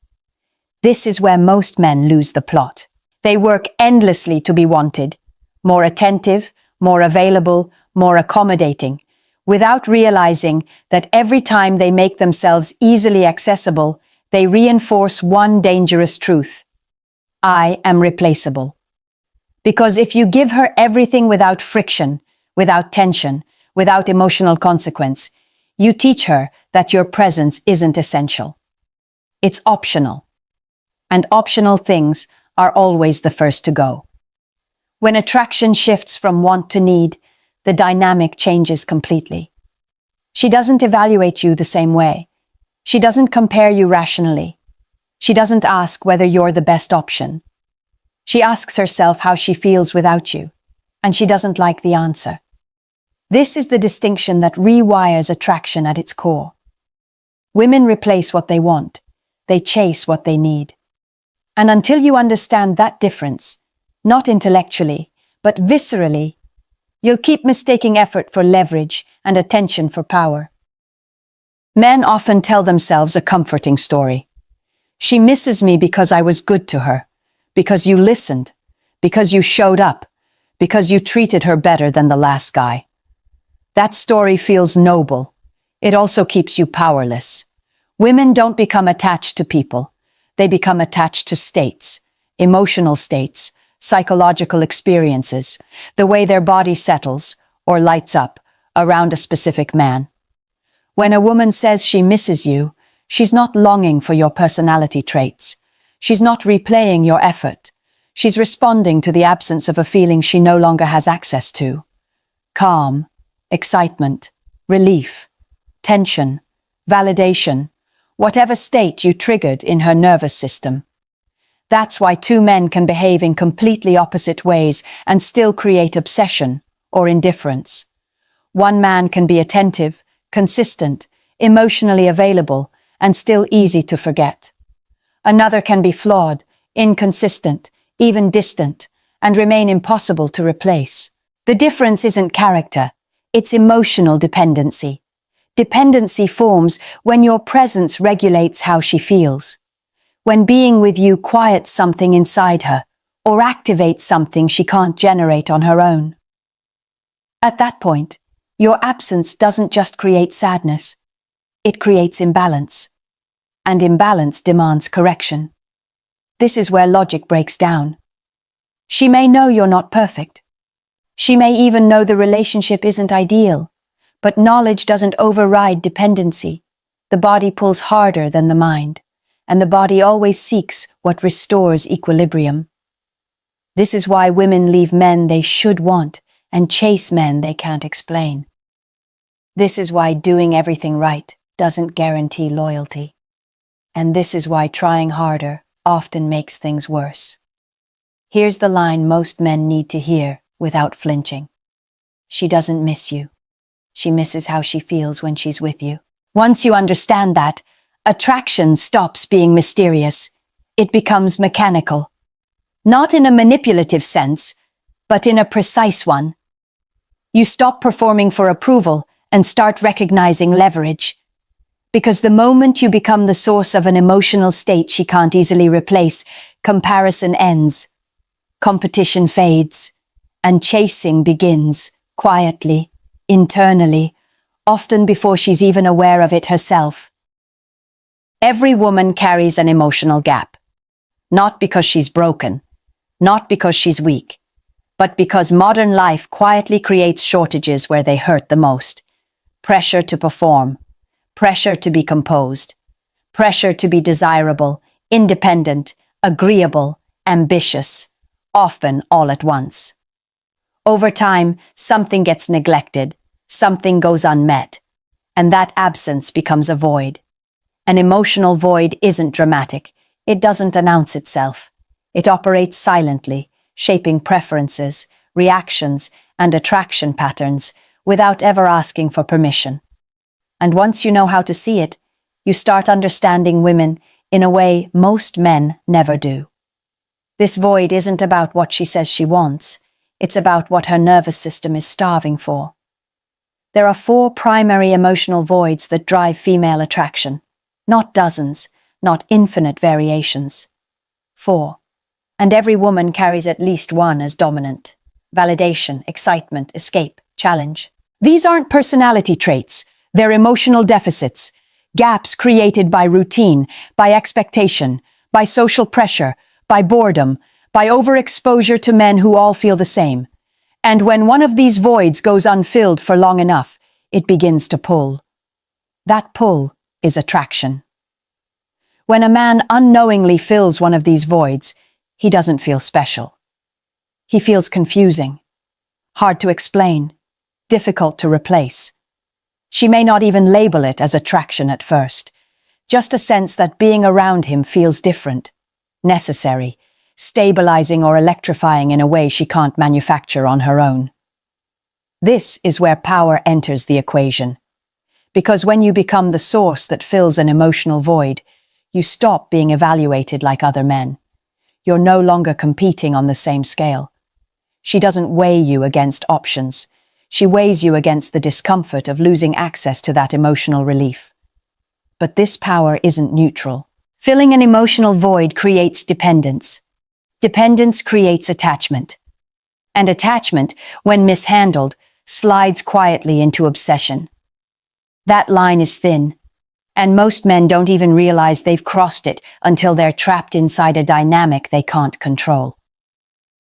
This is where most men lose the plot. They work endlessly to be wanted, more attentive, more available, more accommodating, without realizing that every time they make themselves easily accessible, they reinforce one dangerous truth. I am replaceable. Because if you give her everything without friction, without tension, without emotional consequence, you teach her that your presence isn't essential. It's optional. And optional things are always the first to go. When attraction shifts from want to need, the dynamic changes completely. She doesn't evaluate you the same way. She doesn't compare you rationally. She doesn't ask whether you're the best option. She asks herself how she feels without you, and she doesn't like the answer. This is the distinction that rewires attraction at its core. Women replace what they want. They chase what they need. And until you understand that difference, not intellectually, but viscerally, you'll keep mistaking effort for leverage and attention for power. Men often tell themselves a comforting story. She misses me because I was good to her, because you listened, because you showed up, because you treated her better than the last guy. That story feels noble. It also keeps you powerless. Women don't become attached to people. They become attached to states, emotional states, psychological experiences, the way their body settles or lights up, around a specific man. When a woman says she misses you, she's not longing for your personality traits. She's not replaying your effort. She's responding to the absence of a feeling she no longer has access to. Calm, excitement, relief, tension, validation, whatever state you triggered in her nervous system. That's why two men can behave in completely opposite ways and still create obsession or indifference. One man can be attentive, consistent, emotionally available, and still easy to forget. Another can be flawed, inconsistent, even distant, and remain impossible to replace. The difference isn't character, it's emotional dependency. Dependency forms when your presence regulates how she feels. When being with you quiets something inside her, or activates something she can't generate on her own. At that point, your absence doesn't just create sadness, it creates imbalance. And imbalance demands correction. This is where logic breaks down. She may know you're not perfect. She may even know the relationship isn't ideal, but knowledge doesn't override dependency. The body pulls harder than the mind, and the body always seeks what restores equilibrium. This is why women leave men they should want and chase men they can't explain. This is why doing everything right doesn't guarantee loyalty. And this is why trying harder often makes things worse. Here's the line most men need to hear without flinching. She doesn't miss you. She misses how she feels when she's with you. Once you understand that, attraction stops being mysterious. It becomes mechanical. Not in a manipulative sense, but in a precise one. You stop performing for approval and start recognizing leverage. Because the moment you become the source of an emotional state she can't easily replace, comparison ends, competition fades, and chasing begins, quietly, internally, often before she's even aware of it herself. Every woman carries an emotional gap. Not because she's broken, not because she's weak, but because modern life quietly creates shortages where they hurt the most. Pressure to perform, pressure to be composed, pressure to be desirable, independent, agreeable, ambitious, often all at once. Over time, something gets neglected, something goes unmet, and that absence becomes a void. An emotional void isn't dramatic. It doesn't announce itself. It operates silently, shaping preferences, reactions, and attraction patterns without ever asking for permission. And once you know how to see it, you start understanding women in a way most men never do. This void isn't about what she says she wants. It's about what her nervous system is starving for. There are 4 primary emotional voids that drive female attraction. Not dozens, not infinite variations. 4. And every woman carries at least one as dominant. Validation, excitement, escape, challenge. These aren't personality traits. They're emotional deficits. Gaps created by routine, by expectation, by social pressure, by boredom, by overexposure to men who all feel the same. And when one of these voids goes unfilled for long enough, it begins to pull. That pull is attraction. When a man unknowingly fills one of these voids, he doesn't feel special. He feels confusing, hard to explain, difficult to replace. She may not even label it as attraction at first, just a sense that being around him feels different, necessary, stabilizing or electrifying in a way she can't manufacture on her own. This is where power enters the equation. Because when you become the source that fills an emotional void, you stop being evaluated like other men. You're no longer competing on the same scale. She doesn't weigh you against options. She weighs you against the discomfort of losing access to that emotional relief. But this power isn't neutral. Filling an emotional void creates dependence. Dependence creates attachment. And attachment, when mishandled, slides quietly into obsession. That line is thin, and most men don't even realize they've crossed it until they're trapped inside a dynamic they can't control.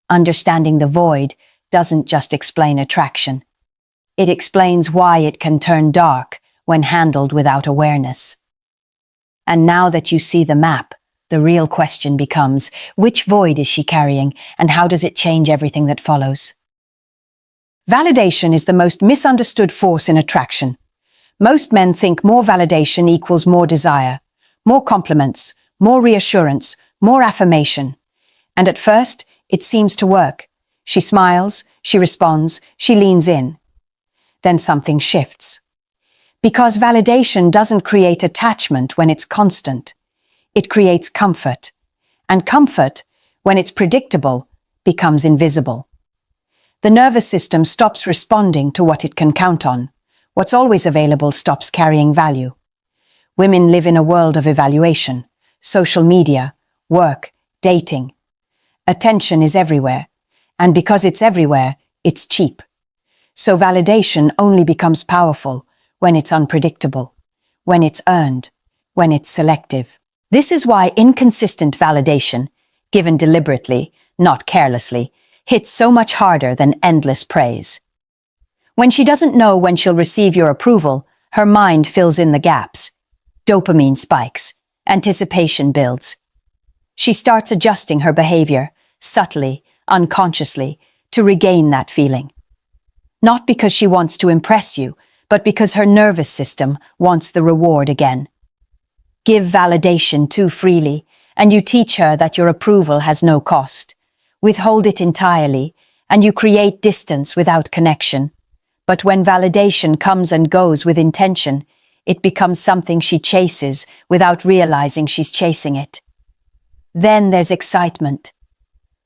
Understanding the void doesn't just explain attraction. It explains why it can turn dark when handled without awareness. And now that you see the map, the real question becomes, which void is she carrying, and how does it change everything that follows? Validation is the most misunderstood force in attraction. Most men think more validation equals more desire, more compliments, more reassurance, more affirmation. And at first, it seems to work. She smiles, she responds, she leans in. Then something shifts. Because validation doesn't create attachment when it's constant. It creates comfort. And comfort, when it's predictable, becomes invisible. The nervous system stops responding to what it can count on. What's always available stops carrying value. Women live in a world of evaluation, social media, work, dating. Attention is everywhere, and because it's everywhere, it's cheap. So validation only becomes powerful when it's unpredictable, when it's earned, when it's selective. This is why inconsistent validation, given deliberately, not carelessly, hits so much harder than endless praise. When she doesn't know when she'll receive your approval, her mind fills in the gaps. Dopamine spikes, anticipation builds. She starts adjusting her behavior, subtly, unconsciously, to regain that feeling. Not because she wants to impress you, but because her nervous system wants the reward again. Give validation too freely, and you teach her that your approval has no cost. Withhold it entirely, and you create distance without connection. But when validation comes and goes with intention, it becomes something she chases without realizing she's chasing it. Then there's excitement.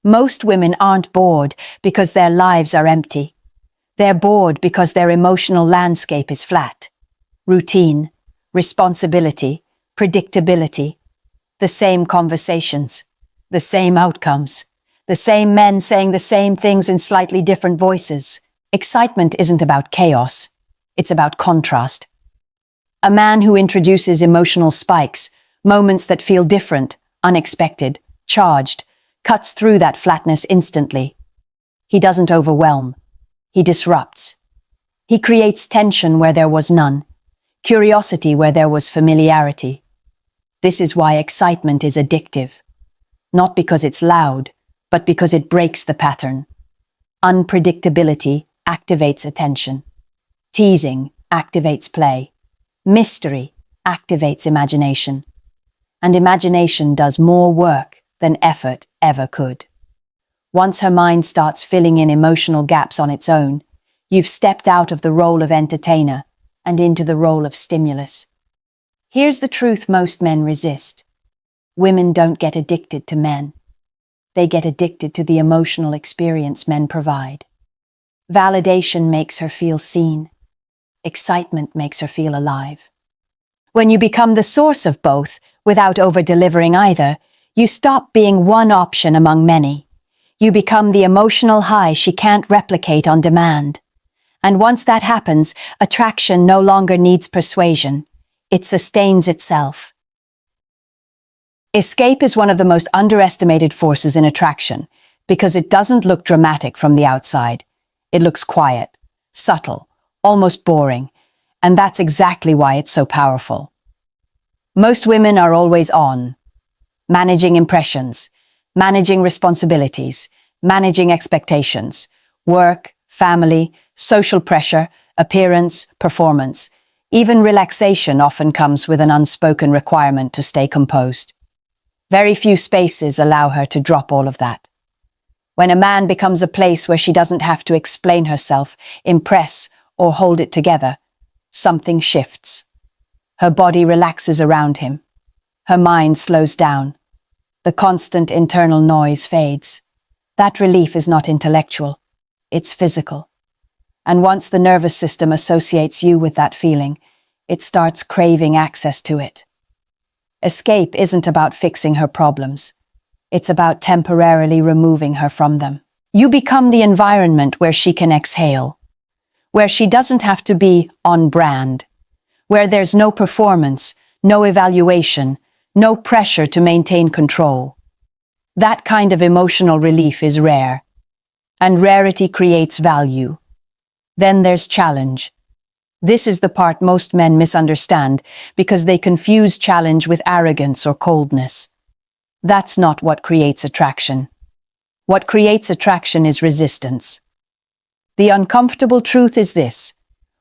Most women aren't bored because their lives are empty. They're bored because their emotional landscape is flat. Routine, responsibility, predictability. The same conversations, the same outcomes, the same men saying the same things in slightly different voices. Excitement isn't about chaos, it's about contrast. A man who introduces emotional spikes, moments that feel different, unexpected, charged, cuts through that flatness instantly. He doesn't overwhelm. He disrupts. He creates tension where there was none, curiosity where there was familiarity. This is why excitement is addictive. Not because it's loud, but because it breaks the pattern. Unpredictability activates attention. Teasing activates play. Mystery activates imagination. And imagination does more work than effort ever could. Once her mind starts filling in emotional gaps on its own, you've stepped out of the role of entertainer and into the role of stimulus. Here's the truth most men resist. Women don't get addicted to men. They get addicted to the emotional experience men provide. Validation makes her feel seen. Excitement makes her feel alive. When you become the source of both, without over-delivering either, you stop being one option among many. You become the emotional high she can't replicate on demand. And once that happens, attraction no longer needs persuasion. It sustains itself. Escape is one of the most underestimated forces in attraction because it doesn't look dramatic from the outside. It looks quiet, subtle, almost boring, and that's exactly why it's so powerful. Most women are always on, managing impressions, managing responsibilities, managing expectations, work, family, social pressure, appearance, performance. Even relaxation often comes with an unspoken requirement to stay composed. Very few spaces allow her to drop all of that. When a man becomes a place where she doesn't have to explain herself, impress, or hold it together, something shifts. Her body relaxes around him. Her mind slows down. The constant internal noise fades. That relief is not intellectual. It's physical. And once the nervous system associates you with that feeling, it starts craving access to it. Escape isn't about fixing her problems. It's about temporarily removing her from them. You become the environment where she can exhale, where she doesn't have to be on brand, where there's no performance, no evaluation, no pressure to maintain control. That kind of emotional relief is rare, and rarity creates value. Then there's challenge. This is the part most men misunderstand because they confuse challenge with arrogance or coldness. That's not what creates attraction. What creates attraction is resistance. The uncomfortable truth is this: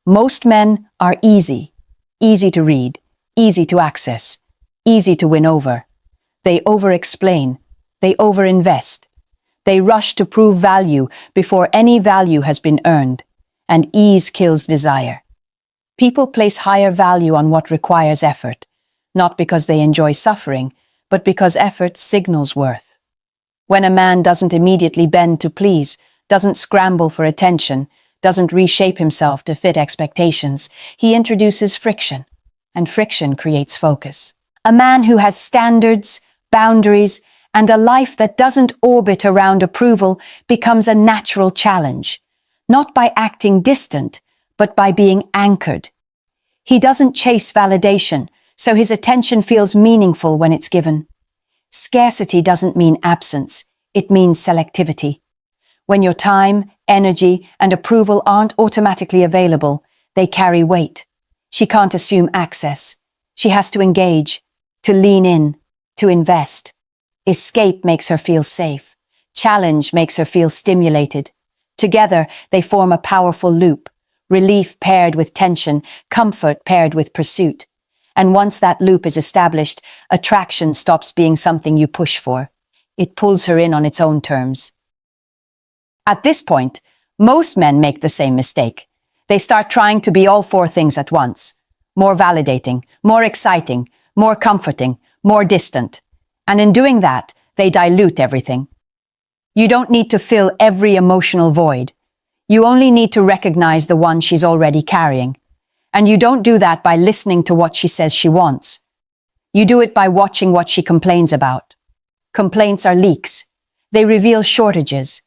most men are easy to read, easy to access, easy to win over. They over-explain, they over-invest. They rush to prove value before any value has been earned, and ease kills desire. People place higher value on what requires effort, not because they enjoy suffering, but because effort signals worth. When a man doesn't immediately bend to please, doesn't scramble for attention, doesn't reshape himself to fit expectations, he introduces friction, and friction creates focus. A man who has standards, boundaries, and a life that doesn't orbit around approval becomes a natural challenge, not by acting distant, but by being anchored. He doesn't chase validation, so his attention feels meaningful when it's given. Scarcity doesn't mean absence, it means selectivity. When your time, energy, and approval aren't automatically available, they carry weight. She can't assume access. She has to engage, to lean in, to invest. Escape makes her feel safe. Challenge makes her feel stimulated. Together, they form a powerful loop. Relief paired with tension, comfort paired with pursuit. And once that loop is established, attraction stops being something you push for. It pulls her in on its own terms. At this point, most men make the same mistake. They start trying to be all four things at once. More validating, more exciting, more comforting, more distant. And in doing that, they dilute everything. You don't need to fill every emotional void. You only need to recognize the one she's already carrying. And you don't do that by listening to what she says she wants. You do it by watching what she complains about. Complaints are leaks. They reveal shortages.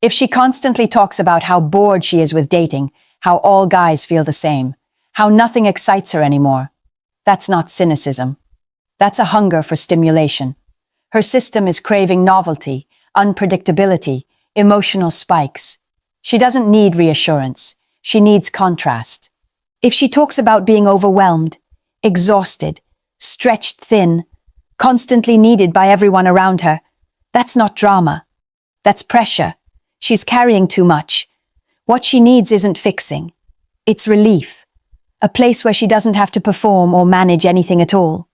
If she constantly talks about how bored she is with dating, how all guys feel the same, how nothing excites her anymore, that's not cynicism. That's a hunger for stimulation. Her system is craving novelty, unpredictability, emotional spikes. She doesn't need reassurance. She needs contrast. If she talks about being overwhelmed, exhausted, stretched thin, constantly needed by everyone around her, that's not drama. That's pressure. She's carrying too much. What she needs isn't fixing. It's relief. A place where she doesn't have to perform or manage anything at all.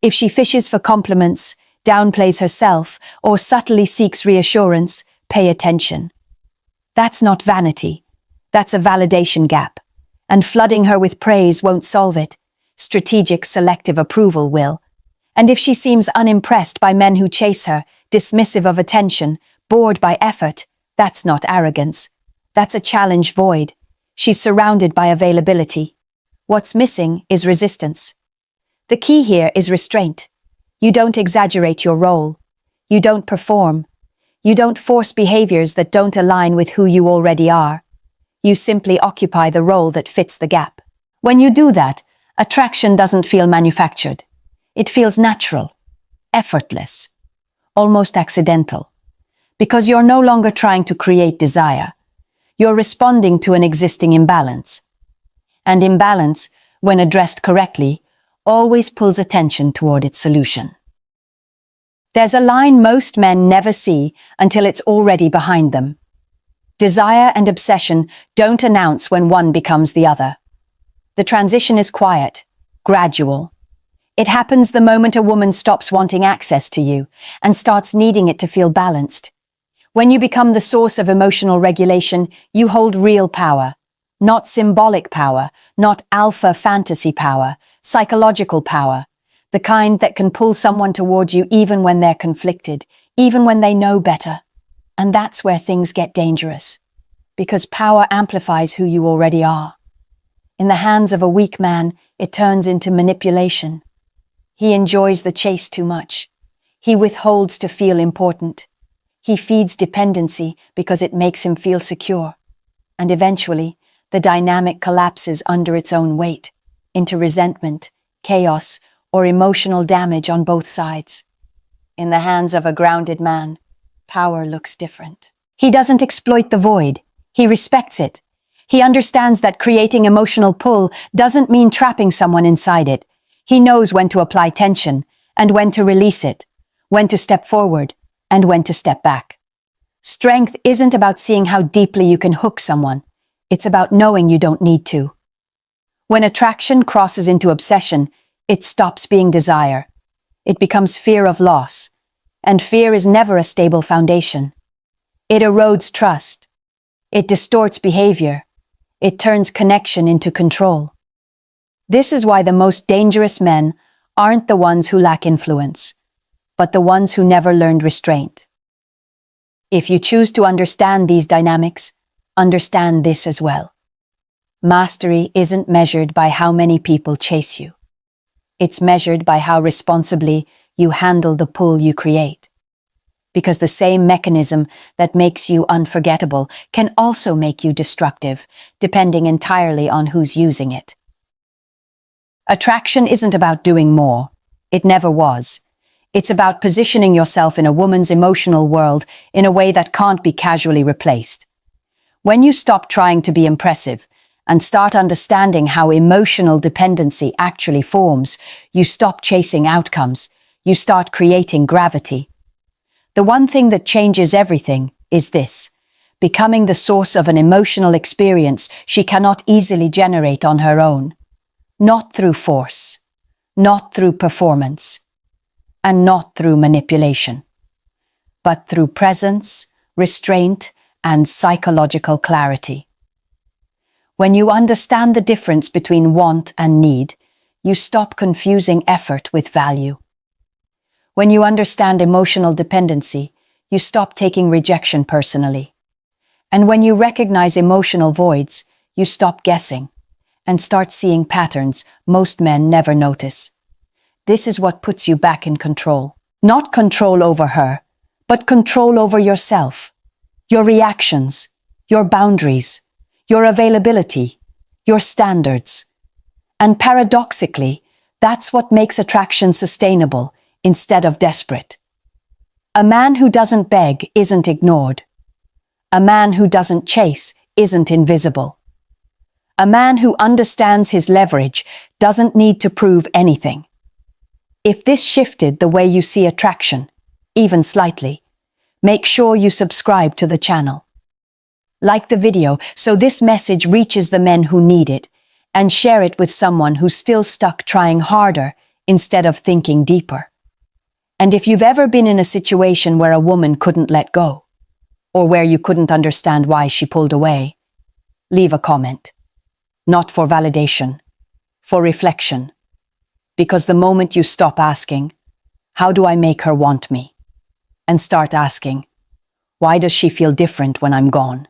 If she fishes for compliments, downplays herself, or subtly seeks reassurance, pay attention. That's not vanity. That's a validation gap. And flooding her with praise won't solve it. Strategic, selective approval will. And if she seems unimpressed by men who chase her, dismissive of attention, bored by effort, that's not arrogance. That's a challenge void. She's surrounded by availability. What's missing is resistance. The key here is restraint. You don't exaggerate your role. You don't perform. You don't force behaviors that don't align with who you already are. You simply occupy the role that fits the gap. When you do that, attraction doesn't feel manufactured. It feels natural, effortless, almost accidental. Because you're no longer trying to create desire. You're responding to an existing imbalance. And imbalance, when addressed correctly, always pulls attention toward its solution. There's a line most men never see until it's already behind them. Desire and obsession don't announce when one becomes the other. The transition is quiet, gradual. It happens the moment a woman stops wanting access to you and starts needing it to feel balanced. When you become the source of emotional regulation, you hold real power. Not symbolic power, not alpha fantasy power, psychological power. The kind that can pull someone towards you even when they're conflicted, even when they know better. And that's where things get dangerous. Because power amplifies who you already are. In the hands of a weak man, it turns into manipulation. He enjoys the chase too much. He withholds to feel important. He feeds dependency because it makes him feel secure. And eventually, the dynamic collapses under its own weight, into resentment, chaos, or emotional damage on both sides. In the hands of a grounded man, power looks different. He doesn't exploit the void. He respects it. He understands that creating emotional pull doesn't mean trapping someone inside it. He knows when to apply tension and when to release it, when to step forward and when to step back. Strength isn't about seeing how deeply you can hook someone. It's about knowing you don't need to. When attraction crosses into obsession, it stops being desire. It becomes fear of loss, and fear is never a stable foundation. It erodes trust. It distorts behavior. It turns connection into control. This is why the most dangerous men aren't the ones who lack influence, but the ones who never learned restraint. If you choose to understand these dynamics, understand this as well. Mastery isn't measured by how many people chase you. It's measured by how responsibly you handle the pull you create. Because the same mechanism that makes you unforgettable can also make you destructive, depending entirely on who's using it. Attraction isn't about doing more. It never was. It's about positioning yourself in a woman's emotional world in a way that can't be casually replaced. When you stop trying to be impressive and start understanding how emotional dependency actually forms, you stop chasing outcomes. You start creating gravity. The one thing that changes everything is this: becoming the source of an emotional experience she cannot easily generate on her own. Not through force, not through performance, and not through manipulation, but through presence, restraint, and psychological clarity. When you understand the difference between want and need, you stop confusing effort with value. When you understand emotional dependency, you stop taking rejection personally. And when you recognize emotional voids, you stop guessing and start seeing patterns most men never notice. This is what puts you back in control. Not control over her, but control over yourself, your reactions, your boundaries, your availability, your standards. And paradoxically, that's what makes attraction sustainable instead of desperate. A man who doesn't beg isn't ignored. A man who doesn't chase isn't invisible. A man who understands his leverage doesn't need to prove anything. If this shifted the way you see attraction, even slightly, make sure you subscribe to the channel. Like the video so this message reaches the men who need it, and share it with someone who's still stuck trying harder instead of thinking deeper. And if you've ever been in a situation where a woman couldn't let go, or where you couldn't understand why she pulled away, leave a comment. Not for validation, for reflection. Because the moment you stop asking, how do I make her want me? And start asking, why does she feel different when I'm gone?